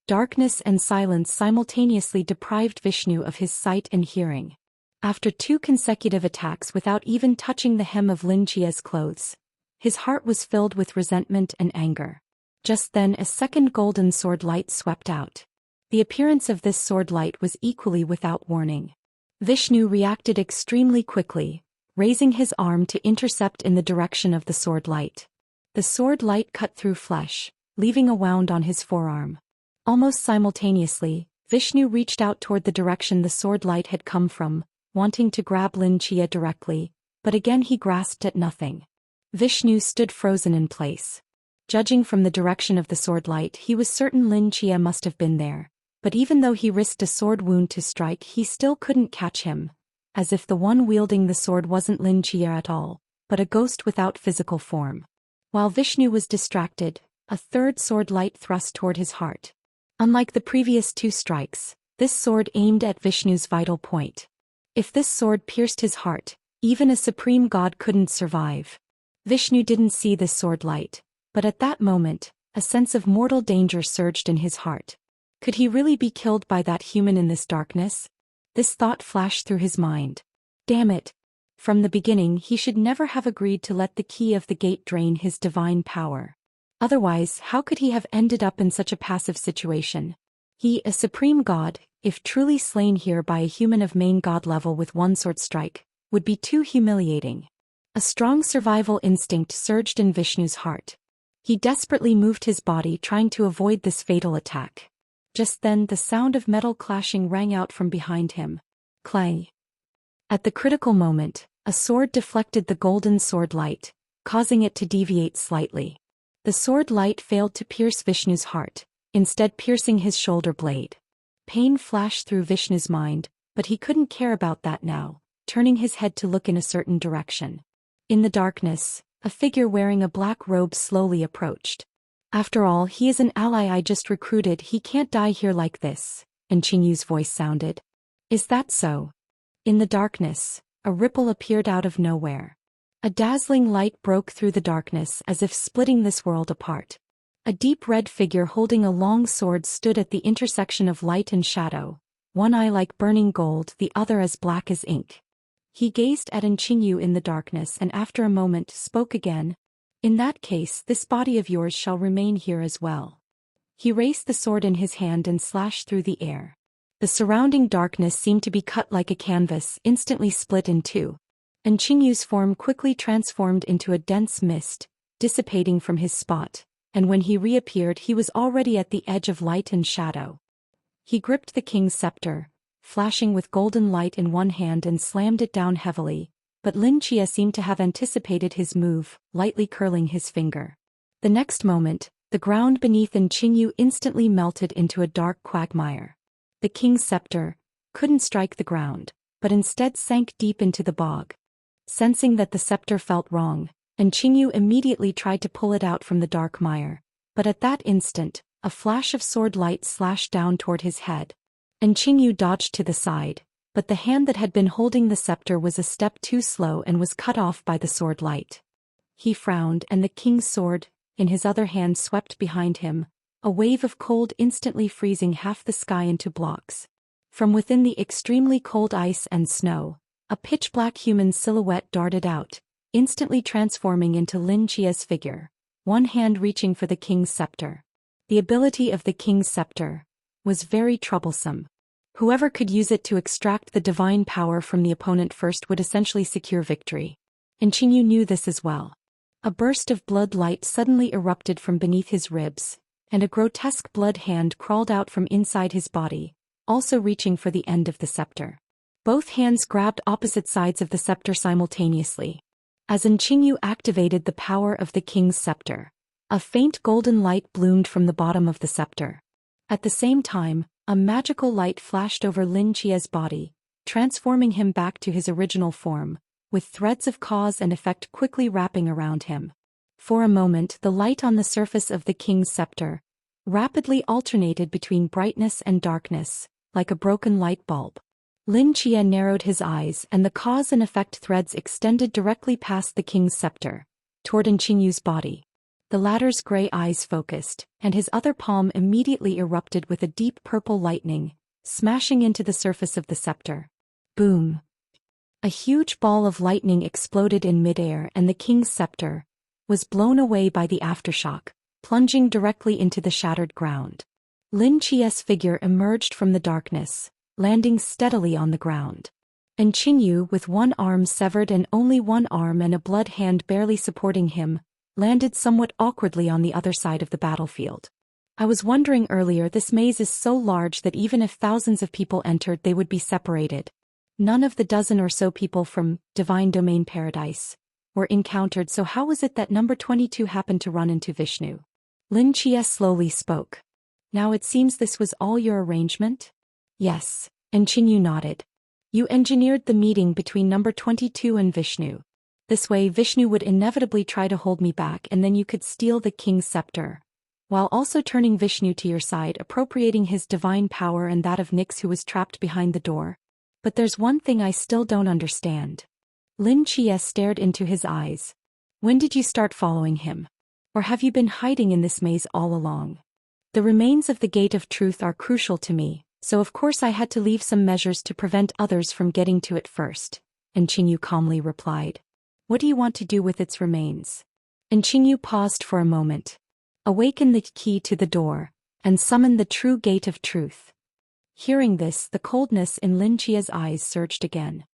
Darkness and silence simultaneously deprived Vishnu of his sight and hearing. After 2 consecutive attacks without even touching the hem of Lin Chia's clothes, his heart was filled with resentment and anger. Just then a second golden sword light swept out. The appearance of this sword light was equally without warning. Vishnu reacted extremely quickly, raising his arm to intercept in the direction of the sword light. The sword light cut through flesh, leaving a wound on his forearm. Almost simultaneously, Vishnu reached out toward the direction the sword light had come from, wanting to grab Lin Chia directly, but again he grasped at nothing. Vishnu stood frozen in place. Judging from the direction of the sword light, he was certain Lin Chia must have been there, but even though he risked a sword wound to strike, he still couldn't catch him, as if the one wielding the sword wasn't Lin Chia at all, but a ghost without physical form. While Vishnu was distracted, a third sword light thrust toward his heart. Unlike the previous 2 strikes, this sword aimed at Vishnu's vital point. If this sword pierced his heart, even a supreme god couldn't survive. Vishnu didn't see this sword light, but at that moment, a sense of mortal danger surged in his heart. Could he really be killed by that human in this darkness? This thought flashed through his mind. Damn it! From the beginning he should never have agreed to let the key of the gate drain his divine power. Otherwise, how could he have ended up in such a passive situation? He, a supreme god, if truly slain here by a human of main god level with one sword strike, would be too humiliating. A strong survival instinct surged in Vishnu's heart. He desperately moved his body trying to avoid this fatal attack. Just then the sound of metal clashing rang out from behind him. Clang. At the critical moment, a sword deflected the golden sword light, causing it to deviate slightly. The sword light failed to pierce Vishnu's heart, instead piercing his shoulder blade. Pain flashed through Vishnu's mind, but he couldn't care about that now, turning his head to look in a certain direction. In the darkness, A figure wearing a black robe slowly approached. After all, he is an ally I just recruited, he can't die here like this, and Qingyu's voice sounded. Is that so? In the darkness, a ripple appeared out of nowhere. A dazzling light broke through the darkness as if splitting this world apart. A deep red figure holding a long sword stood at the intersection of light and shadow, one eye like burning gold, the other as black as ink. He gazed at Qingyu in the darkness and after a moment spoke again. In that case, this body of yours shall remain here as well. He raised the sword in his hand and slashed through the air. The surrounding darkness seemed to be cut like a canvas, instantly split in two. And Qingyu's form quickly transformed into a dense mist, dissipating from his spot, and when he reappeared he was already at the edge of light and shadow. He gripped the king's scepter, flashing with golden light in one hand and slammed it down heavily, but Lin Chia seemed to have anticipated his move, lightly curling his finger. The next moment, the ground beneath Qingyu instantly melted into a dark quagmire. The king's scepter couldn't strike the ground, but instead sank deep into the bog. Sensing that the scepter felt wrong, Qingyu immediately tried to pull it out from the dark mire, but at that instant, a flash of sword light slashed down toward his head. Qingyu dodged to the side, but the hand that had been holding the scepter was a step too slow and was cut off by the sword light. He frowned and the king's sword, in his other hand, swept behind him, a wave of cold instantly freezing half the sky into blocks. From within the extremely cold ice and snow, a pitch-black human silhouette darted out, instantly transforming into Lin Chia's figure, one hand reaching for the king's scepter. The ability of the king's scepter was very troublesome. Whoever could use it to extract the divine power from the opponent first would essentially secure victory. And Qingyu knew this as well. A burst of blood light suddenly erupted from beneath his ribs, and a grotesque blood hand crawled out from inside his body, also reaching for the end of the scepter. Both hands grabbed opposite sides of the scepter simultaneously. As Qingyu activated the power of the king's scepter, a faint golden light bloomed from the bottom of the scepter. At the same time, a magical light flashed over Lin Chia's body, transforming him back to his original form, with threads of cause and effect quickly wrapping around him. For a moment, the light on the surface of the king's scepter rapidly alternated between brightness and darkness, like a broken light bulb. Lin Chia narrowed his eyes and the cause and effect threads extended directly past the king's scepter, toward Qingyu's body. The latter's gray eyes focused, and his other palm immediately erupted with a deep purple lightning, smashing into the surface of the scepter. Boom! A huge ball of lightning exploded in midair and the king's scepter was blown away by the aftershock, plunging directly into the shattered ground. Lin Chia's figure emerged from the darkness, landing steadily on the ground. And Qingyu, with one arm severed and only one arm and a blood hand barely supporting him, landed somewhat awkwardly on the other side of the battlefield. I was wondering earlier, this maze is so large that even if thousands of people entered they would be separated. None of the dozen or so people from Divine Domain Paradise were encountered, so how was it that number 22 happened to run into Vishnu? Lin Chia slowly spoke. Now it seems this was all your arrangement? Yes, and Qingyu nodded. You engineered the meeting between number 22 and Vishnu. This way Vishnu would inevitably try to hold me back and then you could steal the king's scepter, while also turning Vishnu to your side, appropriating his divine power and that of Nyx, who was trapped behind the door. But there's one thing I still don't understand. Lin Chia stared into his eyes. When did you start following him? Or have you been hiding in this maze all along? The remains of the Gate of Truth are crucial to me, so of course I had to leave some measures to prevent others from getting to it first, and Qingyu calmly replied. What do you want to do with its remains? And Qingyu paused for a moment. Awaken the key to the door, and summon the true Gate of Truth. Hearing this, the coldness in Lin Chia's eyes surged again.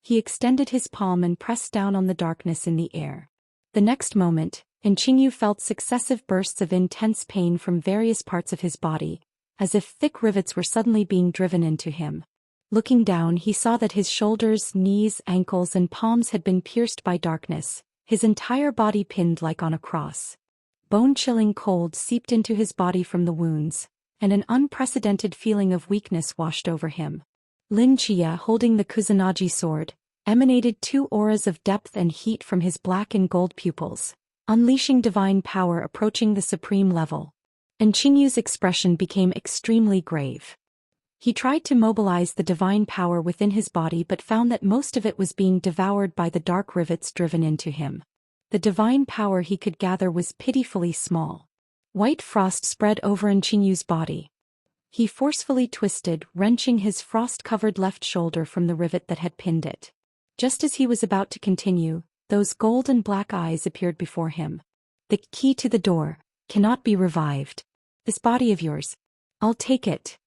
He extended his palm and pressed down on the darkness in the air. The next moment, Qingyu felt successive bursts of intense pain from various parts of his body, as if thick rivets were suddenly being driven into him. Looking down, he saw that his shoulders, knees, ankles and palms had been pierced by darkness, his entire body pinned like on a cross. Bone-chilling cold seeped into his body from the wounds, and an unprecedented feeling of weakness washed over him. Lin Chia, holding the Kusanagi sword, emanated two auras of depth and heat from his black and gold pupils, unleashing divine power approaching the supreme level. And Qingyu's expression became extremely grave. He tried to mobilize the divine power within his body but found that most of it was being devoured by the dark rivets driven into him. The divine power he could gather was pitifully small. White frost spread over Qingyu's body. He forcefully twisted, wrenching his frost-covered left shoulder from the rivet that had pinned it. Just as he was about to continue, those golden black eyes appeared before him. The key to the door cannot be revived. This body of yours, I'll take it.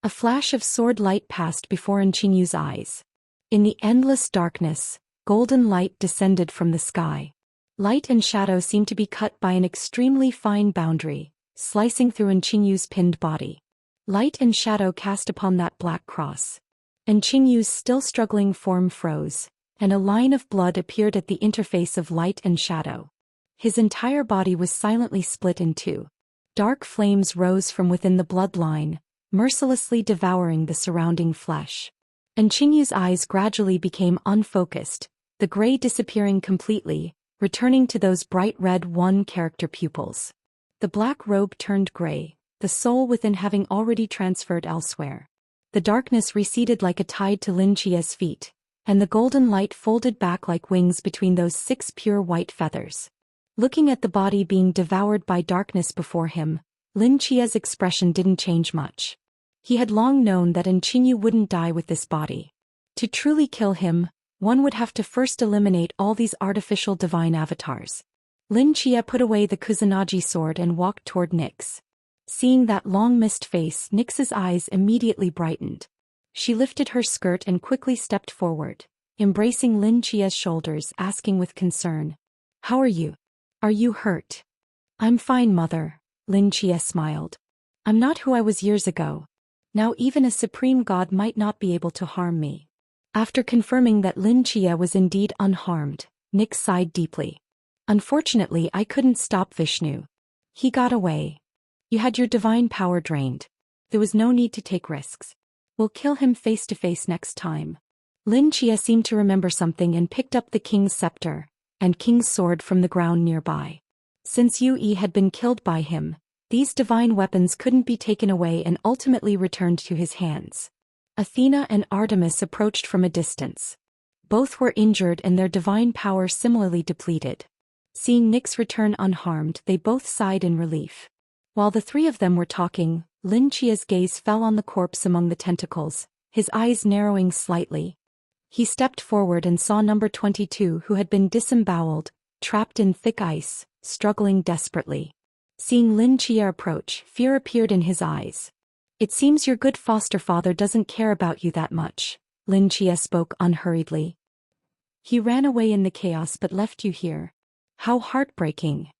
A flash of sword light passed before Qingyu's eyes. In the endless darkness, golden light descended from the sky. Light and shadow seemed to be cut by an extremely fine boundary, slicing through Qingyu's pinned body. Light and shadow cast upon that black cross. Qingyu's still struggling form froze, and a line of blood appeared at the interface of light and shadow. His entire body was silently split in two. Dark flames rose from within the bloodline, mercilessly devouring the surrounding flesh. Qingyu's eyes gradually became unfocused, the gray disappearing completely, returning to those bright red one-character pupils. The black robe turned gray, the soul within having already transferred elsewhere. The darkness receded like a tide to Lin Qia's feet, and the golden light folded back like wings between those 6 pure white feathers. Looking at the body being devoured by darkness before him, Lin Qia's expression didn't change much. He had long known that Qingyu wouldn't die with this body. To truly kill him, one would have to first eliminate all these artificial divine avatars. Lin Qia put away the Kusanagi sword and walked toward Nyx. Seeing that long-missed face, Nyx's eyes immediately brightened. She lifted her skirt and quickly stepped forward, embracing Lin Qia's shoulders, asking with concern, "How are you? Are you hurt?" "I'm fine, mother," Lin Qia smiled. "I'm not who I was years ago. Now even a supreme god might not be able to harm me." After confirming that Lin Qia was indeed unharmed, Nyx sighed deeply. "Unfortunately, I couldn't stop Vishnu. He got away. You had your divine power drained. There was no need to take risks. We'll kill him face to face next time." Lin Qia seemed to remember something and picked up the king's scepter and king's sword from the ground nearby. Since Yue had been killed by him, these divine weapons couldn't be taken away and ultimately returned to his hands. Athena and Artemis approached from a distance. Both were injured and their divine power similarly depleted. Seeing Nyx return unharmed, they both sighed in relief. While the three of them were talking, Lin Qia's gaze fell on the corpse among the tentacles, his eyes narrowing slightly. He stepped forward and saw number 22, who had been disemboweled, trapped in thick ice, struggling desperately. Seeing Lin Qia approach, fear appeared in his eyes. "It seems your good foster father doesn't care about you that much," Lin Qia spoke unhurriedly. "He ran away in the chaos but left you here. How heartbreaking."